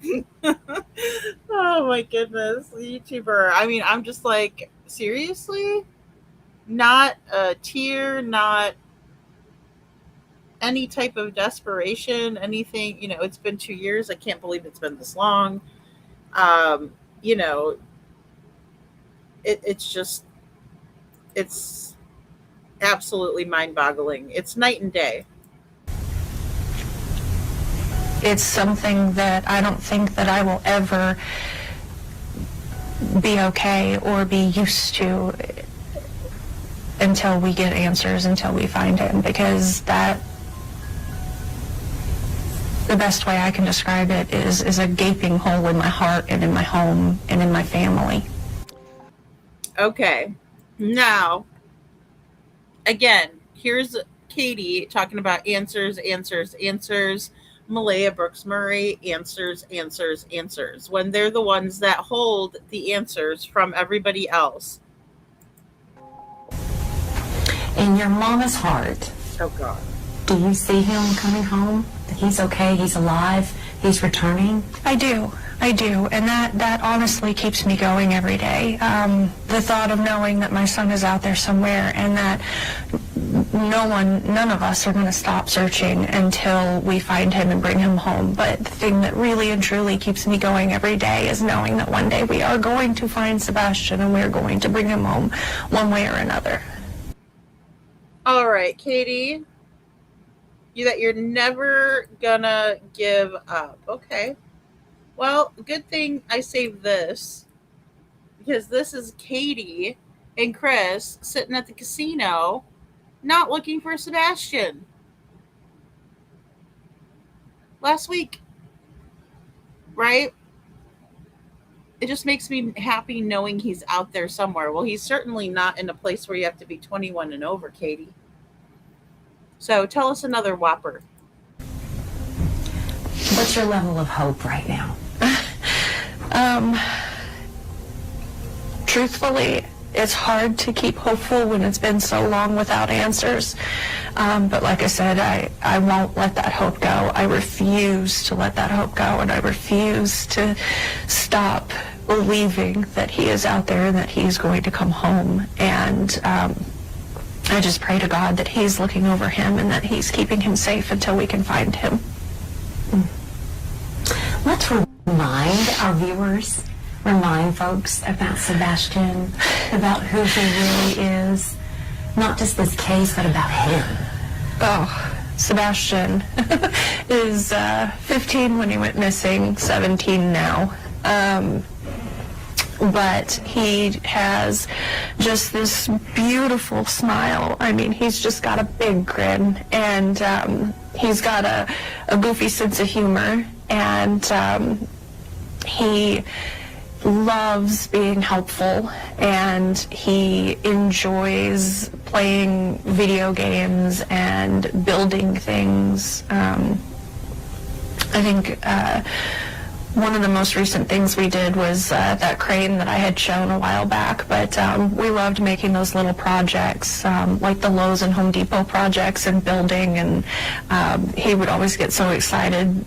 my goodness, YouTuber. I mean, I'm just like, seriously? Not a tear, not any type of desperation, anything. It's been 2 years. I can't believe it's been this long. Um, you know, it's just, it's absolutely mind-boggling. It's night and day. it's something that I don't think that I will ever be okay or be used to until we get answers, until we find him, because that, the best way I can describe it is a gaping hole in my heart and in my home and in my family. Okay. Now, again, here's Katie talking about answers. Malaya Brooks Murray, answers. When they're the ones that hold the answers from everybody else. In your mama's heart, Oh, God. do you see him coming home? That he's okay, he's alive, he's returning? I do, and that honestly keeps me going every day. The thought of knowing that my son is out there somewhere and that none of us are going to stop searching until we find him and bring him home. But the thing that really and truly keeps me going every day is knowing that one day we are going to find Sebastain and we're going to bring him home one way or another. All right, Katie. You're never gonna give up. Okay. Well, good thing I saved this, because this is Katie and Chris sitting at the casino not looking for Sebastain. Last week. Right? It just makes me happy knowing he's out there somewhere. Well, he's certainly not in a place where you have to be 21 and over, Katie. So tell us another whopper. What's your level of hope right now? Truthfully, it's hard to keep hopeful when it's been so long without answers. But like I said, I won't let that hope go. I refuse to let that hope go, and I refuse to stop believing that he is out there and that he's going to come home. And I just pray to God that he's looking over him and that he's keeping him safe until we can find him. Let's remind our viewers, remind folks about Sebastain, about who he really is. Not just this case, but about him. Oh, Sebastain is 15 when he went missing, 17 now. but he has just this beautiful smile. I mean, he's just got a big grin, and he's got a goofy sense of humor, and he loves being helpful, and he enjoys playing video games and building things. I think one of the most recent things we did was that crane that I had shown a while back, but we loved making those little projects, like the Lowe's and Home Depot projects and building, and he would always get so excited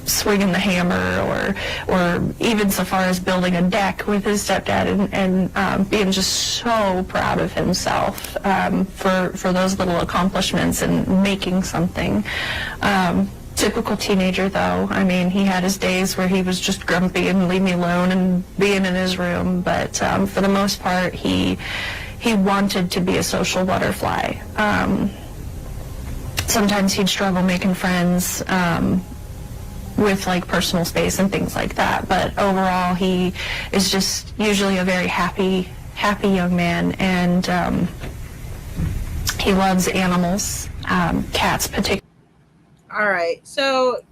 swinging the hammer, or even so far as building a deck with his stepdad, and being just so proud of himself for those little accomplishments and making something. Typical teenager, though. I mean, he had his days where he was just grumpy and leave me alone and being in his room, but for the most part, he wanted to be a social butterfly. Sometimes he'd struggle making friends with like personal space and things like that, but overall he is just usually a very happy young man, and he loves animals, cats particularly. All right, so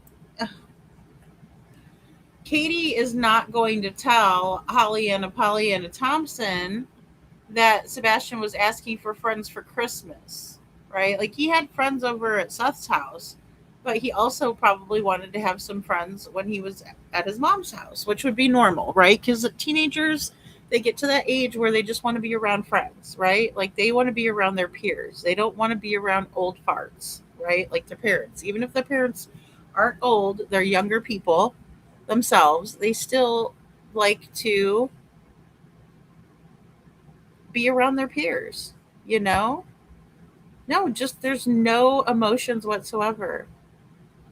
Katie is not going to tell Pollyanna Thompson that Sebastain was asking for friends for Christmas, right? Like, he had friends over at Seth's house, but he also probably wanted to have some friends when he was at his mom's house, which would be normal, right? Because teenagers, they get to that age where they just want to be around friends, right? Like, they want to be around their peers. They don't want to be around old farts, right? Like their parents. Even if their parents aren't old, they're younger people themselves. They still like to be around their peers, you know? No, just there's no emotions whatsoever.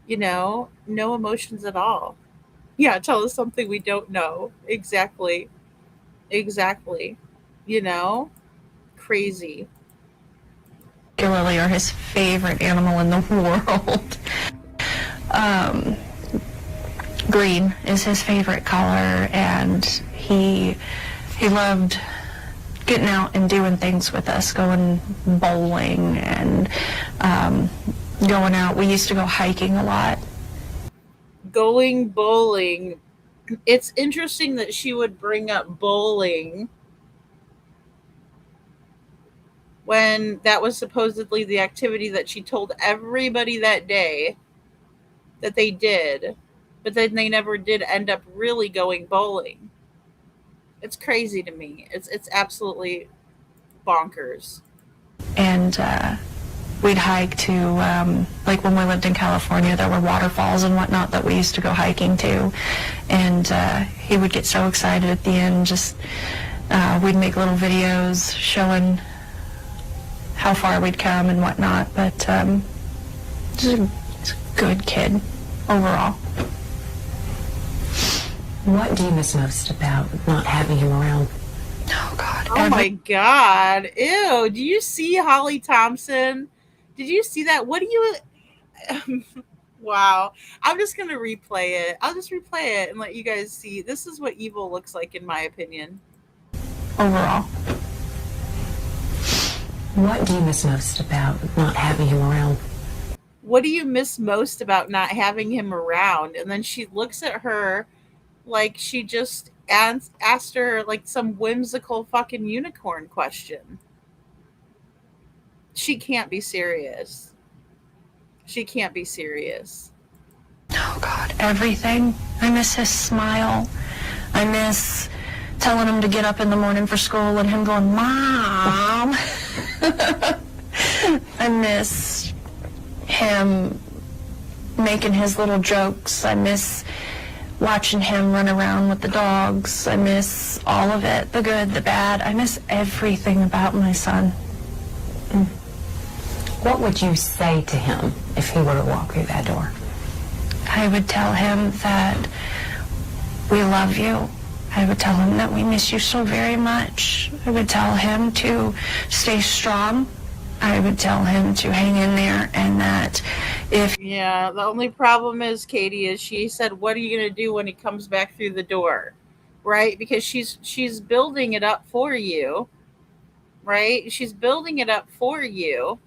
You know, no emotions at all. Yeah, tell us something we don't know. Exactly. You know? Crazy. Particularly are his favorite animal in the world. Green is his favorite color, and he loved getting out and doing things with us, going bowling and going out. We used to go hiking a lot. Going bowling. It's interesting that she would bring up bowling when that was supposedly the activity that she told everybody that day that they did, but then they never did end up really going bowling. It's crazy to me. It's absolutely bonkers. And we'd hike to, like when we lived in California, there were waterfalls and whatnot that we used to go hiking to. And he would get so excited at the end, just we'd make little videos showing how far we'd come and whatnot. But just a good kid overall. What do you miss most about not having him around? Oh, God. Oh, my God. Ew. Do you see Holly Thompson? Did you see that? What do you... Wow. I'm just going to replay it. I'll just replay it and let you guys see. This is what evil looks like, in my opinion. Overall. What do you miss most about not having him around? What do you miss most about not having him around? And then she looks at her like she just asked her like some whimsical fucking unicorn question. She can't be serious. She can't be serious. Oh, God. Everything. I miss his smile. I miss telling him to get up in the morning for school and him going, Mom. I miss him making his little jokes. I miss watching him run around with the dogs. I miss all of it, the good, the bad. I miss everything about my son. What would you say to him if he were to walk through that door? I would tell him that we love you. I would tell him that we miss you so very much. I would tell him to stay strong. I would tell him to hang in there, and that if... Yeah, the only problem is, Katie, is she said, what are you going to do when he comes back through the door? right? Because she's building it up for you, right? She's building it up for you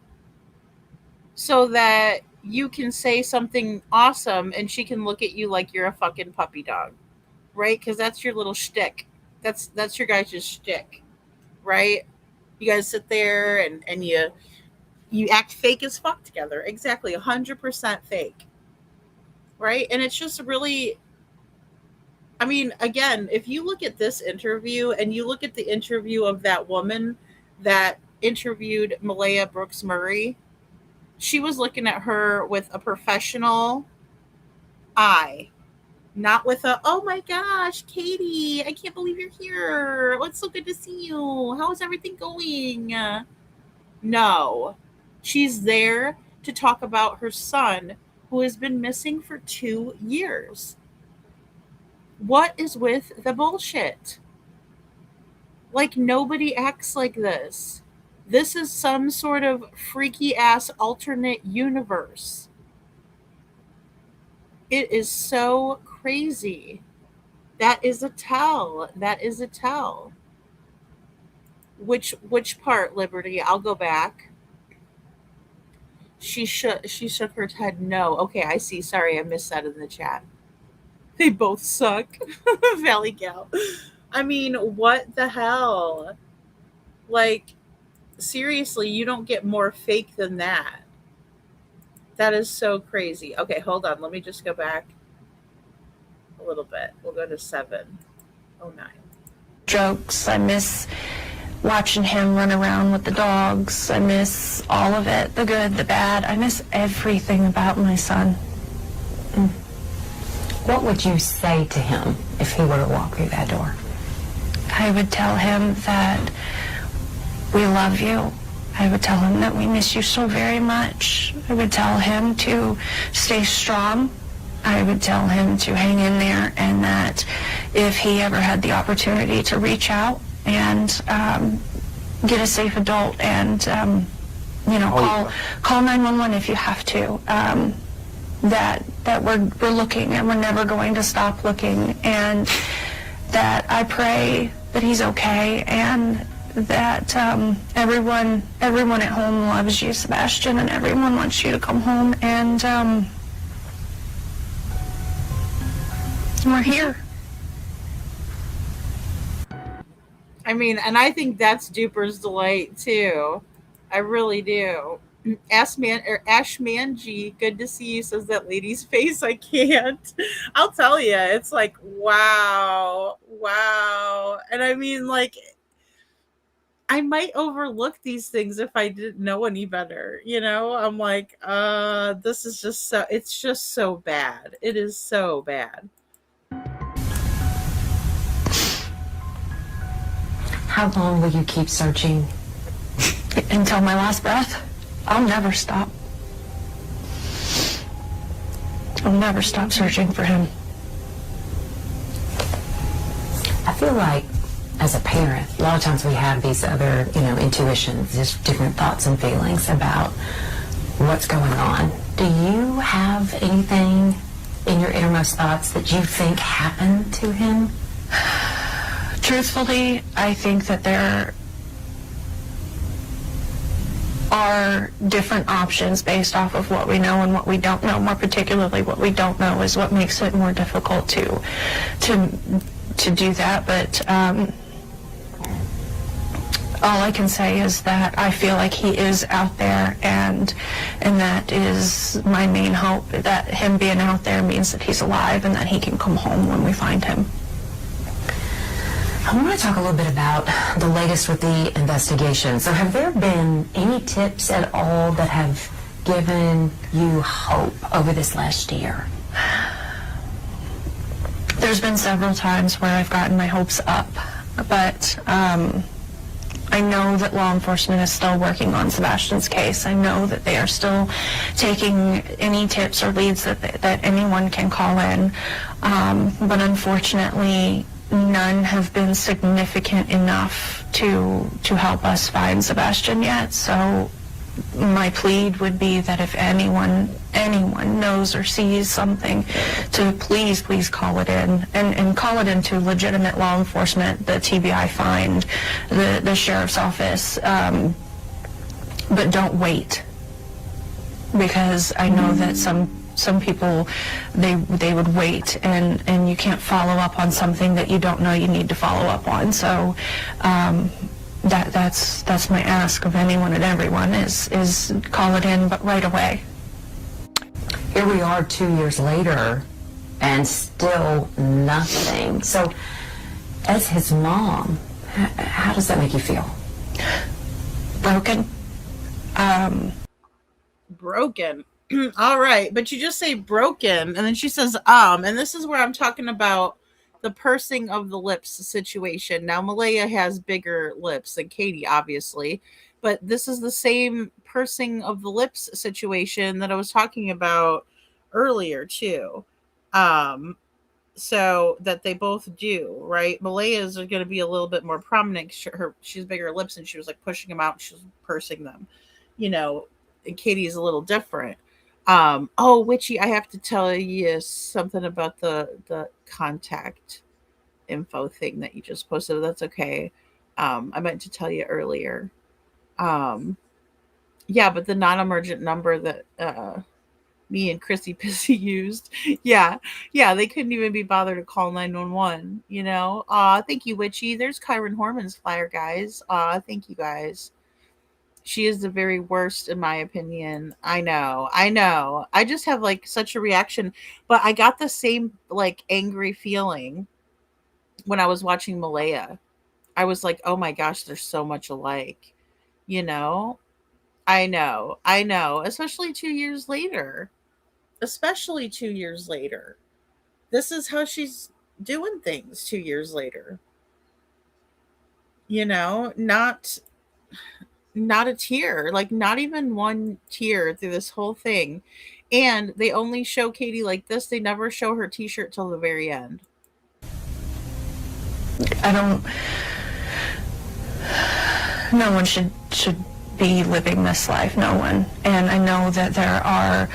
so that you can say something awesome and she can look at you like you're a fucking puppy dog, right? Because that's your little shtick. That's your guys' shtick, right? You guys sit there and you act fake as fuck together. Exactly, 100% fake, right? And it's just really, I mean, again, if you look at this interview and you look at the interview of that woman that interviewed Malaya Brooks Murray, she was looking at her with a professional eye, not with a, oh my gosh, Katie, I can't believe you're here. Oh, it's so good to see you. How's everything going? No, she's there to talk about her son who has been missing for 2 years. What is with the bullshit? Like, nobody acts like this. This is some sort of freaky ass alternate universe. It is so crazy. That is a tell. That is a tell. Which part, Liberty? I'll go back. She shook her head no. Okay, I see. Sorry, I missed that in the chat. They both suck. Valley Gal. I mean, what the hell? Like, seriously, you don't get more fake than that. That is so crazy. Okay, hold on. Let me just go back a little bit. We'll go to 709. Jokes. I miss watching him run around with the dogs. I miss all of it, the good, the bad. I miss everything about my son. What would you say to him if he were to walk through that door? I would tell him that we love you. I would tell him that we miss you so very much. I would tell him to stay strong. I would tell him to hang in there, and that if he ever had the opportunity to reach out and get a safe adult and, call 911 if you have to, that we're looking and we're never going to stop looking, and that I pray that he's okay, and that everyone at home loves you, Sebastain, and everyone wants you to come home, and we're here. I mean, and I think that's Duper's delight too. I really do. Ashman G, good to see you, says that lady's face. I can't. I'll tell you, it's like, wow. And I mean, like, I might overlook these things if I didn't know any better. I'm like, this is just so, it's just so bad. It is so bad. How long will you keep searching? Until my last breath. I'll never stop. I'll never stop searching for him. I feel like, as a parent, a lot of times we have these other, intuitions, just different thoughts and feelings about what's going on. Do you have anything in your innermost thoughts that you think happened to him? Truthfully, I think that there are different options based off of what we know and what we don't know. More particularly, what we don't know is what makes it more difficult to do that. But all I can say is that I feel like he is out there, and that is my main hope. That him being out there means that he's alive and that he can come home when we find him. I want to talk a little bit about the latest with the investigation. So have there been any tips at all that have given you hope over this last year? There's been several times where I've gotten my hopes up, but I know that law enforcement is still working on Sebastian's case. I know that they are still taking any tips or leads that anyone can call in, but unfortunately, none have been significant enough to help us find Sebastain yet. So my plead would be that if anyone knows or sees something, to please call it in, and call it into legitimate law enforcement, the TBI find, the sheriff's office, but don't wait, because I know that some people, they would wait, and you can't follow up on something that you don't know you need to follow up on. So that's my ask of anyone and everyone, is call it in, but right away. Here we are 2 years later, and still nothing. So, as his mom, how does that make you feel? Broken. Broken. All right, but you just say broken, and then she says, and this is where I'm talking about the pursing of the lips situation. Now, Malaya has bigger lips than Katie, obviously, but this is the same pursing of the lips situation that I was talking about earlier, too. Um, so that they both do, right? Malaya's are going to be a little bit more prominent. She's bigger lips, and she was like pushing them out, and she was pursing them, you know. And Katie's a little different. Oh, Witchy, I have to tell you something about the contact info thing that you just posted. That's okay. I meant to tell you earlier. Yeah, but the non-emergent number that me and Chrissy Pissy used. Yeah. Yeah, they couldn't even be bothered to call 911, you know? Thank you, Witchy. There's Kyron Horman's flyer, guys. Thank you, guys. She is the very worst, in my opinion. I know. I just have like such a reaction, but I got the same like angry feeling when I was watching Malaya. I was like, oh my gosh, they're so much alike, you know? I know, especially 2 years later. Especially 2 years later. This is how she's doing things 2 years later. You know, not a tear, like not even one tear through this whole thing. And they only show Katie like this. They never show her t-shirt till the very end. I don't. No one should be living this life. No one. And I know that there are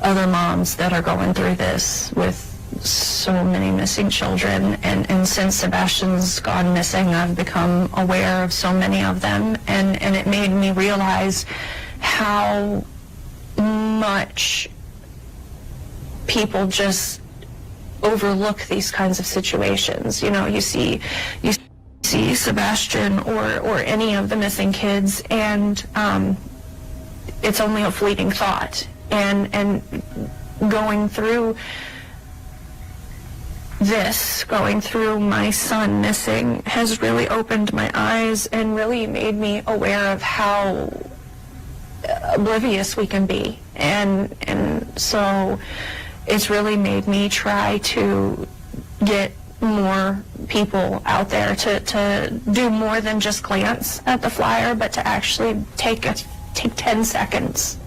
other moms that are going through this with so many missing children. And since Sebastian's gone missing, I've become aware of so many of them. And it made me realize how much people just overlook these kinds of situations. You know, you see Sebastain or any of the missing kids, and it's only a fleeting thought. And going through my son missing has really opened my eyes and really made me aware of how oblivious we can be. And so it's really made me try to get more people out there to do more than just glance at the flyer, but to actually take 10 seconds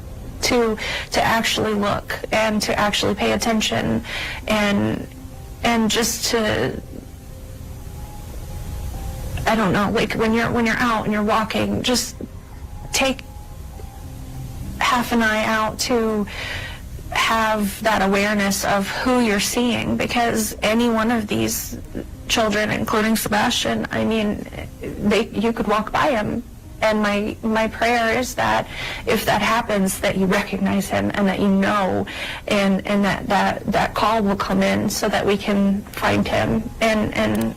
to actually look and to actually pay attention, and just to, I don't know, like when you're out and you're walking, just take half an eye out to have that awareness of who you're seeing, because any one of these children, including Sebastain, I mean, you could walk by him. And my prayer is that if that happens, that you recognize him and that you know, and that call will come in so that we can find him and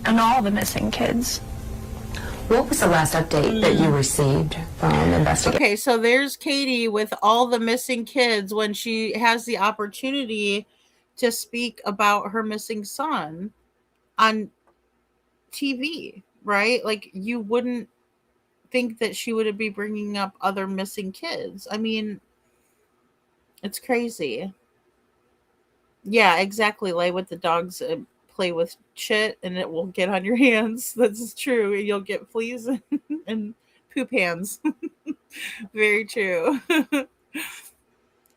all the missing kids. What was the last update that you received from investigators? Okay, so there's Katie with all the missing kids when she has the opportunity to speak about her missing son on TV, right? Like, you wouldn't think that she would be bringing up other missing kids. I mean, it's crazy. Yeah, exactly. Like with the dogs, play with shit and it will get on your hands. That's true. You'll get fleas and poop hands. Very true.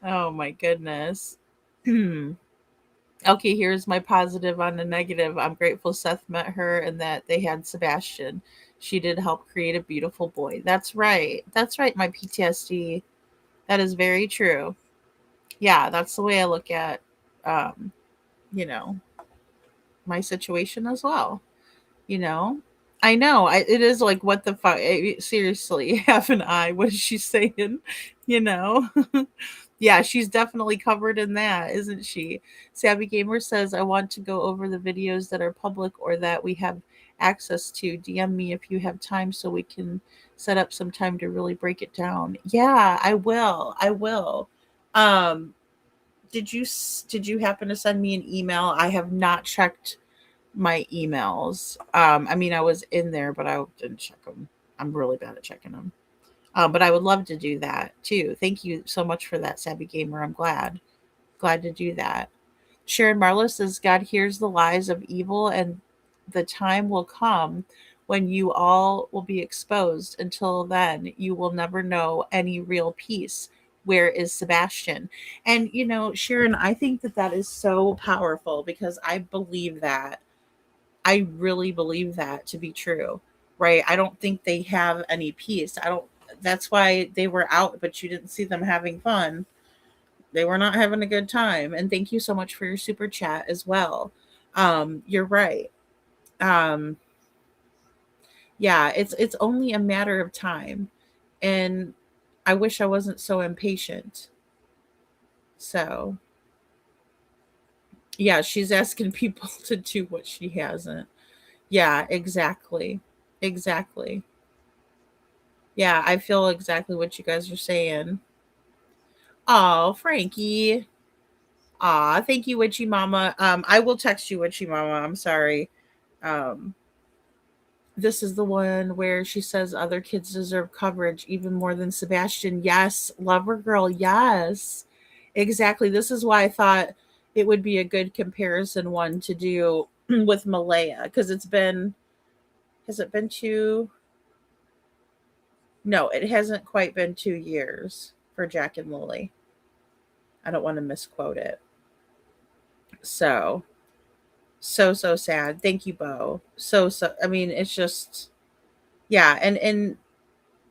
Oh my goodness. Okay, here's my positive on the negative. I'm grateful Seth met her and that they had Sebastain. She did help create a beautiful boy. That's right. That's right, my PTSD. That is very true. Yeah, that's the way I look at, um, you know, my situation as well. You know, I know it is like, what the fuck? Seriously, half an eye. What is she saying? You know, yeah, she's definitely covered in that, isn't she? Savvy Gamer says, I want to go over the videos that are public or that we have access to. DM me if you have time so we can set up some time to really break it down. Yeah, I will. I will. Um, did you happen to send me an email? I have not checked my emails. I mean, I was in there, but I didn't check them. I'm really bad at checking them. But I would love to do that too. Thank you so much for that, Savvy Gamer. I'm glad to do that. Sharon Marlowe says, God hears the lies of evil, and the time will come when you all will be exposed. Until then, you will never know any real peace. Where is Sebastian? And, Sharon, I think that that is so powerful because I believe that. I really believe that to be true, right? I don't think they have any peace. I don't, that's why they were out, but you didn't see them having fun. They were not having a good time. And thank you so much for your super chat as well. You're right. Um, yeah, it's only a matter of time. And I wish I wasn't so impatient. So, yeah, she's asking people to do what she hasn't. Yeah, exactly. Exactly. Yeah, I feel exactly what you guys are saying. Oh, Frankie. Aw, thank you, Witchy Mama. I will text you, Witchy Mama. I'm sorry. Um, this is the one where she says other kids deserve coverage even more than Sebastian. Yes, Lover Girl. Yes, exactly. This is why I thought it would be a good comparison one to do with Malaya because has it been two? No, it hasn't quite been 2 years for Jack and Lily. I don't want to misquote it. So, so sad. Thank you, Bo. I mean, it's just, yeah, and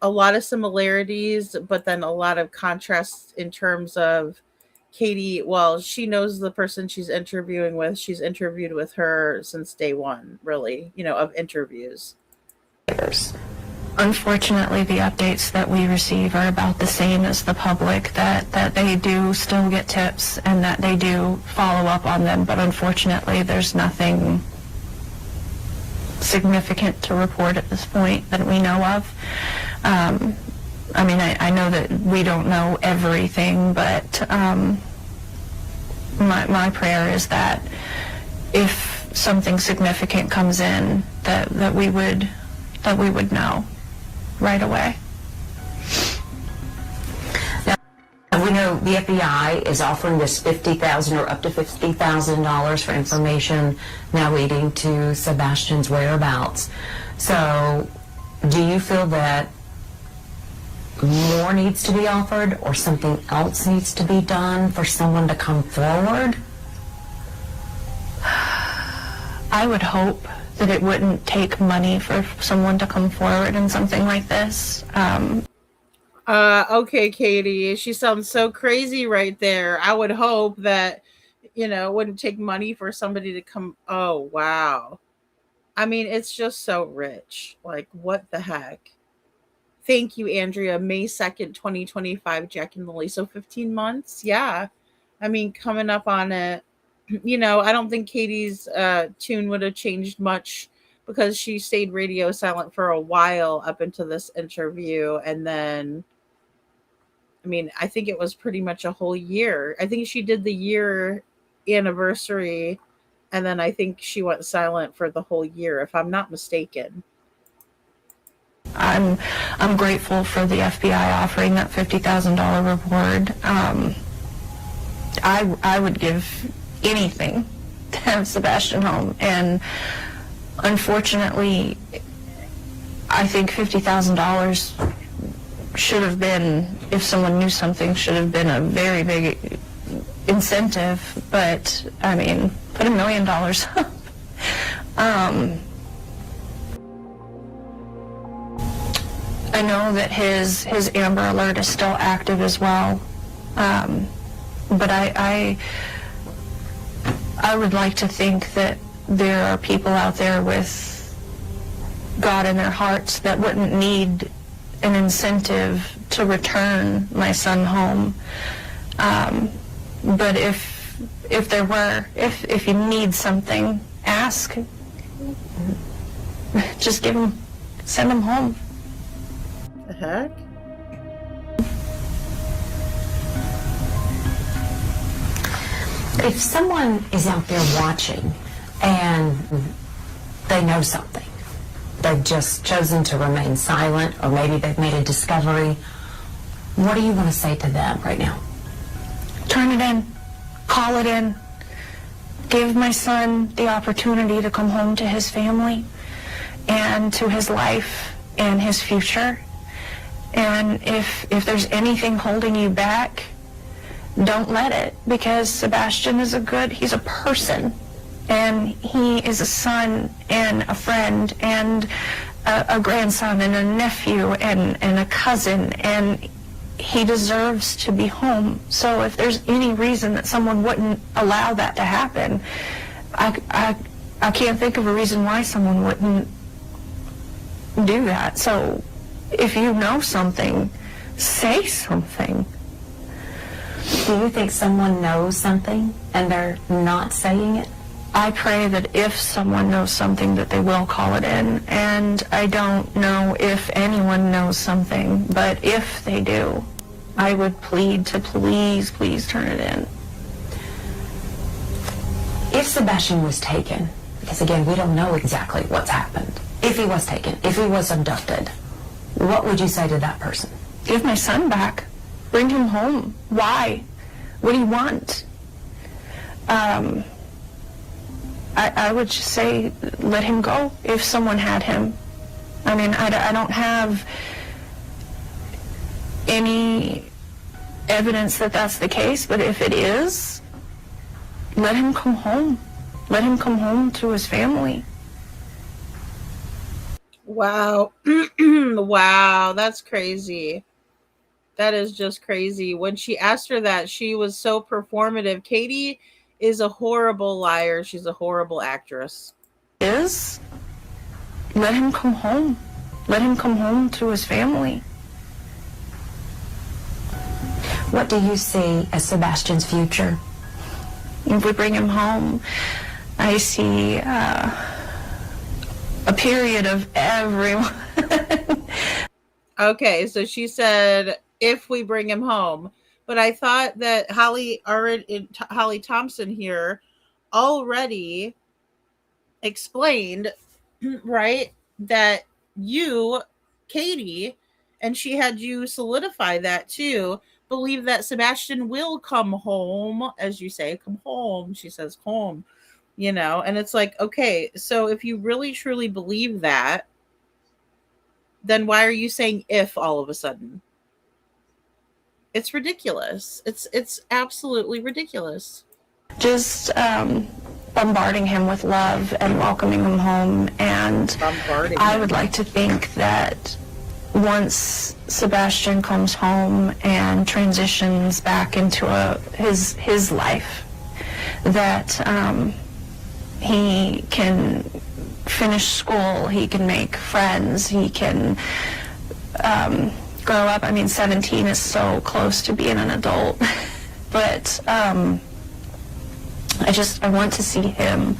a lot of similarities, but then a lot of contrasts in terms of Katie. Well, she knows the person she's interviewing with. She's interviewed with her since day one, really, of interviews. Unfortunately, the updates that we receive are about the same as the public, that they do still get tips and that they do follow up on them, but unfortunately there's nothing significant to report at this point that we know of. I mean, I know that we don't know everything, but my prayer is that if something significant comes in, that we would know right away. Now, we know the FBI is offering this $50,000 or up to $50,000 for information now leading to Sebastian's whereabouts. So, do you feel that more needs to be offered or something else needs to be done for someone to come forward? I would hope that it wouldn't take money for someone to come forward in something like this. Okay, Katie. She sounds so crazy right there. I would hope that, it wouldn't take money for somebody to come. Oh, wow. I mean, it's just so rich. Like, what the heck? Thank you, Andrea. May 2nd, 2025, Jack and Lily. So 15 months? Yeah. I mean, coming up on it. I don't think Katie's tune would have changed much because she stayed radio silent for a while up into this interview. And then, I mean, I think it was pretty much a whole year. I think she did the year anniversary. And then I think she went silent for the whole year, if I'm not mistaken. I'm grateful for the FBI offering that $50,000 reward. I would give anything to have Sebastian home, and unfortunately, I think $50,000 should have been, if someone knew something, should have been a very big incentive. But I mean, put $1 million up. I know that his Amber Alert is still active as well. But I would like to think that there are people out there with God in their hearts that wouldn't need an incentive to return my son home. But if there were, if you need something, ask. Just send him home. The heck? If someone is out there watching and they know something, they've just chosen to remain silent, or maybe they've made a discovery, what do you want to say to them right now? Turn it in. Call it in. Give my son the opportunity to come home to his family and to his life and his future. And if there's anything holding you back, don't let it, because Sebastain is he's a person, and he is a son and a friend and a grandson and a nephew and a cousin, and he deserves to be home. So if there's any reason that someone wouldn't allow that to happen, I can't think of a reason why someone wouldn't do that. So if you know something, say something. Do you think someone knows something and they're not saying it? I pray that if someone knows something that they will call it in, and I don't know if anyone knows something, but if they do, I would plead to please turn it in. If Sebastain was taken, because again, we don't know exactly what's happened, if he was taken, if he was abducted, what would you say to that person? Give my son back. Bring him home. Why? What do you want? I would just say let him go if someone had him. I mean, I don't have any evidence that that's the case, but if it is, let him come home. Let him come home to his family. Wow. Wow, that's crazy. That is just crazy. When she asked her that, she was so performative. Katie is a horrible liar. She's a horrible actress. Is let him come home. Let him come home to his family. What do you see as Sebastian's future? If we bring him home, I see a period of everyone. Okay, so she said, if we bring him home. But I thought that Holly Thompson here already explained, right, that you, Katie, and she had you solidify that too, believe that Sebastain will come home, as you say, come home. She says home, and it's like, okay, so if you really truly believe that, then why are you saying if all of a sudden? It's ridiculous. It's absolutely ridiculous. Just bombarding him with love and welcoming him home. And I would like to think that once Sebastain comes home and transitions back into his life, that he can finish school, he can make friends, he can grow up. I mean, 17 is so close to being an adult. But I want to see him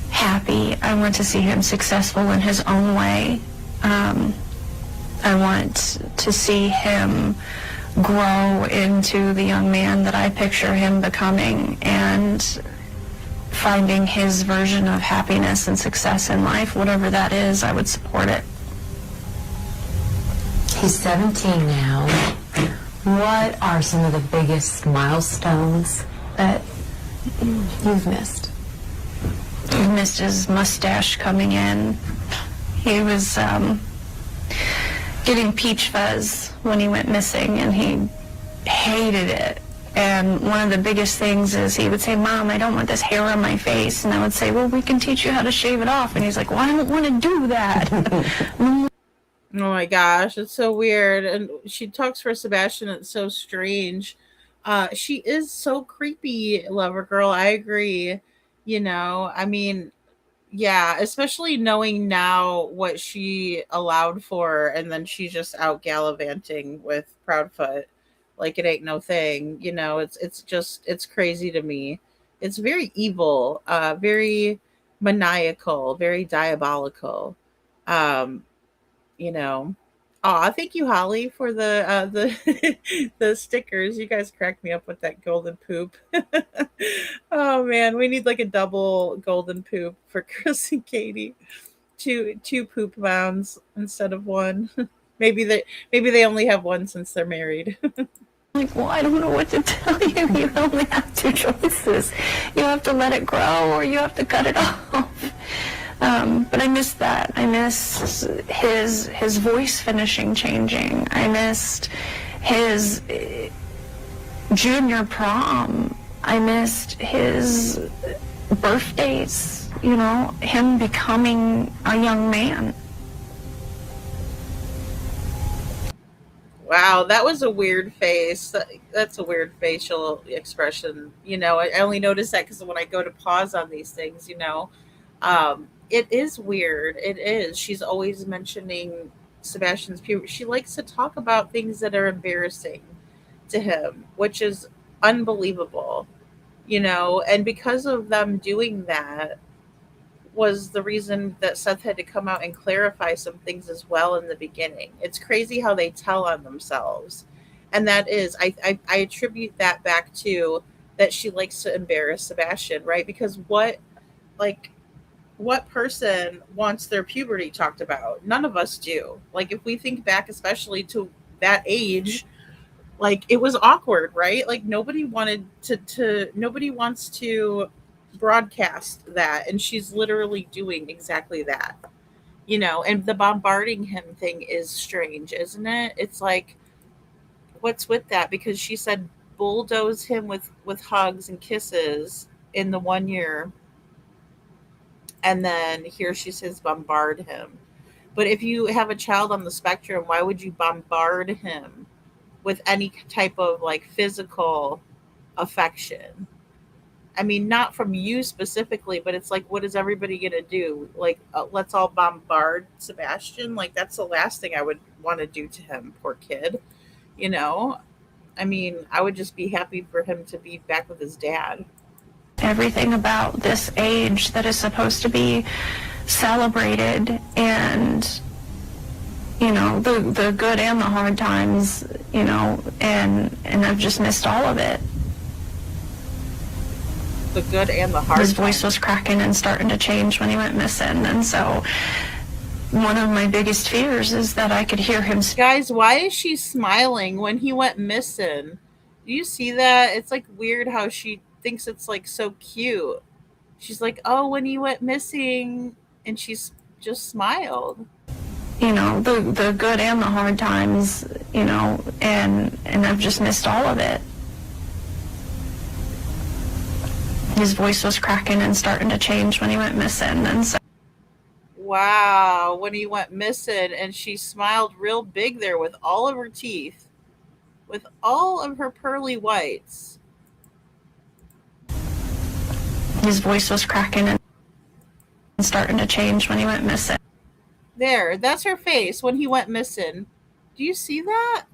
happy. I want to see him successful in his own way. I want to see him grow into the young man that I picture him becoming, and finding his version of happiness and success in life. Whatever that is, I would support it. He's 17 now. What are some of the biggest milestones that you've missed? He missed his mustache coming in. He was getting peach fuzz when he went missing, and he hated it. And one of the biggest things is he would say, "Mom, I don't want this hair on my face." And I would say, "Well, we can teach you how to shave it off." And he's like, "Well, I don't want to do that." Oh my gosh, it's so weird. And she talks for Sebastian. It's so strange. She is so creepy, lover girl. I agree. I mean, yeah, especially knowing now what she allowed for, and then she's just out gallivanting with Proudfoot like it ain't no thing. It's crazy to me. It's very evil, very maniacal, very diabolical. Um, you know. Aw, thank you, Holly, for the the stickers. You guys cracked me up with that golden poop. Oh man, we need like a double golden poop for Chris and Katie. Two poop mounds instead of one. Maybe they only have one since they're married. Like, well, I don't know what to tell you. You only have two choices. You have to let it grow or you have to cut it off. But I missed that. I missed his voice finishing changing. I missed his junior prom. I missed his birthdays, him becoming a young man. Wow, that was a weird face. That's a weird facial expression. I only notice that because when I go to pause on these things, it is weird. It is. She's always mentioning Sebastian's puberty. She likes to talk about things that are embarrassing to him, which is unbelievable. And because of them doing that, was the reason that Seth had to come out and clarify some things as well in the beginning. It's crazy how they tell on themselves. And that is, I attribute that back to that she likes to embarrass Sebastian, right? Because like, what person wants their puberty talked about? None of us do. Like, if we think back, especially to that age, like it was awkward, right? Like nobody wanted to nobody wants to broadcast that, and she's literally doing exactly that. And the bombarding him thing is strange, isn't it? It's like, what's with that? Because she said bulldoze him with hugs and kisses in the 1 year, and then here she says bombard him. But if you have a child on the spectrum, why would you bombard him with any type of like physical affection? I mean, not from you specifically, but it's like, what is everybody going to do? Like, let's all bombard Sebastian? Like, that's the last thing I would want to do to him. Poor kid. You know? I mean, I would just be happy for him to be back with his dad. Everything about this age that is supposed to be celebrated, and the good and the hard times, and I've just missed all of it. The good and the hard His voice times. was cracking and starting to change when he went missing, and so one of my biggest fears is that I could hear him. Guys, why is she smiling when he went missing? Do you see that? It's like weird how she thinks it's like so cute. She's like, oh, when he went missing, and she's just smiled. The good and the hard times, and I've just missed all of it. His voice was cracking and starting to change when he went missing, and so. Wow, when he went missing, and she smiled real big there with all of her teeth, with all of her pearly whites. His voice was cracking and starting to change when he went missing. There, that's her face when he went missing. Do you see that?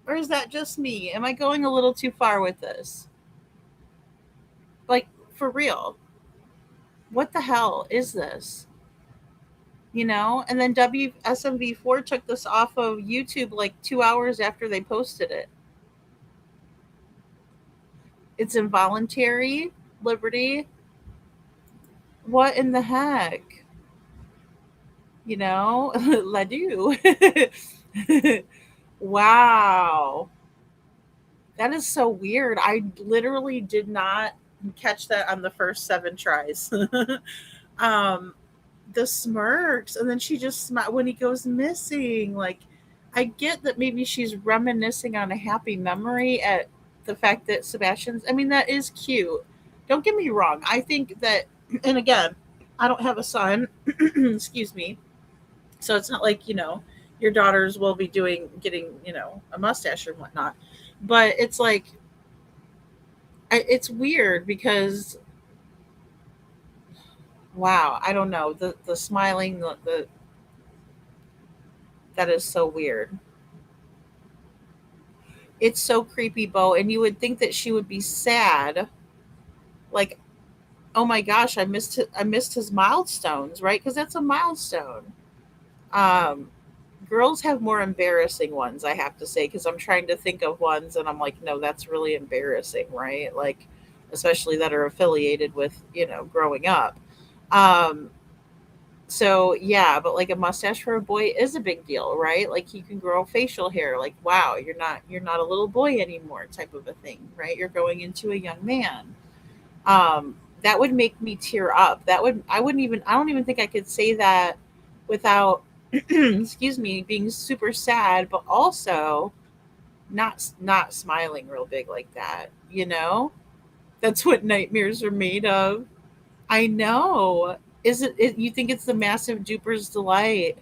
Or is that just me? Am I going a little too far with this? Like, for real. What the hell is this? And then WSMV4 took this off of YouTube like 2 hours after they posted it. It's involuntary liberty. What in the heck? La do. Wow. That is so weird. I literally did not catch that on the first 7 tries. The smirks, and then she just when he goes missing, like, I get that maybe she's reminiscing on a happy memory at the fact that Sebastian's, I mean, that is cute. Don't get me wrong. I think that, and again, I don't have a son, excuse me, So it's not like, your daughters will be getting, a mustache and whatnot. But it's like, it's weird because, wow, I don't know. The smiling, that is so weird. It's so creepy, Bo. And you would think that she would be sad, like, oh my gosh, I missed his milestones, right? Because that's a milestone. Um, Girls have more embarrassing ones, I have to say, because I'm trying to think of ones, and I'm like, no, that's really embarrassing, right? Like, especially that are affiliated with, growing up. Um, so yeah, but like a mustache for a boy is a big deal, right? Like he can grow facial hair, like wow, you're not a little boy anymore, type of a thing, right? You're going into a young man. That would make me tear up. I don't even think I could say that without excuse me, being super sad, but also not smiling real big like that. That's what nightmares are made of. I know. You think it's the massive duper's delight?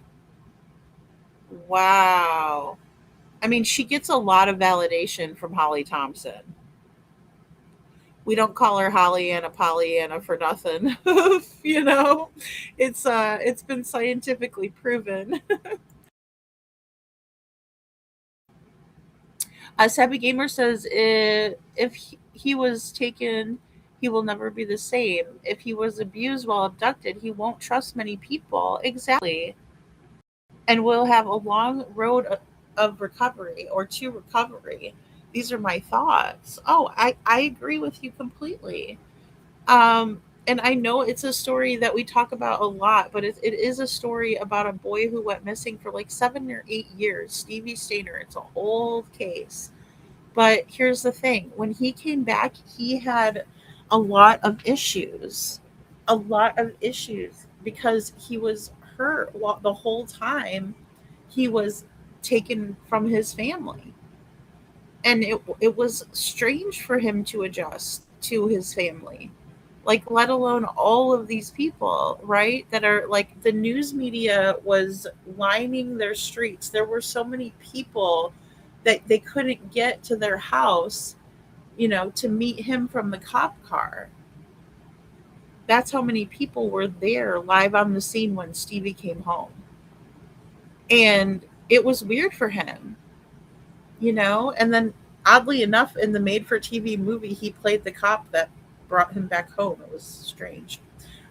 Wow. I mean, she gets a lot of validation from Holly Thompson. We don't call her Hollyanna Pollyanna for nothing. you know, it's been scientifically proven. Savvy Gamer says if he was taken, he will never be the same. If he was abused while abducted, he won't trust many people. Exactly. And will have a long road of recovery or to recovery. These are my thoughts. Oh, I agree with you completely. And I know it's a story that we talk about a lot, but it is a story about a boy who went missing for like 7 or 8 years. Stevie Stainer. It's an old case. But here's the thing, when he came back, he had a lot of issues. A lot of issues because he was hurt the whole time he was taken from his family. And it was strange for him to adjust to his family. Like, let alone all of these people, right? That are like, the news media was lining their streets. There were so many people that they couldn't get to their house, to meet him from the cop car. That's how many people were there live on the scene when Stevie came home. And it was weird for him. And then, oddly enough, in the made for TV movie, he played the cop that brought him back home. It was strange.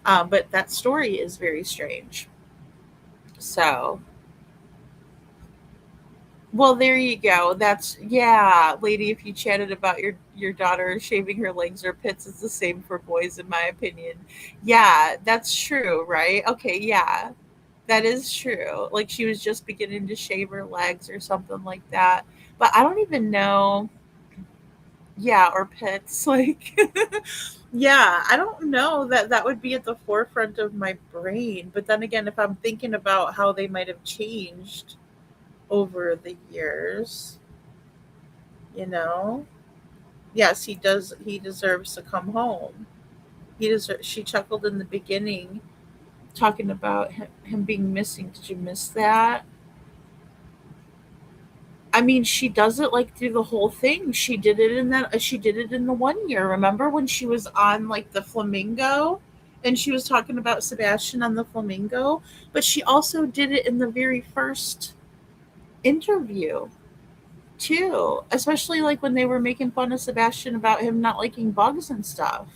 But that story is very strange. So, well, there you go. That's, yeah, lady. If you chatted about your daughter shaving her legs or pits, it's the same for boys, in my opinion. Yeah, that's true, right? Okay, yeah, that is true. Like she was just beginning to shave her legs or something like that. But I don't even know. Yeah, or pits. Like, yeah, I don't know that that would be at the forefront of my brain. But then again, if I'm thinking about how they might have changed over the years, you know, yes, he does. He deserves to come home. He deserves. She chuckled in the beginning, talking about him being missing. Did you miss that? I mean, she does it like through the whole thing. She did it in that. She did it in the one year. Remember when she was on like the flamingo, and she was talking about Sebastian on the flamingo. But she also did it in the very first interview too. Especially like when they were making fun of Sebastian about him not liking bugs and stuff.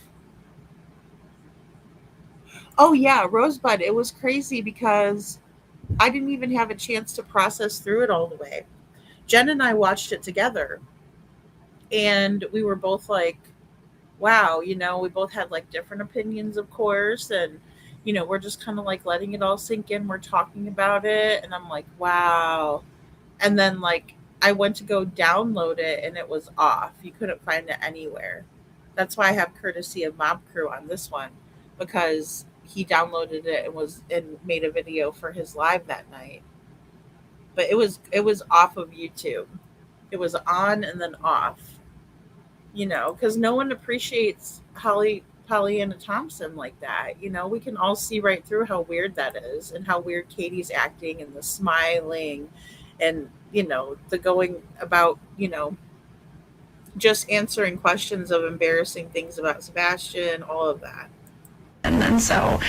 Oh yeah, Rosebud. It was crazy because I didn't even have a chance to process through it all the way. Jen and I watched it together, and we were both like, wow, we both had like different opinions, of course, and we're just kind of like letting it all sink in. We're talking about it, and I'm like, wow. And then like I went to go download it, and it was off. You couldn't find it anywhere. That's why I have courtesy of Mob Crew on this one, because he downloaded it and made a video for his live that night. But it was off of YouTube. It was on and then off. Because no one appreciates Pollyanna Thompson like that. We can all see right through how weird that is and how weird Katie's acting and the smiling and, the going about, just answering questions of embarrassing things about Sebastian, all of that. And so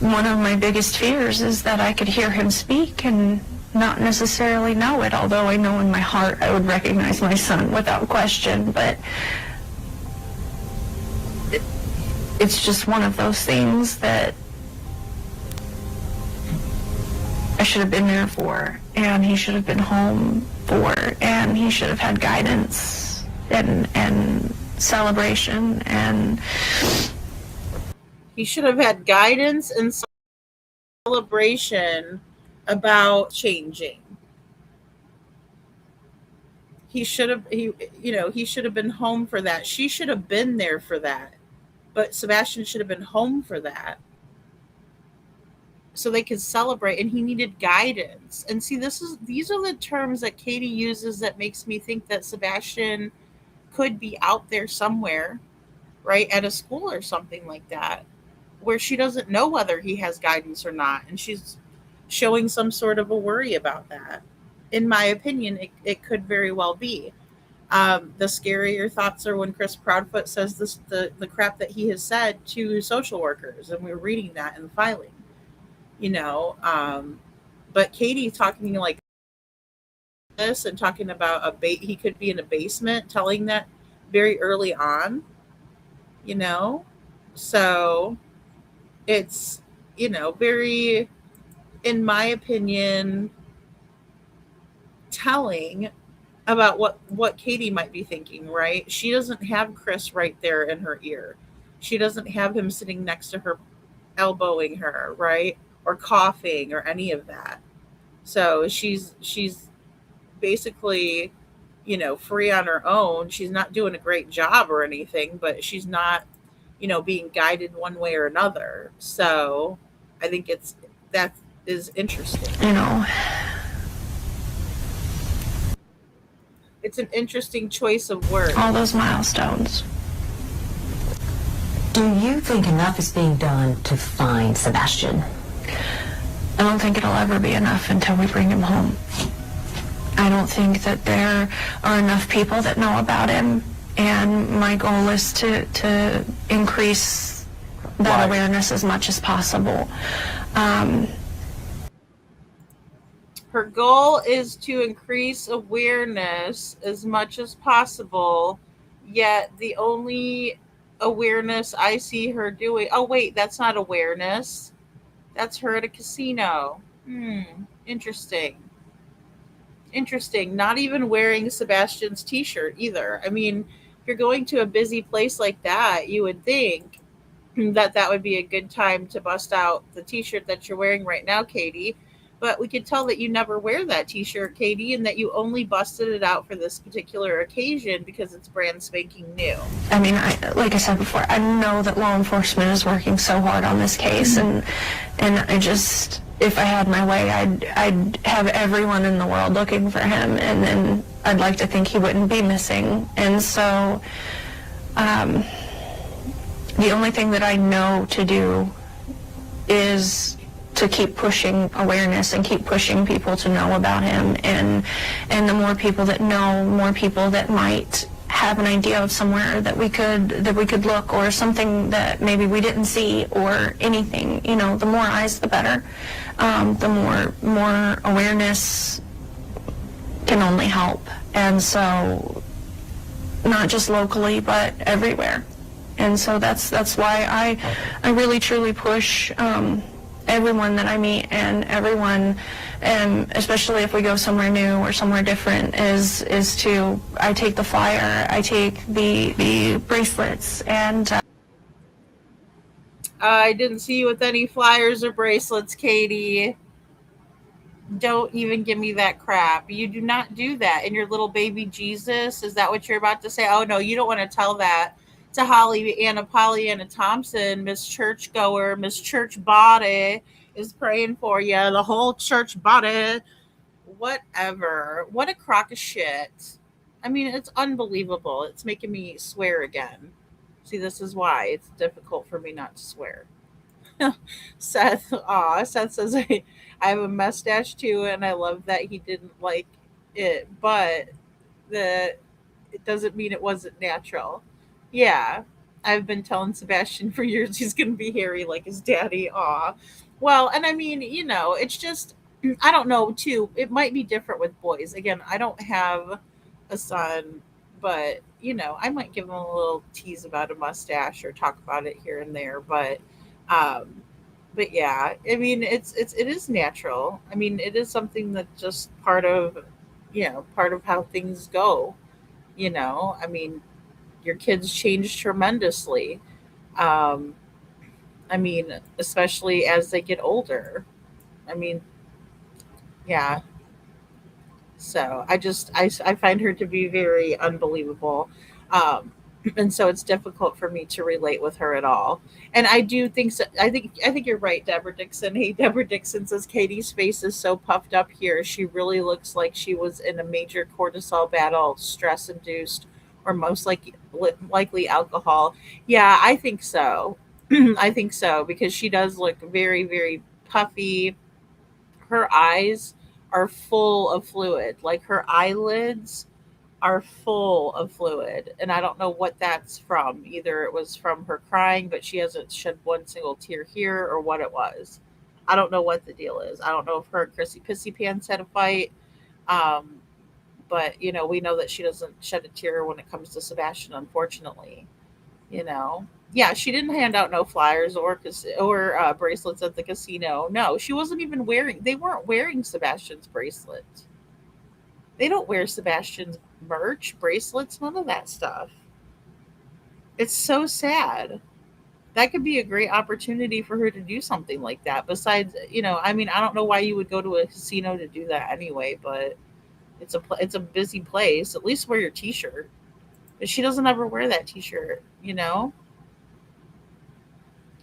one of my biggest fears is that I could hear him speak and not necessarily know it, although I know in my heart I would recognize my son without question. But it's just one of those things that I should have been there for, and he should have been home for, and he should have had guidance and celebration, and He should have had guidance and celebration about changing. He should have been home for that. She should have been there for that. But Sebastian should have been home for that. So they could celebrate, and he needed guidance. And see, these are the terms that Katie uses that makes me think that Sebastian could be out there somewhere, right, at a school or something like that, where she doesn't know whether he has guidance or not, and she's showing some sort of a worry about that. In my opinion, it could very well be. The scarier thoughts are when Chris Proudfoot says the crap that he has said to social workers, and we're reading that in the filing. you know but Katie talking like this and talking about he could be in a basement, telling that very early on, you know so it's very, in my opinion, telling about what Katie might be thinking, right? She doesn't have Chris right there in her ear. She doesn't have him sitting next to her, elbowing her, right? Or coughing or any of that. So she's basically, free on her own. She's not doing a great job or anything, but she's not, being guided one way or another. So I think that is interesting. It's an interesting choice of words. All those milestones. Do you think enough is being done to find Sebastian? I don't think it'll ever be enough until we bring him home. I don't think that there are enough people that know about him, and my goal is to increase that awareness as much as possible. Her goal is to increase awareness as much as possible, yet the only awareness I see her doing... Oh, wait, that's not awareness. That's her at a casino. Interesting. Interesting. Not even wearing Sebastian's t-shirt either. I mean, if you're going to a busy place like that, you would think that would be a good time to bust out the t-shirt that you're wearing right now, Katie. But we could tell that you never wear that t-shirt, Katie, and that you only busted it out for this particular occasion because it's brand spanking new. I mean, like I said before, I know that law enforcement is working so hard on this case, and I just, if I had my way, I'd have everyone in the world looking for him, and then I'd like to think he wouldn't be missing. And so the only thing that I know to do is to keep pushing awareness and keep pushing people to know about him, and the more people that know, more people that might have an idea of somewhere that we could look, or something that maybe we didn't see, or anything, the more eyes the better. The more awareness can only help. And so not just locally but everywhere. And so that's why I really truly push everyone that I meet, and everyone, especially if we go somewhere new or somewhere different, is to, I take the flyer, I take the bracelets, and I didn't see you with any flyers or bracelets, Katie. Don't even give me that crap. You do not do that. And your little baby Jesus, is that what you're about to say? Oh no, you don't want to tell that to Pollyanna Thompson. Miss Churchgoer, Miss Church Body is praying for you. The whole church body. Whatever. What a crock of shit. I mean, it's unbelievable. It's making me swear again. See, this is why it's difficult for me not to swear. Seth says I have a mustache too, and I love that he didn't like it, but the it doesn't mean it wasn't natural. Yeah, I've been telling Sebastian for years he's going to be hairy like his daddy. Aw. Well, and I mean, it's just, I don't know, too. It might be different with boys. Again, I don't have a son, but, I might give him a little tease about a mustache or talk about it here and there. Um, but yeah, I mean, it is natural. I mean, it is something that's just part of how things go. I mean, your kids change tremendously. Um, I mean, especially as they get older. I mean, yeah. So I find her to be very unbelievable. Um, and so it's difficult for me to relate with her at all. And I do think so, I think you're right, Deborah Dixon. Hey, Deborah Dixon says Katie's face is so puffed up here. She really looks like she was in a major cortisol battle, stress induced, or likely alcohol. Yeah, I think so. I think so because she does look very, very puffy. Her eyes are full of fluid. Like her eyelids are full of fluid. And I don't know what that's from. Either it was from her crying, but she hasn't shed one single tear here, or what it was. I don't know what the deal is. I don't know if her and Chrissy Pissy Pants had a fight. Um, but, we know that she doesn't shed a tear when it comes to Sebastian, unfortunately. Yeah, she didn't hand out no flyers or bracelets at the casino. No, she wasn't even wearing. They weren't wearing Sebastian's bracelet. They don't wear Sebastian's merch, bracelets, none of that stuff. It's so sad. That could be a great opportunity for her to do something like that. Besides, I mean, I don't know why you would go to a casino to do that anyway, but it's a busy place. At least wear your T-shirt. But she doesn't ever wear that T-shirt.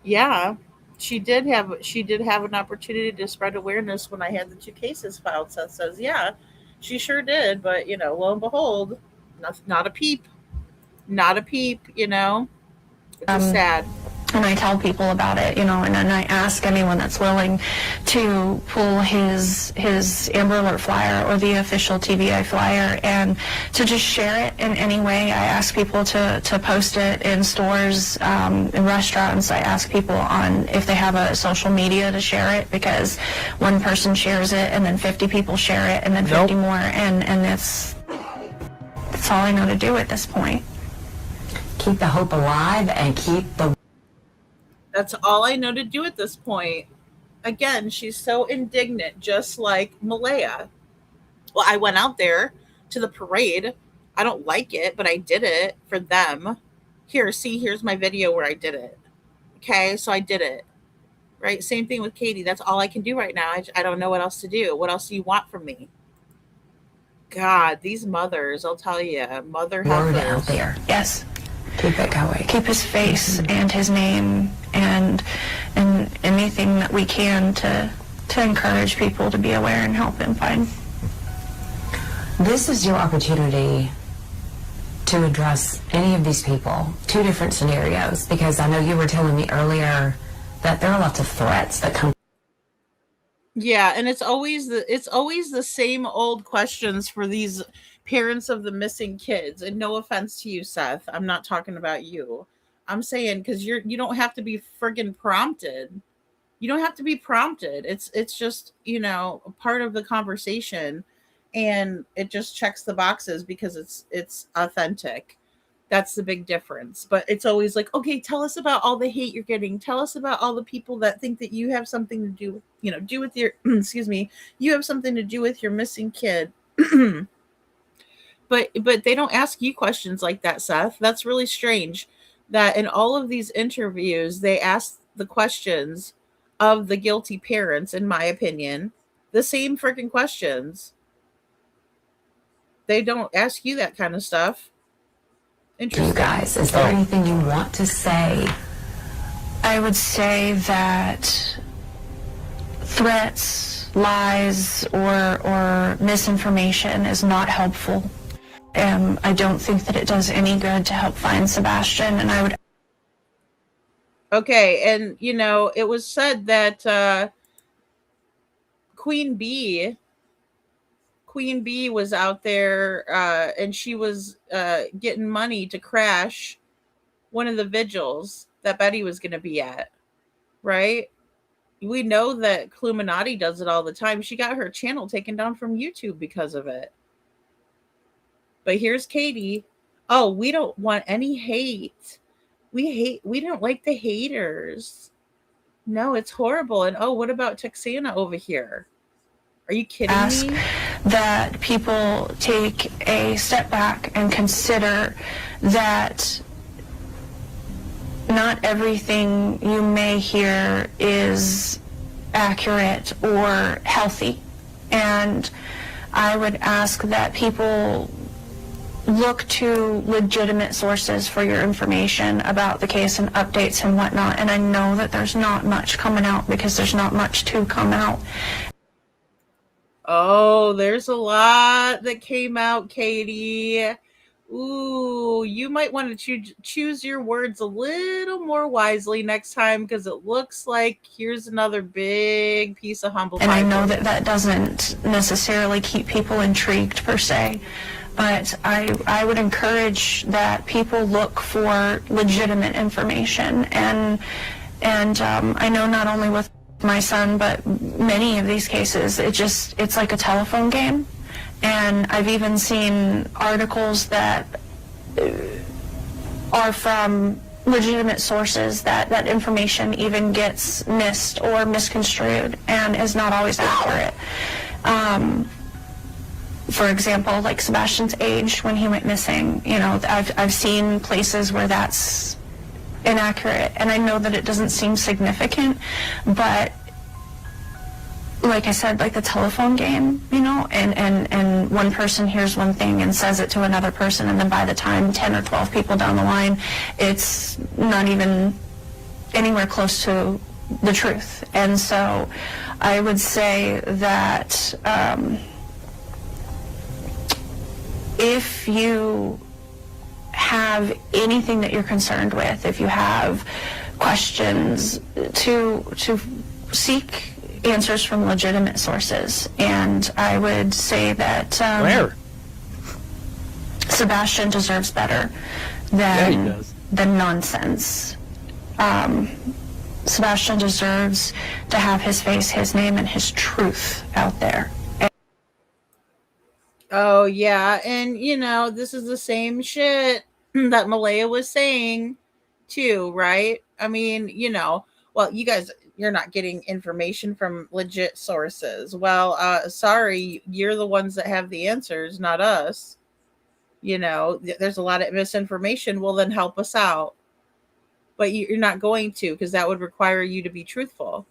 Yeah, she did have an opportunity to spread awareness when I had the two cases filed. Seth says, yeah, she sure did, but lo and behold, not a peep, not a peep. Which is sad. And I tell people about it, and then I ask anyone that's willing to pull his Amber Alert flyer or the official TVI flyer and to just share it in any way. I ask people to post it in stores, in restaurants. I ask people on if they have a social media to share it, because one person shares it and then 50 people share it and then 50 more, and that's all I know to do at this point. Keep the hope alive and keep the... That's all I know to do at this point. Again, she's so indignant, just like Malaya. Well, I went out there to the parade. I don't like it, but I did it for them. Here's my video where I did it. Okay, so I did it. Right? Same thing with Katie. That's all I can do right now. I don't know what else to do. What else do you want from me? God, these mothers, I'll tell you, mother word heifers. out there. Yes. Keep it going. Keep his face and his name and anything that we can to encourage people to be aware and help him find. This is your opportunity to address any of these people. Two different scenarios, because I know you were telling me earlier that there are lots of threats that come. Yeah, and it's always the same old questions for these parents of the missing kids. And no offense to you, Seth, I'm not talking about you. I'm saying because you don't have to be friggin' prompted. You don't have to be prompted. It's just a part of the conversation, and it just checks the boxes because it's authentic. That's the big difference. But it's always like, okay, tell us about all the hate you're getting. Tell us about all the people that think that you have something to do with your, excuse me, you have something to do with your missing kid. But they don't ask you questions like that, Seth. That's really strange that in all of these interviews, they ask the questions of the guilty parents, in my opinion, the same freaking questions. They don't ask you that kind of stuff. Interesting. You guys, is there anything you want to say? I would say that threats, lies, or misinformation is not helpful. I don't think that it does any good to help find Sebastian, and I would Okay, and it was said that Queen Bee Queen Bee was out there, and she was getting money to crash one of the vigils that Betty was going to be at, right? We know that Cluminati does it all the time. She got her channel taken down from YouTube because of it. But here's Katie. Oh, we don't want any hate. We don't like the haters. No, it's horrible. And oh, what about Texana over here? Are you kidding Ask me? that people take a step back and consider that not everything you may hear is accurate or healthy. And I would ask that people look to legitimate sources for your information about the case and updates and whatnot. And I know that there's not much coming out because there's not much to come out. Oh, there's a lot that came out, Katie. Ooh, you might want to choose your words a little more wisely next time, because it looks like here's another big piece of humble pie. And I know that that doesn't necessarily keep people intrigued per se, but I would encourage that people look for legitimate information. And I know not only with my son, but many of these cases, it's like a telephone game. And I've even seen articles that are from legitimate sources that information even gets missed or misconstrued and is not always accurate. For example, like Sebastian's age when he went missing, I've seen places where that's inaccurate, and I know that it doesn't seem significant, but like I said, like the telephone game, and one person hears one thing and says it to another person, and then by the time 10 or 12 people down the line, it's not even anywhere close to the truth. And so I would say that if you have anything that you're concerned with, if you have questions, to seek answers from legitimate sources. And I would say that Where? Sebastain deserves better than nonsense. Sebastain deserves to have his face, his name, and his truth out there. Oh, yeah. And, this is the same shit that Malaya was saying, too, right? I mean, well, you guys, you're not getting information from legit sources. Well, sorry, you're the ones that have the answers, not us. There's a lot of misinformation. Well, then help us out. But you're not going to, because that would require you to be truthful.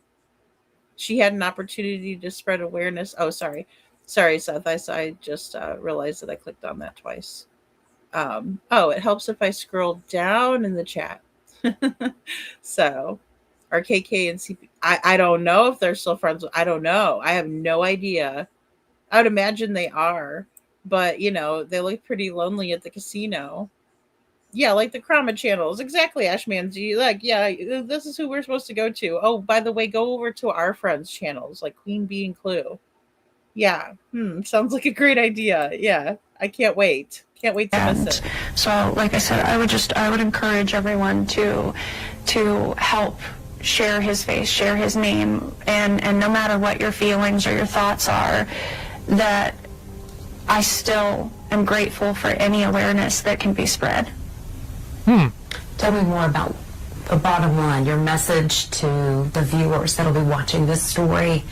She had an opportunity to spread awareness. Oh, sorry, Seth. I just realized that I clicked on that twice. It helps if I scroll down in the chat. So, are KK and CP? I don't know if they're still friends. I don't know. I have no idea. I would imagine they are, but they look pretty lonely at the casino. Yeah, like the Krama channels. Exactly, Ashman. Yeah, this is who we're supposed to go to. Oh, by the way, go over to our friends' channels, like Queen Bee and Clue. Yeah. Sounds like a great idea. Yeah. I can't wait. Can't wait to miss it. So, like I said, I would encourage everyone to help share his face, share his name, and no matter what your feelings or your thoughts are, that I still am grateful for any awareness that can be spread. Tell me more about the bottom line, your message to the viewers that'll be watching this story,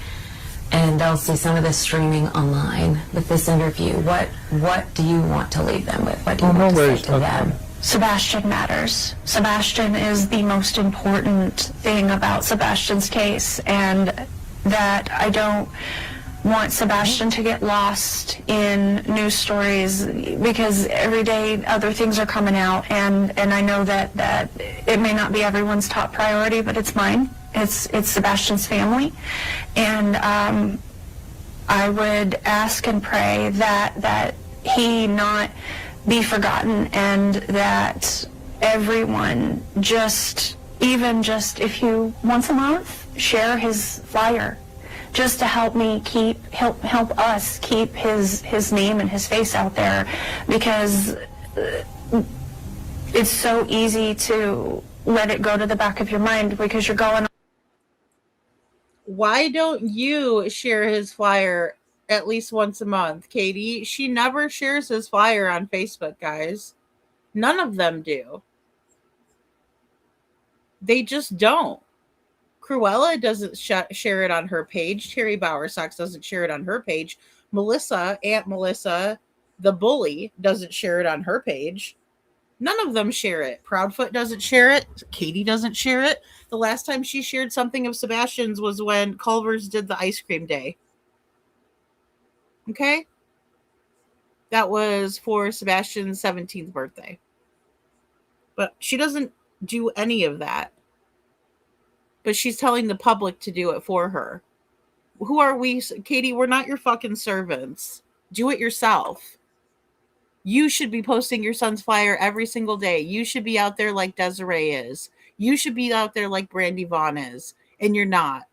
and they'll see some of this streaming online with this interview. What do you want to leave them with? What do you want to say to them? Sebastain matters. Sebastain is the most important thing about Sebastian's case, and that I don't want Sebastain to get lost in news stories, because every day other things are coming out, and I know that it may not be everyone's top priority, but it's mine. It's Sebastian's family, and I would ask and pray that he not be forgotten, and that everyone just even just if you once a month share his flyer, just to help me help us keep his name and his face out there, because it's so easy to let it go to the back of your mind because you're going. Why don't you share his flyer at least once a month, Katie? She never shares his flyer on Facebook, guys. None of them do. They just don't. Cruella doesn't share it on her page. Terry Bowersox doesn't share it on her page. Melissa, Aunt Melissa, the bully, doesn't share it on her page. None of them share it. Proudfoot doesn't share it. Katie doesn't share it. The last time she shared something of Sebastian's was when Culver's did the ice cream day. Okay? That was for Sebastian's 17th birthday. But she doesn't do any of that. But she's telling the public to do it for her. Who are we? Katie, we're not your fucking servants. Do it yourself. You should be posting your son's flyer every single day. You should be out there like Desiree is. You should be out there like Brandy Vaughn is. And you're not.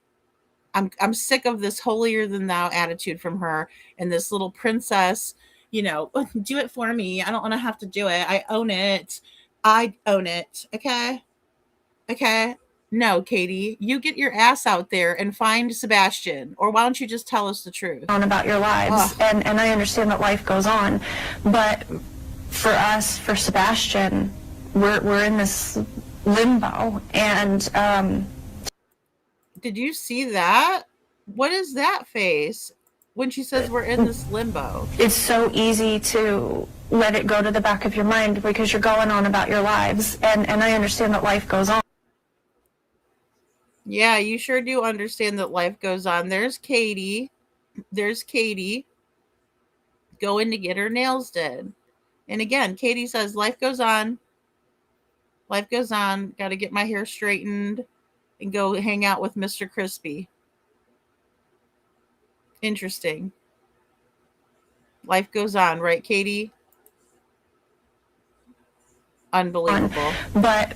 I'm sick of this holier than thou attitude from her and this little princess, do it for me. I don't want to have to do it. I own it. I own it. Okay? Okay? No, Katie, you get your ass out there and find Sebastian. Or why don't you just tell us the truth? On about your lives. And I understand that life goes on. But for us, for Sebastian, we're in this limbo. And did you see that? What is that face when she says we're in this limbo? It's so easy to let it go to the back of your mind because you're going on about your lives. And I understand that life goes on. Yeah, you sure do understand that life goes on. There's Katie. Going to get her nails did. And again, Katie says, life goes on. Life goes on. Got to get my hair straightened and go hang out with Mr. Crispy. Interesting. Life goes on, right, Katie? Unbelievable. But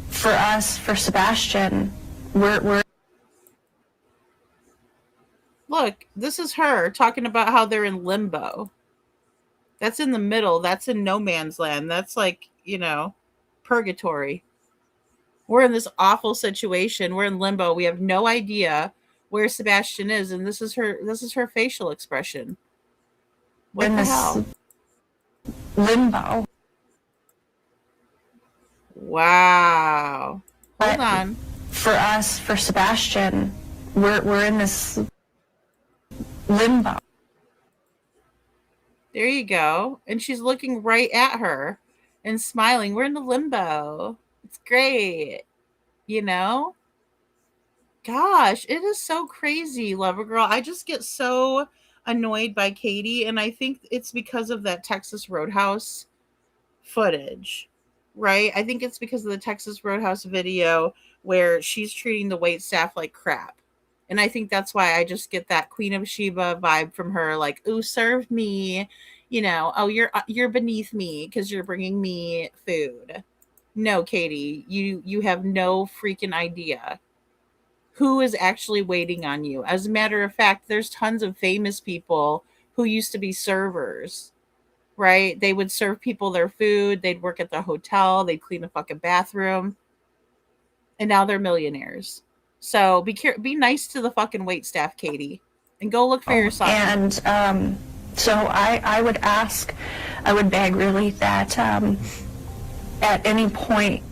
for us, for Sebastian, we're look, this is her talking about how they're in limbo. That's in the middle. That's in no man's land. That's like, purgatory. We're in this awful situation. We're in limbo. We have no idea where Sebastian is, and this is her facial expression. What in the this hell? Limbo. Wow. Hold on. For us, for Sebastian, we're in this limbo. There you go. And she's looking right at her and smiling. We're in the limbo. It's great. Gosh, it is so crazy, Lover Girl. I just get so annoyed by Katie, and I think it's because of that Texas Roadhouse footage, right? I think it's because of the Texas Roadhouse video where she's treating the wait staff like crap. And I think that's why I just get that Queen of Sheba vibe from her, like, ooh, serve me, oh, you're beneath me because you're bringing me food. No, Katie, you have no freaking idea who is actually waiting on you. As a matter of fact, there's tons of famous people who used to be servers, right? They would serve people their food. They'd work at the hotel. They'd clean a fucking bathroom. And now they're millionaires. So be nice to the fucking wait staff, Katie, and go look for your son. And so I would beg really that at any point,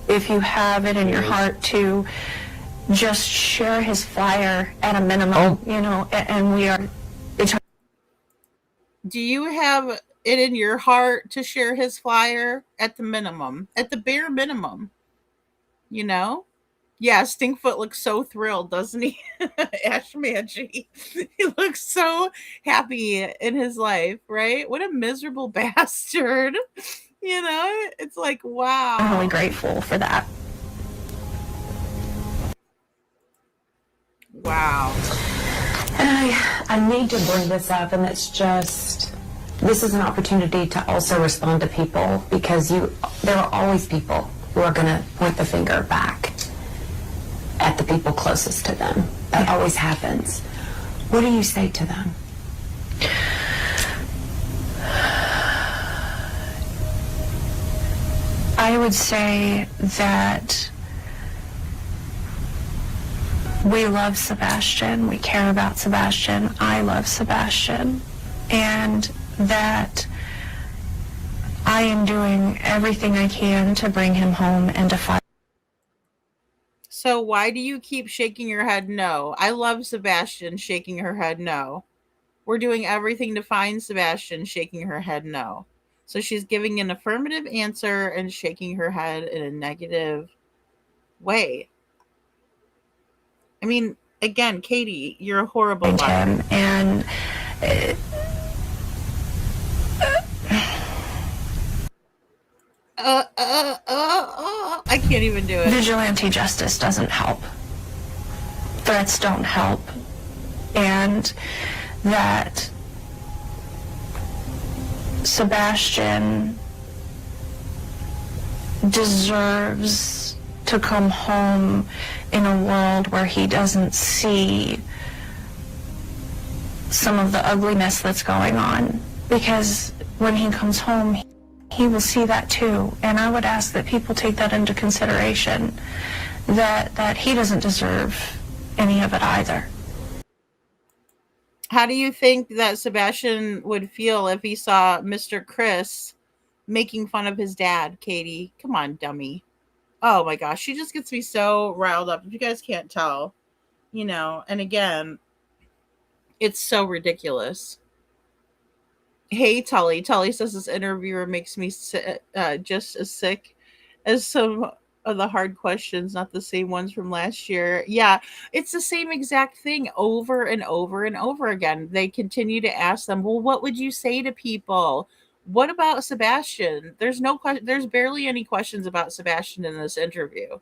if you have it in your heart to just share his flyer at a minimum, and we are. Do you have it in your heart to share his flyer at the minimum, at the bare minimum? Yeah, Stinkfoot looks so thrilled, doesn't he? Ash Manji. He looks so happy in his life, right? What a miserable bastard. It's like, wow. I'm really grateful for that. Wow. And I need to bring this up, and this is an opportunity to also respond to people, because there are always people who are going to point the finger back. the people closest to them. That always happens. What do you say to them? I would say that we love Sebastain, we care about Sebastain, I love Sebastain, and that I am doing everything I can to bring him home and to fight. So why do you keep shaking your head no? I love Sebastain, shaking her head no. We're doing everything to find Sebastain, shaking her head no. So she's giving an affirmative answer and shaking her head in a negative way. I mean, again, Katie, you're a horrible liar. Him and I can't even do it. vigilante justice doesn't help. Threats don't help. And that Sebastain deserves to come home in a world where he doesn't see some of the ugliness that's going on. Because when he comes home, he will see that too. And I would ask that people take that into consideration, that he doesn't deserve any of it either. How do you think that Sebastain would feel if he saw Mr. Chris making fun of his dad, Katie? Come on, dummy. Oh my gosh, she just gets me so riled up. If you guys can't tell, and again, it's so ridiculous. Hey, Tully. Tully says this interviewer makes me just as sick as some of the hard questions, not the same ones from last year. Yeah, it's the same exact thing over and over and over again. They continue to ask them, well, what would you say to people? What about Sebastain? There's barely any questions about Sebastain in this interview.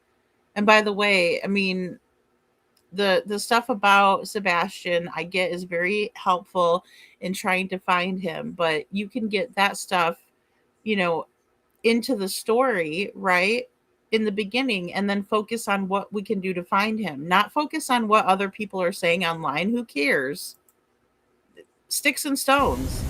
And by the way, I mean, the stuff about Sebastain I get is very helpful in trying to find him, but you can get that stuff, into the story, right? In the beginning, and then focus on what we can do to find him, not focus on what other people are saying online. Who cares? Sticks and stones.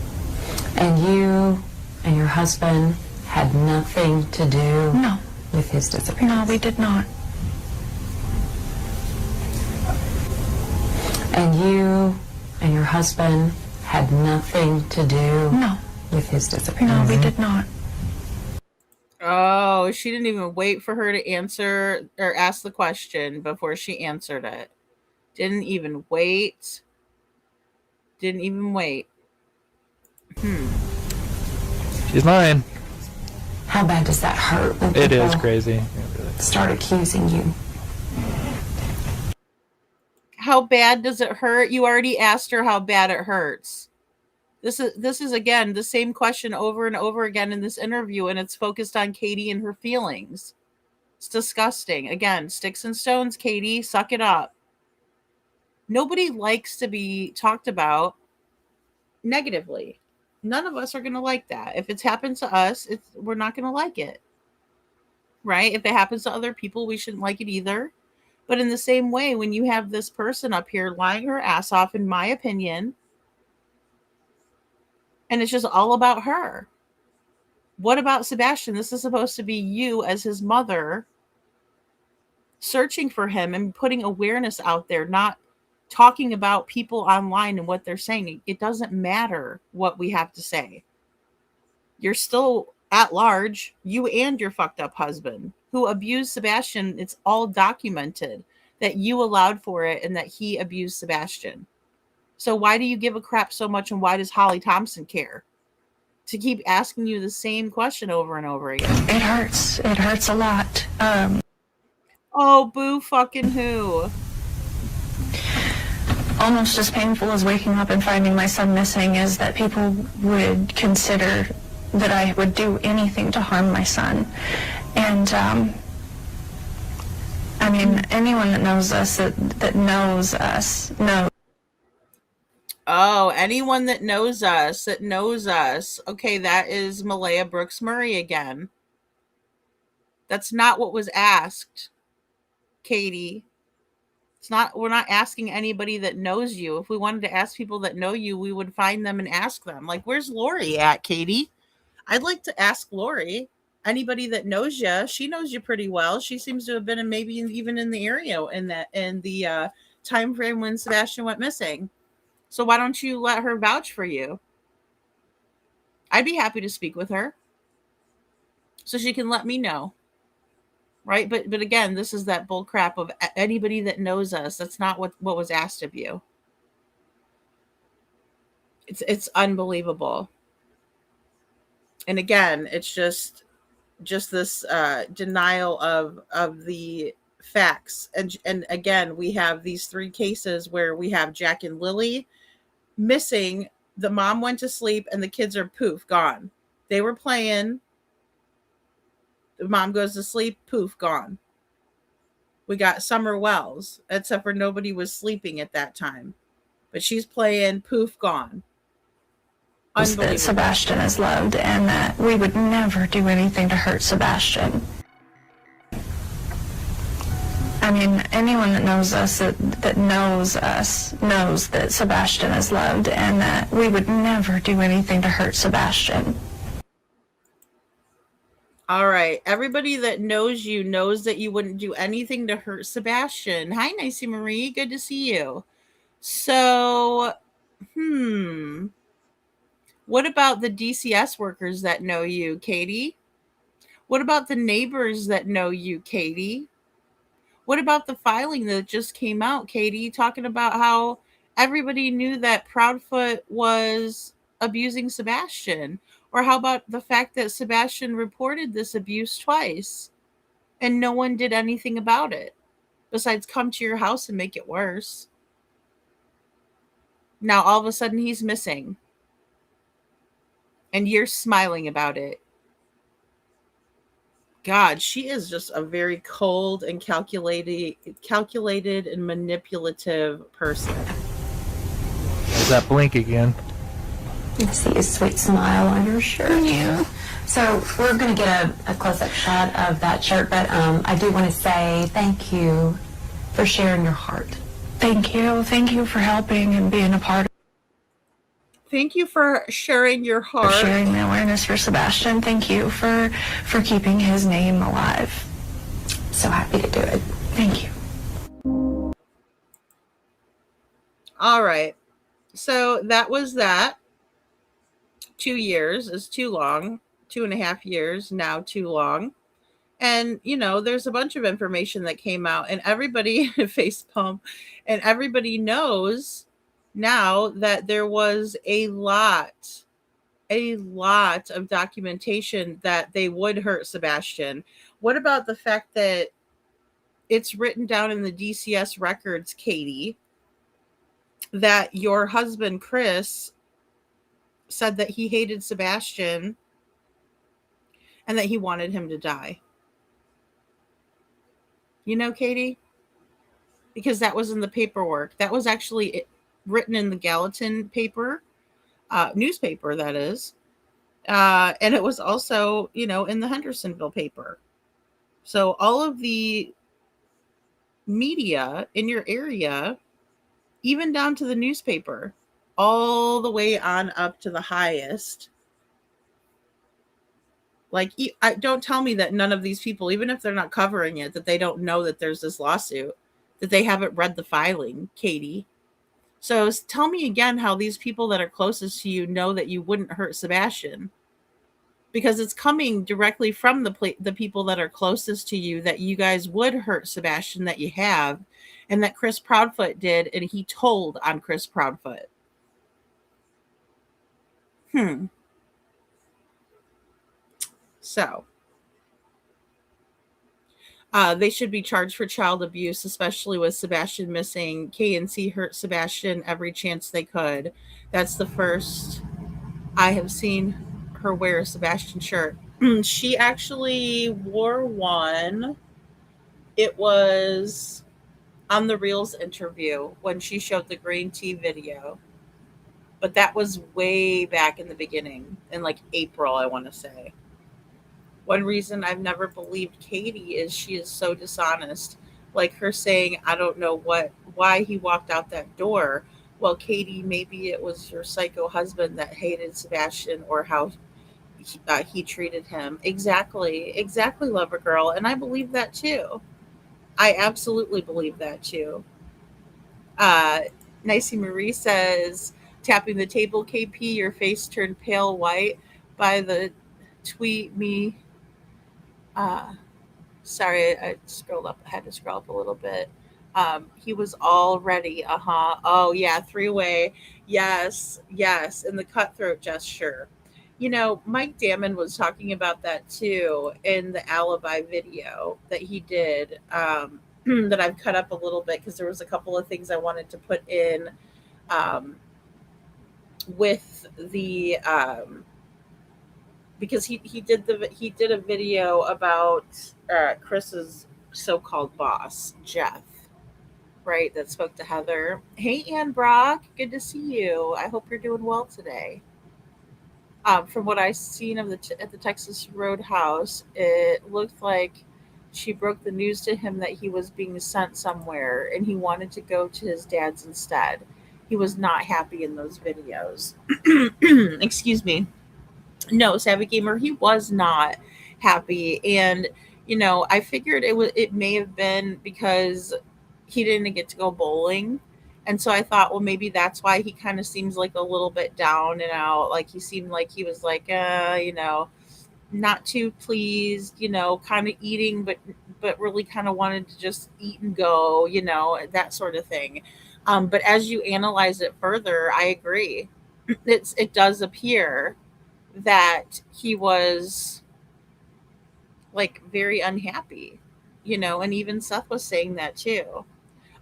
And you and your husband had nothing to do No. with his disappearance? No, we did not. And you and your husband had nothing to do No. with his disappearance? No, we did not. Oh, she didn't even wait for her to answer or ask the question before she answered it. Didn't even wait. Didn't even wait. She's mine. How bad does that hurt when It is people crazy. start accusing you? How bad does it hurt? You already asked her how bad it hurts. This is again the same question over and over again in this interview, and it's focused on Katie and her feelings. It's disgusting. Again, sticks and stones, Katie, suck it up. Nobody likes to be talked about negatively. None of us are going to like that. If it's happened to us, we're not going to like it. Right? If it happens to other people, we shouldn't like it either. But in the same way, when you have this person up here lying her ass off, in my opinion, and it's just all about her. What about Sebastain? This is supposed to be you as his mother searching for him and putting awareness out there, not talking about people online and what they're saying. It doesn't matter what we have to say. You're still at large, you and your fucked up husband who abused Sebastain. It's all documented that you allowed for it and that he abused Sebastain. So why do you give a crap so much, and why does Holly Thompson care to keep asking you the same question over and over again? It hurts. It hurts a lot. Oh, boo fucking who? Almost as painful as waking up and finding my son missing is that people would consider that I would do anything to harm my son. And, I mean, anyone that knows us, that knows us, knows. Oh, anyone that knows us, Okay, that is Malaya Brooks Murray again. That's not what was asked, Katie. It's not, we're not asking anybody that knows you. If we wanted to ask people that know you, we would find them and ask them. Like, where's Lori at, Katie? I'd like to ask Lori. Anybody that knows you, she knows you pretty well. She seems to have been in, maybe even in the area in the time frame when Sebastian went missing. So why don't you let her vouch for you? I'd be happy to speak with her so she can let me know. Right? But again, this is that bull crap of anybody that knows us. That's not what was asked of you. It's unbelievable. And again, it's just this denial of the facts. And again, we have these three cases where we have Jack and Lily missing. The mom went to sleep and the kids are poof gone. They were playing. The mom goes to sleep, poof, gone. We got Summer Wells, except for nobody was sleeping at that time. But she's playing, poof, gone. That Sebastian is loved and that we would never do anything to hurt Sebastian. I mean, anyone that knows us, that knows us, knows that Sebastian is loved and that we would never do anything to hurt Sebastian. All right. Everybody that knows you knows that you wouldn't do anything to hurt Sebastian. Hi, Nicey Marie. Good to see you. So, what about the DCS workers that know you, Katie? What about the neighbors that know you, Katie? What about the filing that just came out, Katie, talking about how everybody knew that Proudfoot was abusing Sebastian? Or how about the fact that Sebastian reported this abuse twice and no one did anything about it besides come to your house and make it worse? Now all of a sudden he's missing and you're smiling about it. God, she is just a very cold and calculated and manipulative person. There's that blink again. You see a sweet smile on your shirt. Yeah. So we're going to get a close-up shot of that shirt, but I do want to say thank you for sharing your heart. Thank you. Thank you for helping and being a part of Thank you for sharing your heart. sharing the awareness for Sebastian. Thank you for keeping his name alive. So happy to do it. Thank you. All right. So that was that. 2 years is too long. 2.5 years, now too long. And, there's a bunch of information that came out and everybody facepalm and everybody knows now that there was a lot of documentation that they would hurt Sebastian. What about the fact that it's written down in the DCS records, Katie, that your husband, Chris, said that he hated Sebastian and that he wanted him to die? Katie? Because that was in the paperwork. That was actually written in the Gallatin paper, newspaper, that is. And it was also, in the Hendersonville paper. So all of the media in your area, even down to the newspaper, all the way on up to the highest. Like, don't tell me that none of these people, even if they're not covering it, that they don't know that there's this lawsuit, that they haven't read the filing, Katie. So tell me again how these people that are closest to you know that you wouldn't hurt Sebastian. Because it's coming directly from the people that are closest to you that you guys would hurt Sebastian, that you have, and that Chris Proudfoot did, and he told on Chris Proudfoot. So, they should be charged for child abuse, especially with Sebastian missing. KNC hurt Sebastian every chance they could. That's the first I have seen her wear a Sebastian shirt. She actually wore one. It was on the Reels interview when she showed the green tea video. But that was way back in the beginning, in like April, I want to say. One reason I've never believed Katie is she is so dishonest. Like her saying, I don't know why he walked out that door. Well, Katie, maybe it was your psycho husband that hated Sebastian, or how he treated him. Exactly. Exactly, lover girl. And I believe that too. I absolutely believe that too. Uh, Nicey Marie says, tapping the table, KP, your face turned pale white by the tweet me. Uh, Sorry, I scrolled up. I had to scroll up a little bit. He was all ready. Uh huh. Oh, yeah. Three way. Yes. Yes. And the cutthroat gesture. Mike Damon was talking about that too in the alibi video that he did, that I've cut up a little bit because there was a couple of things I wanted to put in, um, with the, because he did a video about Chris's so-called boss, Jeff, right, that spoke to Heather. Hey, Ann Brock, good to see you. I hope you're doing well today. From what I've seen of at the Texas Roadhouse, it looked like she broke the news to him that he was being sent somewhere, and he wanted to go to his dad's instead. He was not happy in those videos. Excuse me. No, Savvy Gamer, he was not happy. And, I figured it may have been because he didn't get to go bowling. And so I thought, well, maybe that's why he kind of seems like a little bit down and out. Like he seemed like he was like, not too pleased, kind of eating, but really kind of wanted to just eat and go, that sort of thing. But as you analyze it further, I agree. It does appear that he was like very unhappy, and even Seth was saying that too.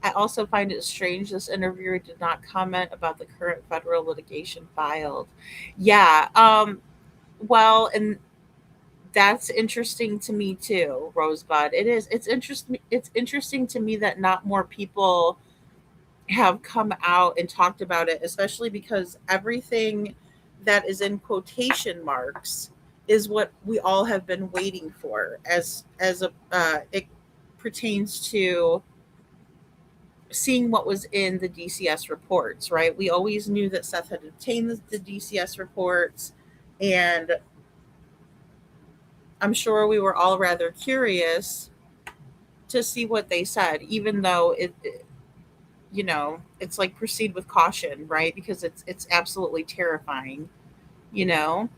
I also find it strange this interviewer did not comment about the current federal litigation filed. Yeah, well, and that's interesting to me too, Rosebud. It is. It's interesting to me that not more people have come out and talked about it, especially because everything that is in quotation marks is what we all have been waiting for, as a it pertains to seeing what was in the DCS reports. Right, we always knew that Seth had obtained the DCS reports, and I'm sure we were all rather curious to see what they said, even though it's like proceed with caution, right? Because it's absolutely terrifying, you know.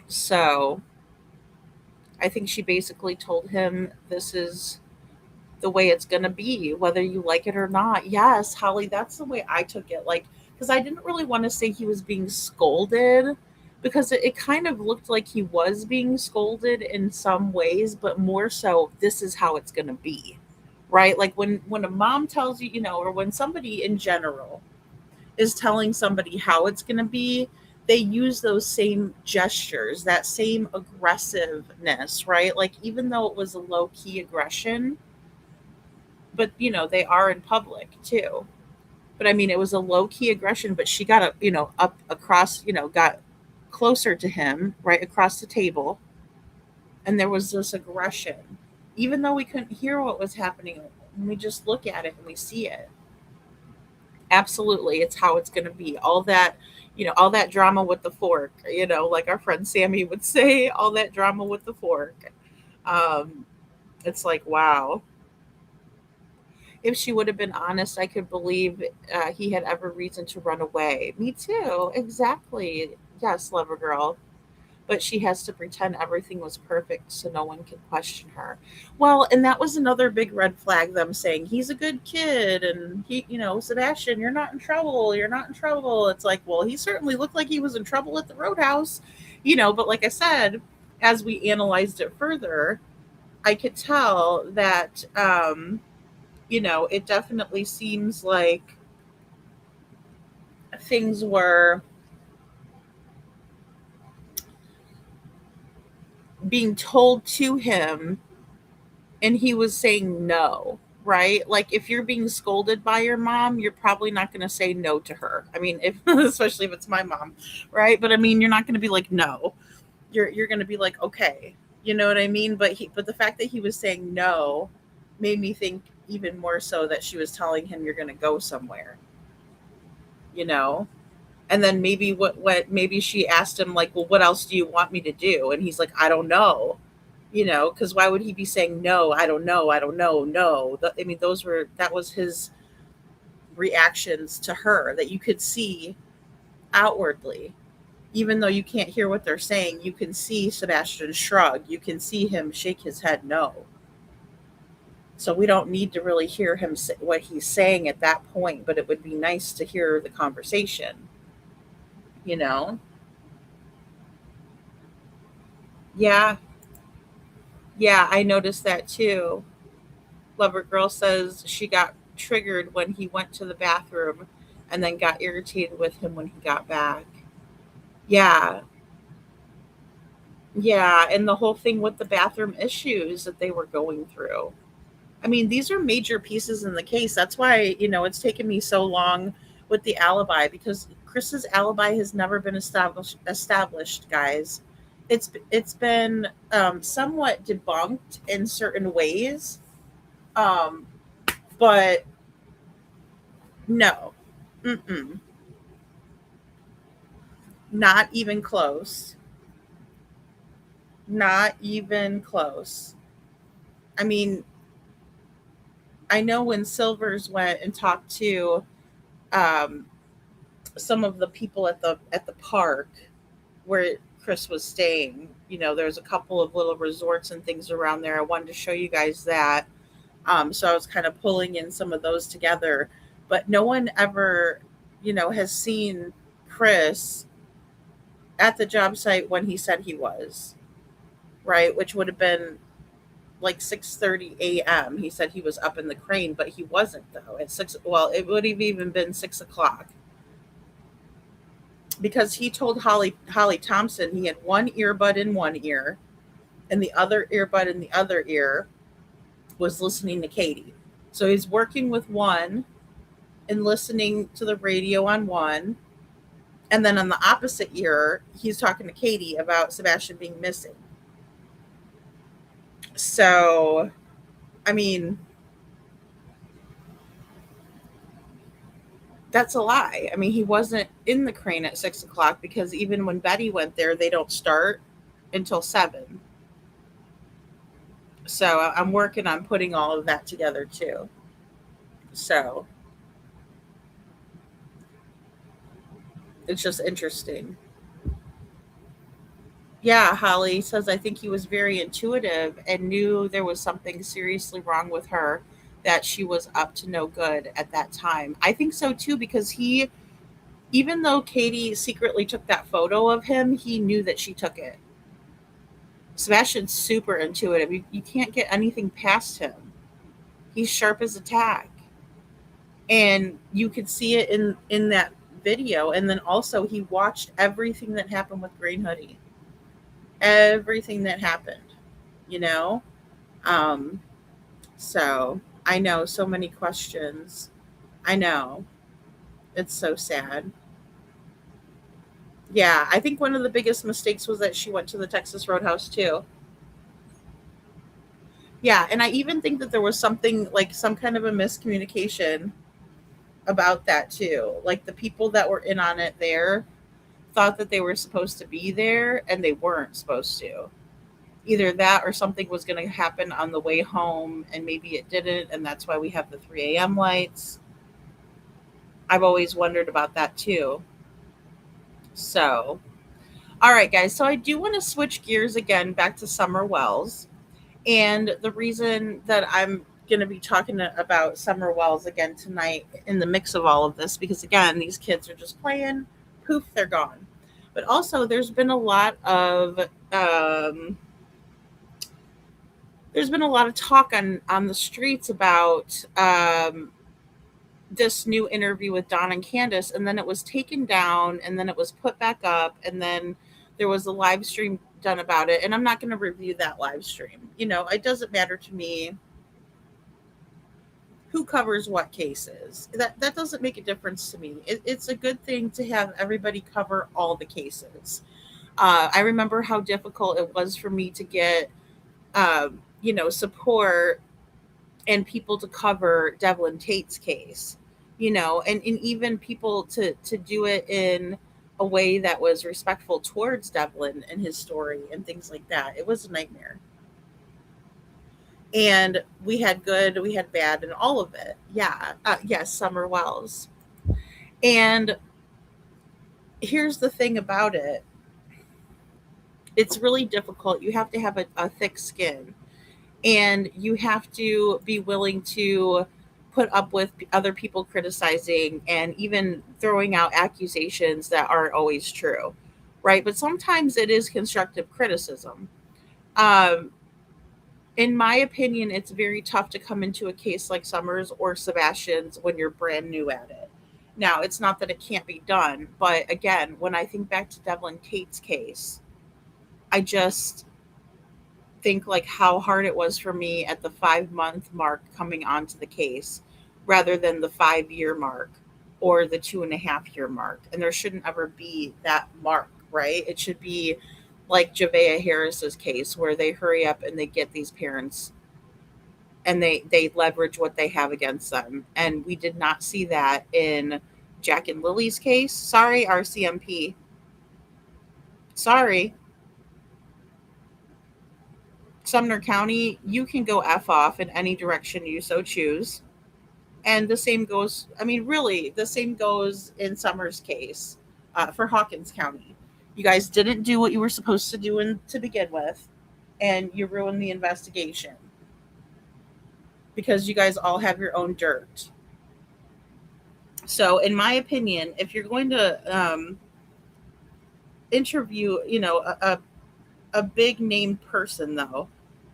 So I think she basically told him this is the way it's going to be, whether you like it or not. Yes, Holly, that's the way I took it. Like, because I didn't really want to say he was being scolded, because it kind of looked like he was being scolded in some ways, but more so, this is how it's going to be, right? Like when a mom tells you, or when somebody in general is telling somebody how it's going to be, they use those same gestures, that same aggressiveness, right? Like, even though it was a low key aggression, but they are in public too. But I mean, it was a low key aggression, but she got up across, got closer to him, right across the table, and there was this aggression, even though we couldn't hear what was happening. When we just look at it and we see it, absolutely, it's how it's going to be. All that drama with the fork, like our friend Sammy would say, all that drama with the fork. Um, it's like, wow. If she would have been honest, I could believe he had every reason to run away. Me too. Exactly. Yes, lover girl. But she has to pretend everything was perfect so no one can question her. Well, and that was another big red flag, them saying he's a good kid, and Sebastian, you're not in trouble. You're not in trouble. It's like, well, he certainly looked like he was in trouble at the Roadhouse, but like I said, as we analyzed it further, I could tell that, it definitely seems like things were being told to him and he was saying no, right? Like, if you're being scolded by your mom, you're probably not going to say no to her. I mean, if especially if it's my mom, right? But I mean, you're not going to be like no. You're going to be like, okay. You know what I mean? But the fact that he was saying no made me think even more so that she was telling him you're going to go somewhere, you know? And then maybe what maybe she asked him like, "Well, what else do you want me to do?" And he's like, "I don't know." Cuz why would he be saying no, I don't know, I don't know, no. I mean, that was his reactions to her that you could see outwardly. Even though you can't hear what they're saying, you can see Sebastian shrug. You can see him shake his head no. So we don't need to really hear him say what he's saying at that point, but it would be nice to hear the conversation, you know? Yeah, yeah, I noticed that too. Lover Girl says she got triggered when he went to the bathroom and then got irritated with him when he got back. Yeah, yeah, and the whole thing with the bathroom issues that they were going through. I mean, these are major pieces in the case. That's why, it's taken me so long with the alibi because Chris's alibi has never been established, guys. It's been somewhat debunked in certain ways, um, but no, mm-mm, not even close. Not even close. I mean, I know when Silvers went and talked to um, some of the people at the park where Chris was staying. There's a couple of little resorts and things around there. I wanted to show you guys that. So I was kind of pulling in some of those together, but no one ever, has seen Chris at the job site when he said he was, right? Which would have been like 6:30 a.m. He said he was up in the crane, but he wasn't though. At six, well, it would have even been 6 o'clock because he told Holly Thompson he had one earbud in one ear and the other earbud in the other ear was listening to Katie. So he's working with one and listening to the radio on one, and then on the opposite ear he's talking to Katie about Sebastian being missing. So, I mean, that's a lie. I mean, he wasn't in the crane at 6 o'clock because even when Betty went there, they don't start until 7. So I'm working on putting all of that together too. So it's just interesting. Yeah, Holly says, I think he was very intuitive and knew there was something seriously wrong with her, that she was up to no good at that time. I think so too, because even though Katie secretly took that photo of him, he knew that she took it. Sebastian's super intuitive. You can't get anything past him. He's sharp as a tack. And you could see it in that video. And then also he watched everything that happened with Green Hoodie. Everything that happened, you know? Um, so I know so many questions. I know. It's so sad. Yeah, I think one of the biggest mistakes was that she went to the Texas Roadhouse too. Yeah, and I even think that there was something like some kind of a miscommunication about that too. Like the people that were in on it there thought that they were supposed to be there and they weren't supposed to. Either that or something was going to happen on the way home and maybe it didn't, and that's why we have the 3 a.m. lights. I've always wondered about that too. So, all right, guys. So I do want to switch gears again back to Summer Wells. And the reason that I'm going to be talking about Summer Wells again tonight in the mix of all of this, because again, these kids are just playing, poof, they're gone. But also, there's been a lot of talk on the streets about this new interview with Don and Candace, and then it was taken down, and then it was put back up, and then there was a live stream done about it. And I'm not going to review that live stream. It doesn't matter to me who covers what cases. That doesn't make a difference to me. It's a good thing to have everybody cover all the cases. I remember how difficult it was for me to get support and people to cover Devlin Tate's case, and even people to do it in a way that was respectful towards Devlin and his story and things like that. It was a nightmare. And we had good, we had bad, and all of it. Yeah. Yes, Summer Wells. And here's the thing about it, it's really difficult. You have to have a thick skin, and you have to be willing to put up with other people criticizing and even throwing out accusations that aren't always true, right? But sometimes it is constructive criticism. Um, in my opinion, it's very tough to come into a case like Summers or Sebastian's when you're brand new at it. Now, it's not that it can't be done, but again, when I think back to Devlin Tate's case, I just think like how hard it was for me at the 5 month mark coming onto the case rather than the 5 year mark or the 2.5 year mark. And there shouldn't ever be that mark, right? It should be like Javea Harris's case where they hurry up and they get these parents and they leverage what they have against them. And we did not see that in Jack and Lily's case. Sorry, RCMP. Sorry. Sumner County, you can go F off in any direction you so choose. And the same goes, I mean, really, the same goes in Summers' case for Hawkins County. You guys didn't do what you were supposed to do to begin with, and you ruined the investigation because you guys all have your own dirt. So, in my opinion, if you're going to interview, a big name person, though,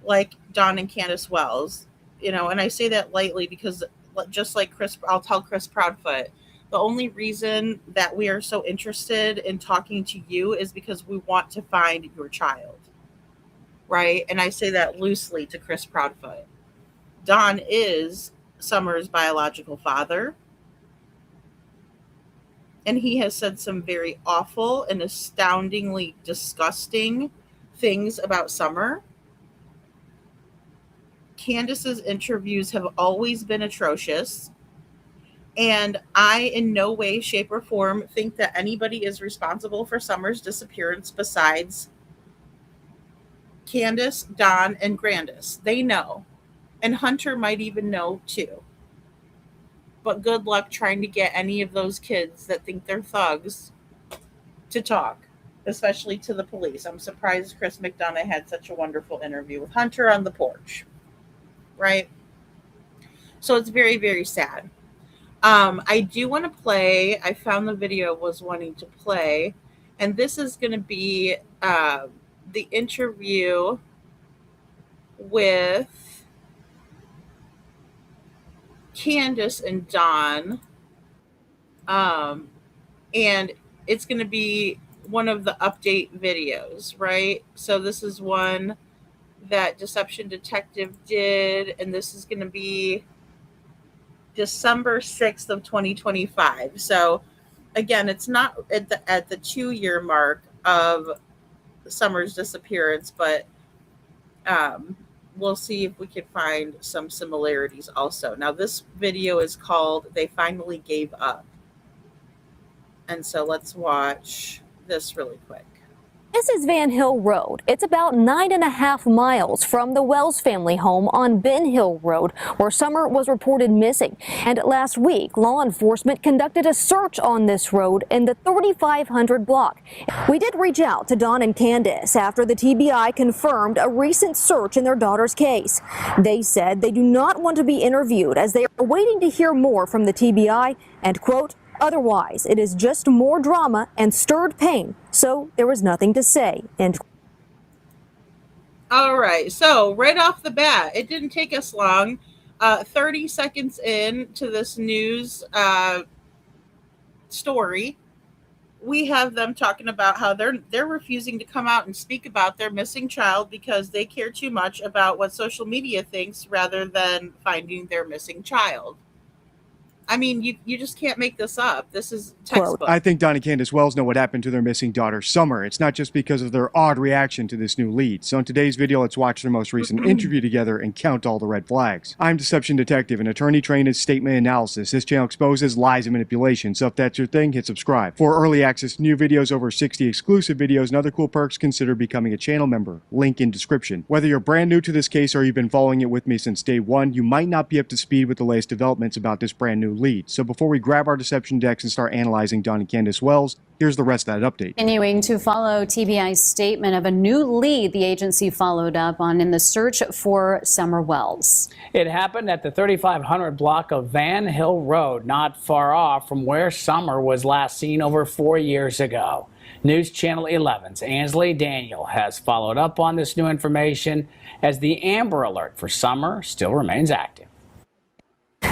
like Don and Candace Wells, and I say that lightly because just like Chris, I'll tell Chris Proudfoot, the only reason that we are so interested in talking to you is because we want to find your child, right? And I say that loosely to Chris Proudfoot. Don is Summer's biological father, and he has said some very awful and astoundingly disgusting things about Summer. Candace's interviews have always been atrocious. And I, in no way, shape, or form, think that anybody is responsible for Summer's disappearance besides Candace, Don, and Grandis. They know. And Hunter might even know, too. But good luck trying to get any of those kids that think they're thugs to talk, especially to the police. I'm surprised Chris McDonough had such a wonderful interview with Hunter on the porch. Right? So it's very, very sad. I do want to play. I found the video I was wanting to play. And this is going to be the interview with Candace and Don. And it's going to be one of the update videos, right? So this is one that Deception Detective did, and this is going to be December 6th of 2025. So again, it's not at the 2 year mark of Summer's disappearance, but we'll see if we can find some similarities also. Now, this video is called They Finally Gave Up. And so let's watch this really quick. This is Van Hill Road. It's about 9.5 miles from the Wells family home on Ben Hill Road, where Summer was reported missing. And last week, law enforcement conducted a search on this road in the 3500 block. We did reach out to Don and Candace after the TBI confirmed a recent search in their daughter's case. They said they do not want to be interviewed as they are waiting to hear more from the TBI and, quote, otherwise, it is just more drama and stirred pain, so there was nothing to say. And all right, so right off the bat, it didn't take us long. 30 seconds in to this news story, we have them talking about how they're refusing to come out and speak about their missing child because they care too much about what social media thinks rather than finding their missing child. I mean, you just can't make this up. This is Quote, textbook. I think Don and Candace Wells know what happened to their missing daughter, Summer. It's not just because of their odd reaction to this new lead. So in today's video, let's watch their most recent interview together and count all the red flags. I'm Deception Detective, an attorney trained in statement analysis. This channel exposes lies and manipulation. So if that's your thing, hit subscribe. For early access to new videos, over 60 exclusive videos, and other cool perks, consider becoming a channel member. Link in description. Whether you're brand new to this case or you've been following it with me since day one, you might not be up to speed with the latest developments about this brand new lead. So before we grab our deception decks and start analyzing Don and Candace Wells, here's the rest of that update. Continuing to follow TBI's statement of a new lead the agency followed up on in the search for Summer Wells. It happened at the 3500 block of Van Hill Road, not far off from where Summer was last seen over 4 years ago. News Channel 11's Ansley Daniel has followed up on this new information as the Amber Alert for Summer still remains active.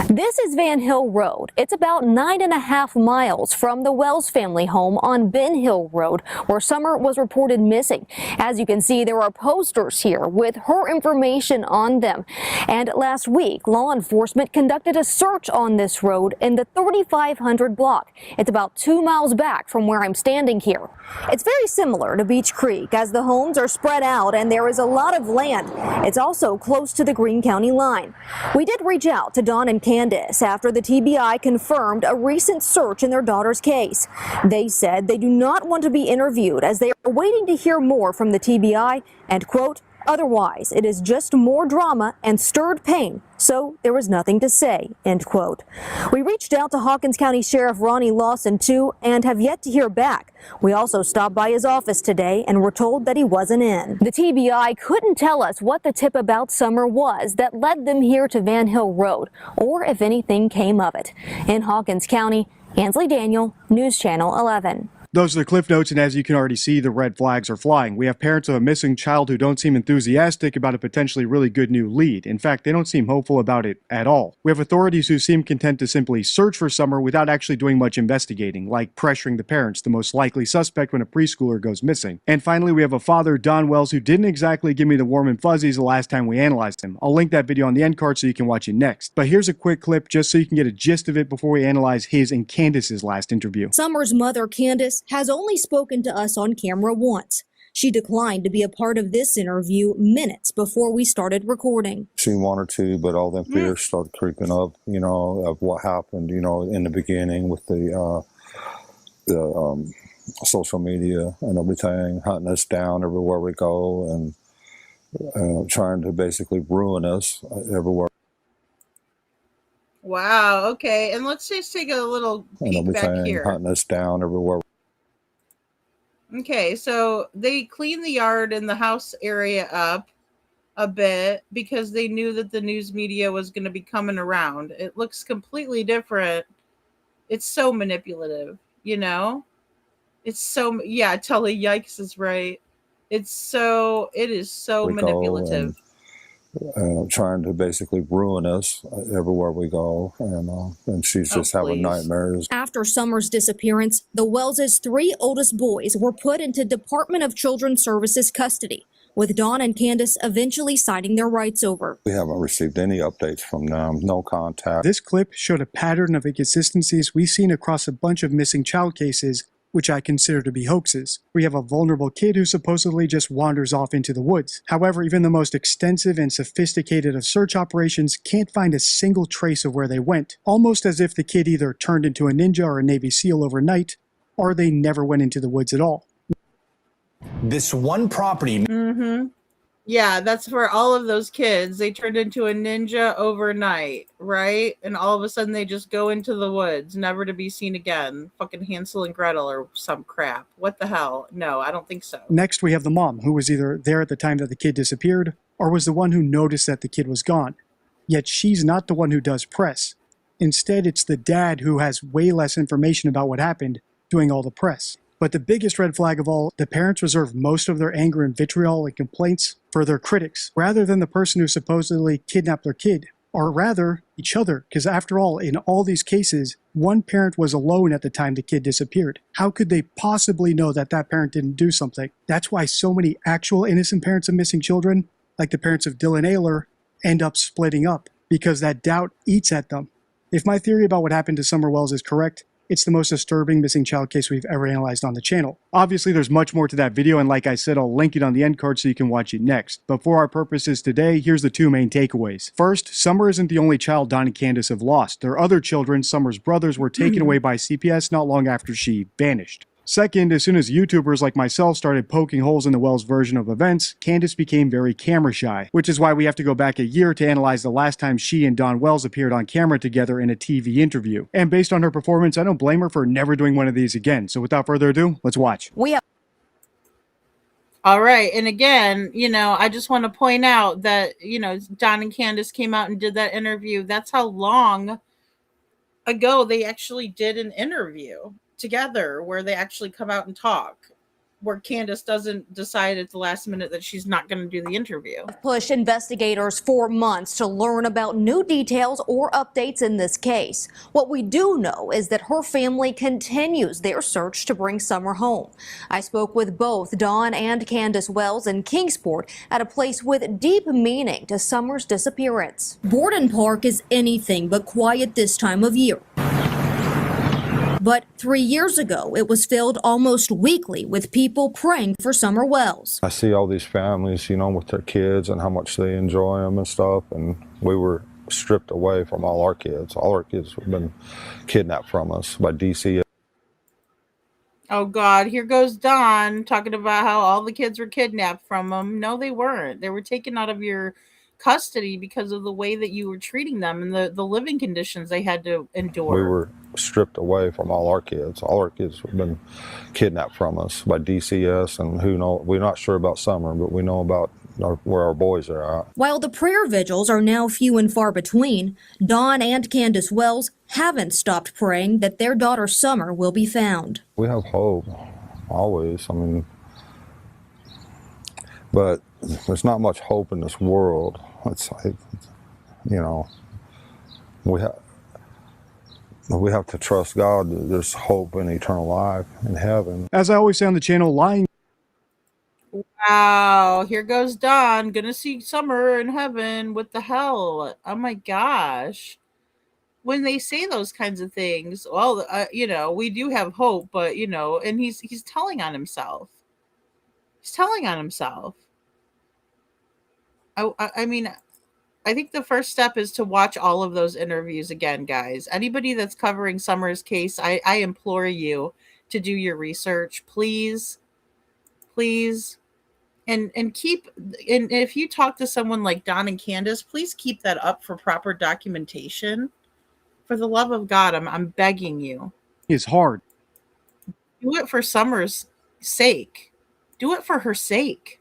This is Van Hill Road. It's about 9.5 miles from the Wells family home on Ben Hill Road, where Summer was reported missing. As you can see, there are posters here with her information on them. And last week, law enforcement conducted a search on this road in the 3500 block. It's about 2 miles back from where I'm standing here. It's very similar to Beach Creek, as the homes are spread out and there is a lot of land. It's also close to the Greene County line. We did reach out to Don and Candace after the TBI confirmed a recent search in their daughter's case. They said they do not want to be interviewed as they are waiting to hear more from the TBI and, quote, otherwise, it is just more drama and stirred pain, so there was nothing to say, end quote. We reached out to Hawkins County Sheriff Ronnie Lawson, too, and have yet to hear back. We also stopped by his office today and were told that he wasn't in. The TBI couldn't tell us what the tip about Summer was that led them here to Van Hill Road, or if anything came of it. In Hawkins County, Ansley Daniel, News Channel 11. Those are the cliff notes, and as you can already see, the red flags are flying. We have parents of a missing child who don't seem enthusiastic about a potentially really good new lead. In fact, they don't seem hopeful about it at all. We have authorities who seem content to simply search for Summer without actually doing much investigating, like pressuring the parents, the most likely suspect when a preschooler goes missing. And finally, we have a father, Don Wells, who didn't exactly give me the warm and fuzzies the last time we analyzed him. I'll link that video on the end card so you can watch it next. But here's a quick clip just so you can get a gist of it before we analyze his and Candace's last interview. Summer's mother, Candace, has only spoken to us on camera once. She declined to be a part of this interview minutes before we started recording. She wanted to, but all them fears started creeping up, you know, of what happened, you know, in the beginning with the social media and everything, hunting us down everywhere we go and trying to basically ruin us everywhere. Wow, okay. And let's just take a little peek back here. Hunting us down everywhere. Okay, so they cleaned the yard and the house area up a bit because they knew that the news media was going to be coming around. It looks completely different. It's so manipulative, you know? It's so, yeah, Tully, yikes is right. It is so manipulative. Trying to basically ruin us everywhere we go, and she's just having nightmares. After Summer's disappearance, the Wells' 3 oldest boys were put into Department of Children's Services custody, with Don and Candace eventually signing their rights over. We haven't received any updates from them, no contact. This clip showed a pattern of inconsistencies we've seen across a bunch of missing child cases, which I consider to be hoaxes. We have a vulnerable kid who supposedly just wanders off into the woods. However, even the most extensive and sophisticated of search operations can't find a single trace of where they went, almost as if the kid either turned into a ninja or a Navy SEAL overnight, or they never went into the woods at all. This one property. Yeah, that's for all of those kids. They turned into a ninja overnight, right? And all of a sudden they just go into the woods, never to be seen again. Fucking Hansel and Gretel or some crap. What the hell? No, I don't think so. Next, we have the mom, who was either there at the time that the kid disappeared, or was the one who noticed that the kid was gone. Yet she's not the one who does press. Instead, it's the dad who has way less information about what happened, doing all the press. But the biggest red flag of all, the parents reserve most of their anger and vitriol and complaints for their critics, rather than the person who supposedly kidnapped their kid, or rather, each other, because after all, in all these cases, one parent was alone at the time the kid disappeared. How could they possibly know that that parent didn't do something? That's why so many actual innocent parents of missing children, like the parents of Dylan Ayler, end up splitting up, because that doubt eats at them. If my theory about what happened to Summer Wells is correct, it's the most disturbing missing child case we've ever analyzed on the channel. Obviously, there's much more to that video, and like I said, I'll link it on the end card so you can watch it next. But for our purposes today, here's the two main takeaways. First, Summer isn't the only child Don and Candace have lost. Their other children, Summer's brothers, were taken away by CPS not long after she vanished. Second, as soon as YouTubers like myself started poking holes in the Wells version of events, Candace became very camera shy, which is why we have to go back a year to analyze the last time she and Don Wells appeared on camera together in a TV interview. And based on her performance, I don't blame her for never doing one of these again. So without further ado, let's watch. All right. And again, I just want to point out that, Don and Candace came out and did that interview. That's how long ago they actually did an interview together where they actually come out and talk, where Candace doesn't decide at the last minute that she's not going to do the interview. Pushed investigators for months to learn about new details or updates in this case. What we do know is that her family continues their search to bring Summer home. I spoke with both Don and Candace Wells in Kingsport at a place with deep meaning to Summer's disappearance. Borden Park is anything but quiet this time of year. But 3 years ago, it was filled almost weekly with people praying for Summer Wells. I see all these families, with their kids and how much they enjoy them and stuff, and we were stripped away from all our kids. All our kids have been kidnapped from us by DC. Oh God, here goes Don talking about how all the kids were kidnapped from them. No, they weren't. They were taken out of your custody because of the way that you were treating them and the living conditions they had to endure. We were stripped away from all our kids. All our kids have been kidnapped from us by DCS, and we're not sure about Summer, but we know about where our boys are at. While the prayer vigils are now few and far between, Don and Candace Wells haven't stopped praying that their daughter Summer will be found. We have hope, always. But there's not much hope in this world. It's like, we have to trust God that there's hope in eternal life in heaven. As I always say on the channel, lying. Wow, here goes Don, gonna see Summer in heaven. What the hell? Oh my gosh. When they say those kinds of things, well, we do have hope, but, and he's telling on himself. He's telling on himself. I mean, I think the first step is to watch all of those interviews again, guys. Anybody that's covering Summer's case, I implore you to do your research, please. And if you talk to someone like Don and Candace, please keep that up for proper documentation. For the love of God, I'm begging you. It's hard. Do it for Summer's sake. Do it for her sake.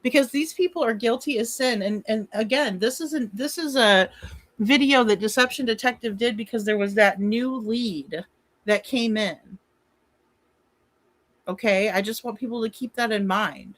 Because these people are guilty as sin. And again, this is a video that Deception Detective did because there was that new lead that came in. Okay, I just want people to keep that in mind.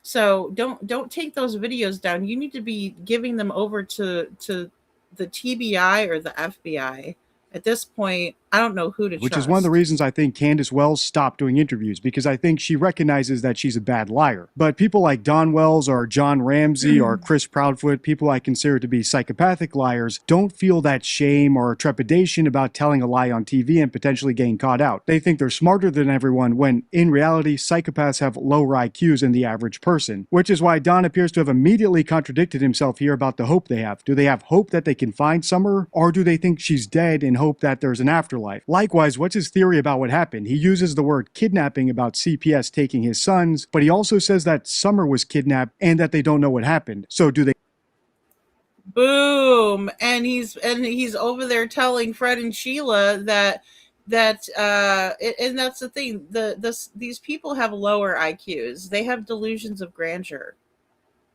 So don't take those videos down. You need to be giving them over to the TBI or the FBI. At this point, I don't know who to trust. Which is one of the reasons I think Candace Wells stopped doing interviews, because I think she recognizes that she's a bad liar. But people like Don Wells or John Ramsey or Chris Proudfoot, people I consider to be psychopathic liars, don't feel that shame or trepidation about telling a lie on TV and potentially getting caught out. They think they're smarter than everyone when, in reality, psychopaths have lower IQs than the average person. Which is why Don appears to have immediately contradicted himself here about the hope they have. Do they have hope that they can find Summer, or do they think she's dead and hope that there's an afterlife? Likewise, what's his theory about what happened? He uses the word kidnapping about CPS taking his sons, but he also says that Summer was kidnapped and that they don't know what happened. So do they? Boom. And he's over there telling Fred and Sheila that and that's the thing. These people have lower IQs. They have delusions of grandeur.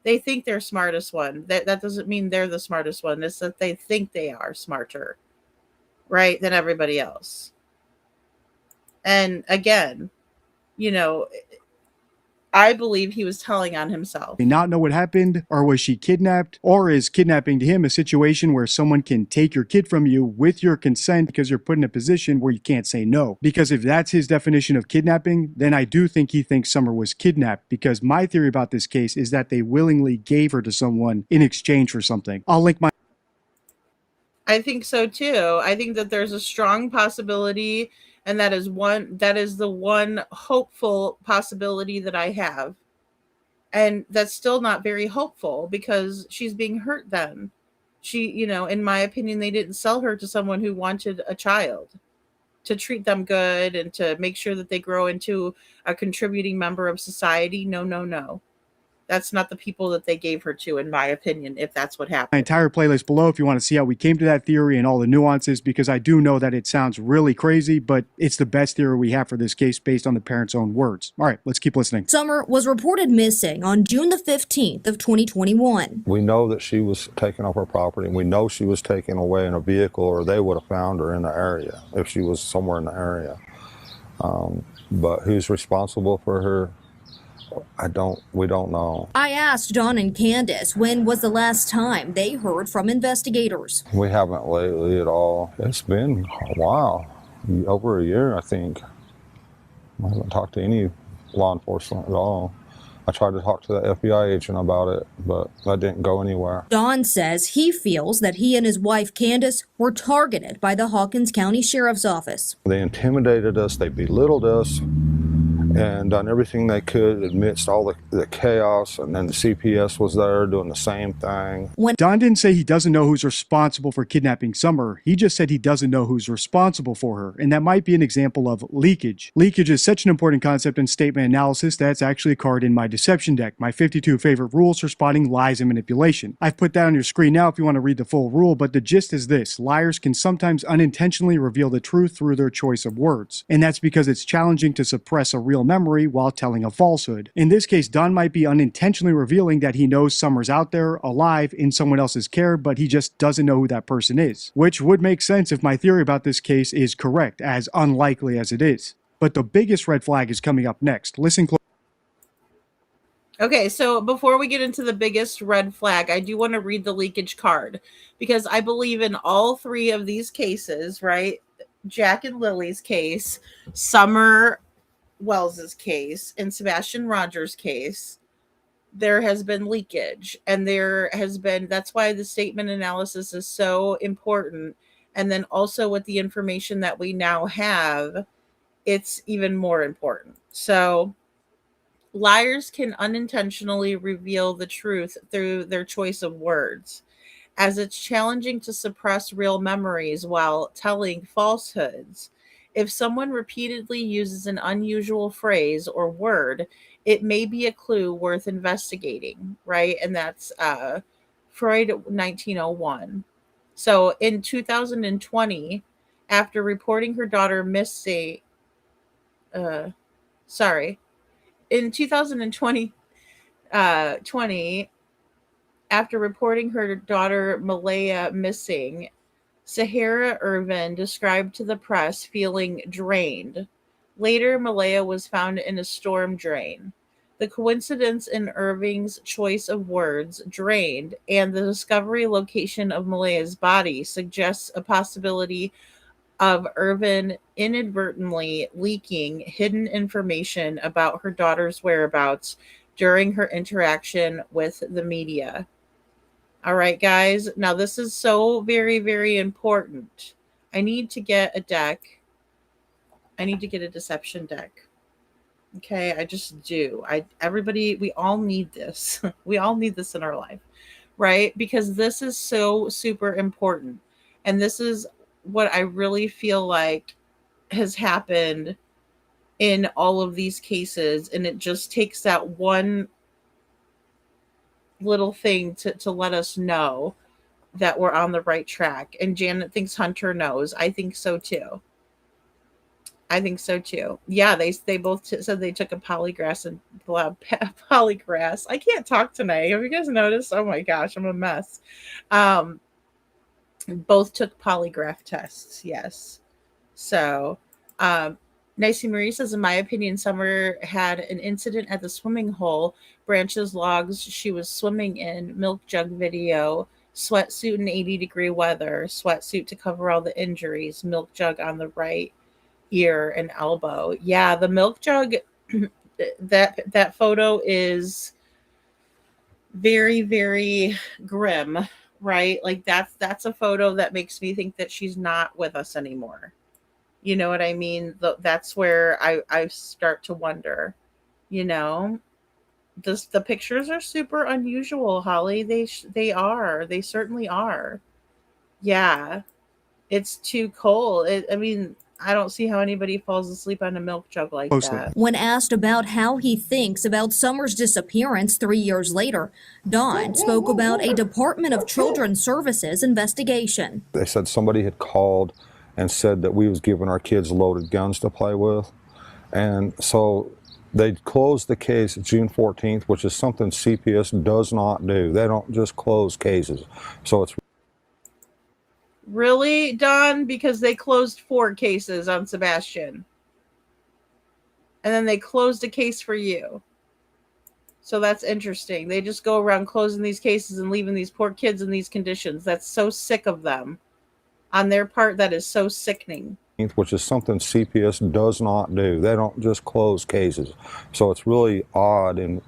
They think they're smartest one. That doesn't mean they're the smartest one. It's that they think they are smarter, right, than everybody else. And again, I believe he was telling on himself. Not know what happened, or was she kidnapped? Or is kidnapping to him a situation where someone can take your kid from you with your consent because you're put in a position where you can't say no? Because if that's his definition of kidnapping, then I do think he thinks Summer was kidnapped, because my theory about this case is that they willingly gave her to someone in exchange for something. I'll link my I think so too. I think that there's a strong possibility, and that is the one hopeful possibility that I have. And that's still not very hopeful because she's being hurt then. In my opinion, they didn't sell her to someone who wanted a child, to treat them good and to make sure that they grow into a contributing member of society. No, no, no. That's not the people that they gave her to, in my opinion, if that's what My happened. entire playlist below if you want to see how we came to that theory and all the nuances, because I do know that it sounds really crazy, but it's the best theory we have for this case based on the parents' own words. All right, let's keep listening. Summer was reported missing on June the 15th of 2021. We know that she was taken off her property, and we know she was taken away in a vehicle, or they would have found her in the area if she was somewhere in the area. But who's responsible for her? We don't know. I asked Don and Candace when was the last time they heard from investigators. We haven't lately at all. It's been a while, over a year, I think. I haven't talked to any law enforcement at all. I tried to talk to the FBI agent about it, but that didn't go anywhere. Don says he feels that he and his wife Candace were targeted by the Hawkins County Sheriff's Office. They intimidated us, they belittled us, and done everything they could amidst all the chaos, and then the CPS was there doing the same thing. Don didn't say he doesn't know who's responsible for kidnapping Summer. He just said he doesn't know who's responsible for her, and that might be an example of leakage. Leakage is such an important concept in statement analysis that it's actually a card in my deception deck, my 52 favorite rules for spotting lies and manipulation. I've put that on your screen now if you want to read the full rule, but the gist is this: liars can sometimes unintentionally reveal the truth through their choice of words, and that's because it's challenging to suppress a real memory while telling a falsehood. In this case, Don might be unintentionally revealing that he knows Summer's out there, alive, in someone else's care, but he just doesn't know who that person is. Which would make sense if my theory about this case is correct, as unlikely as it is. But the biggest red flag is coming up next. Listen close. Okay, so before we get into the biggest red flag, I do want to read the leakage card, because I believe in all three of these cases, right? Jack and Lily's case, Summer Wells's case, and Sebastain Rogers' case, there has been leakage, and that's why the statement analysis is so important. And then also with the information that we now have, it's even more important. So liars can unintentionally reveal the truth through their choice of words, as it's challenging to suppress real memories while telling falsehoods. If someone repeatedly uses an unusual phrase or word, it may be a clue worth investigating, right? And that's Freud 1901. So in 2020, after reporting her daughter missing, in 2020, 20, after reporting her daughter Malaya missing, Sahara Irvin described to the press feeling drained. Later, Malaya was found in a storm drain. The coincidence in Irving's choice of words, drained, and the discovery location of Malaya's body suggests a possibility of Irvin inadvertently leaking hidden information about her daughter's whereabouts during her interaction with the media. All right, guys. Now, this is so very, very important. I need to get a deck. I need to get a deception deck. Okay, I just do. Everybody, we all need this. We all need this in our life, right? Because this is so super important. And this is what I really feel like has happened in all of these cases. And it just takes that one little thing to let us know that we're on the right track. And Janet thinks Hunter knows. I think so too. Yeah, they both said they took a polygraph and polygraph. I can't talk tonight. Have you guys noticed? Oh my gosh, I'm a mess. Both took polygraph tests. Yes. So, Nicey Marie says, in my opinion, Summer had an incident at the swimming hole. Branches logs she was swimming in, milk jug video, sweatsuit in 80-degree weather, sweatsuit to cover all the injuries, milk jug on the right ear and elbow. Yeah, the milk jug, that photo is very, very grim, right? Like that's a photo that makes me think that she's not with us anymore. You know what I mean? That's where I start to wonder, you know. The pictures are super unusual, Holly. They are. They certainly are. Yeah. It's too cold. I mean, I don't see how anybody falls asleep on a milk jug like Closely. that. When asked about how he thinks about Summer's disappearance 3 years later, Don spoke about a Department of Children's Services investigation. They said somebody had called and said that we was giving our kids loaded guns to play with. And so they closed the case June 14th, which is something CPS does not do. They don't just close cases. So it's Really, Don? Because they closed 4 cases on Sebastain. And then they closed a case for you. So that's interesting. They just go around closing these cases and leaving these poor kids in these conditions. That's so sick of them. On their part, that is so sickening. which is something CPS does not do. They don't just close cases. So it's really odd and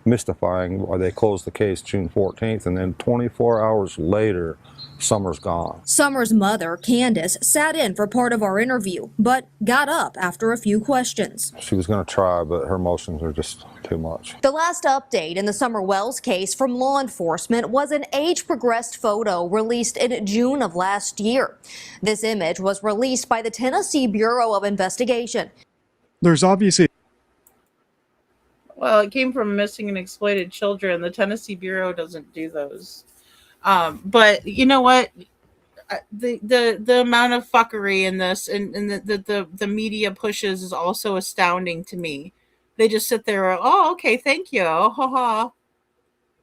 mystifying why they closed the case June 14th and then 24 hours later, Summer's gone. Summer's mother, Candace, sat in for part of our interview, but got up after a few questions. She was going to try, but her emotions are just too much. The last update in the Summer Wells case from law enforcement was an age-progressed photo released in June of last year. This image was released by the Tennessee Bureau of Investigation. There's obviously... Well, it came from missing and exploited children. The Tennessee Bureau doesn't do those. But you know what? The amount of fuckery in this and the media pushes is also astounding to me. They just sit there, oh, okay, thank you. Ha ha.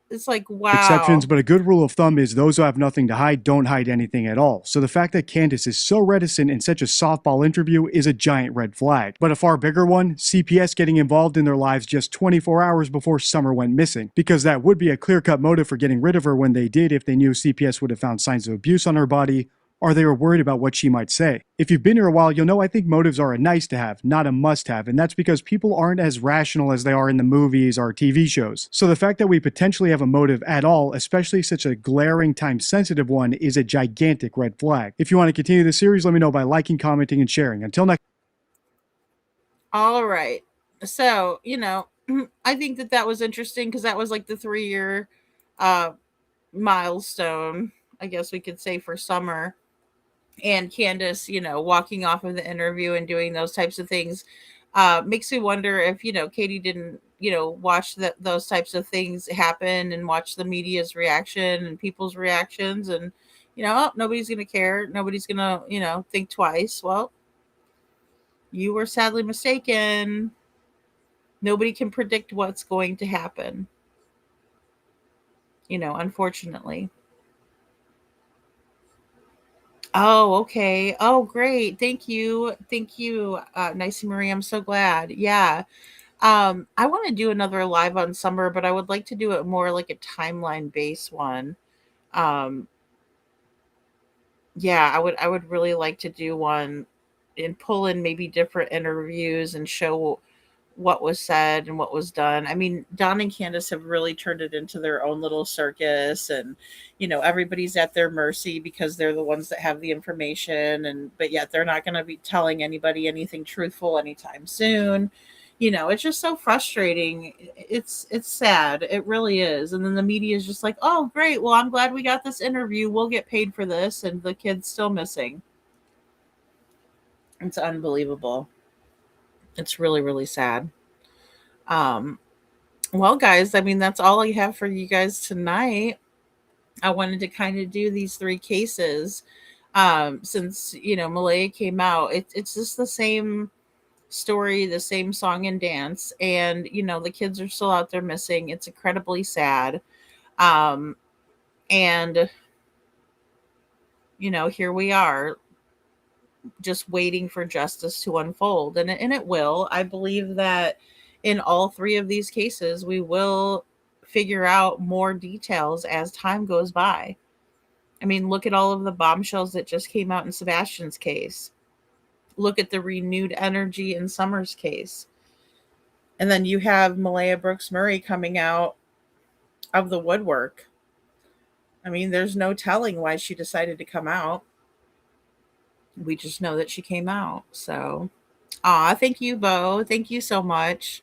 It's like, wow. Exceptions, but a good rule of thumb is those who have nothing to hide don't hide anything at all. So the fact that Candace is so reticent in such a softball interview is a giant red flag. But a far bigger one, CPS getting involved in their lives just 24 hours before Summer went missing. Because that would be a clear-cut motive for getting rid of her when they did if they knew CPS would have found signs of abuse on her body, or they were worried about what she might say. If you've been here a while, you'll know I think motives are a nice to have, not a must have, and that's because people aren't as rational as they are in the movies or TV shows. So the fact that we potentially have a motive at all, especially such a glaring time-sensitive one, is a gigantic red flag. If you want to continue the series, let me know by liking, commenting, and sharing. Until next... All right. So, you know, I think that was interesting because that was like the 3-year milestone, I guess we could say, for Summer. And Candace, you know, walking off of the interview and doing those types of things makes me wonder if, you know, Katie didn't, you know, watch those types of things happen and watch the media's reaction and people's reactions and, you know, oh, nobody's going to care. Nobody's going to, you know, think twice. Well, you were sadly mistaken. Nobody can predict what's going to happen, you know, unfortunately. Oh, okay. Oh, great. Thank you. Thank you, Nicey Marie. I'm so glad. Yeah. I want to do another live on Summer, but I would like to do it more like a timeline based one. Um, yeah, I would really like to do one and pull in maybe different interviews and show what was said and what was done. I mean, Don and Candace have really turned it into their own little circus and you know, everybody's at their mercy because they're the ones that have the information and but yet they're not going to be telling anybody anything truthful anytime soon. You know, it's just so frustrating. It's sad. It really is. And then the media is just like, "Oh, great. Well, I'm glad we got this interview. We'll get paid for this." And the kid's still missing. It's unbelievable. It's really, really sad. Um, well, guys, I mean, that's all I have for you guys tonight. I wanted to kind of do these 3 cases. Since, you know, Malaya came out, it's just the same story, the same song and dance. And, you know, the kids are still out there missing. It's incredibly sad. Um, and, you know, here we are just waiting for justice to unfold and it will. I believe that in all 3 of these cases we will figure out more details as time goes by. I mean, look at all of the bombshells that just came out in Sebastian's case. Look at the renewed energy in Summer's case. And then you have Malaya Brooks Murray coming out of the woodwork. I mean, there's no telling why she decided to come out. We just know that she came out. So, thank you, Bo. Thank you so much.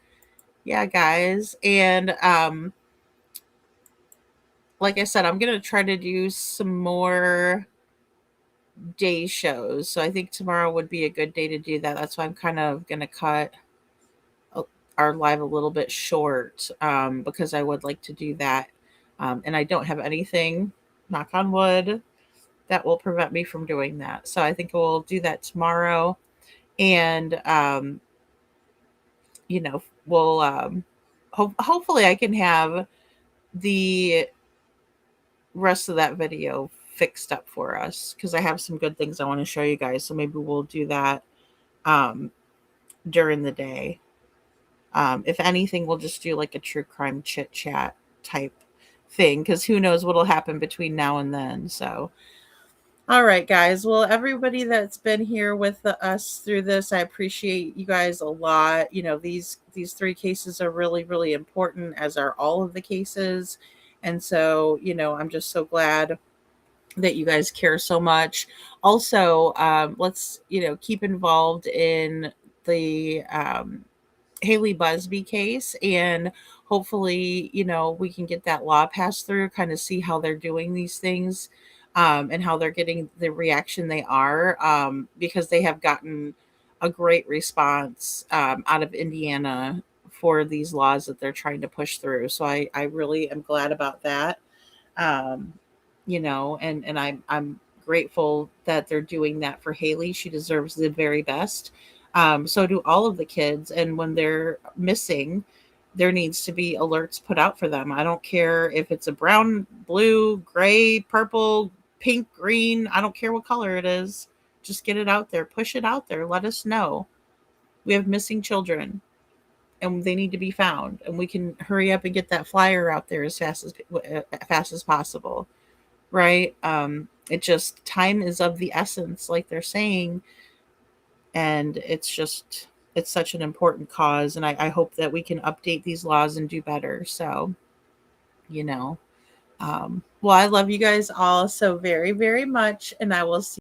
Yeah, guys. And like I said, I'm gonna try to do some more day shows. So I think tomorrow would be a good day to do that. That's why I'm kind of gonna cut a- our live a little bit short, because I would like to do that. And I don't have anything, knock on wood, that will prevent me from doing that. So I think we'll do that tomorrow. And we'll hopefully I can have the rest of that video fixed up for us, because I have some good things I want to show you guys. So maybe we'll do that um, during the day. If anything, we'll just do like a true crime chit chat type thing, because who knows what'll happen between now and then. So, all right, guys. Well, everybody that's been here with us through this, I appreciate you guys a lot. These three cases are really, really important, as are all of the cases. And so, I'm just so glad that you guys care so much. Also, let's keep involved in the Haley Busby case, and hopefully we can get that law passed through, kind of see how they're doing these things, and how they're getting the reaction they are, because they have gotten a great response out of Indiana for these laws that they're trying to push through. So I really am glad about that. um, and I'm grateful that they're doing that for Haley. She deserves the very best. So do all of the kids. And when they're missing, there needs to be alerts put out for them. I don't care if it's a brown, blue, gray, purple, pink, green. I don't care what color it is. Just get it out there, push it out there. Let us know. We have missing children and they need to be found, and we can hurry up and get that flyer out there as fast as possible. Right? It just, time is of the essence, like they're saying, and it's such an important cause, and I hope that we can update these laws and do better. So, well, I love you guys all so very, very much, and I will see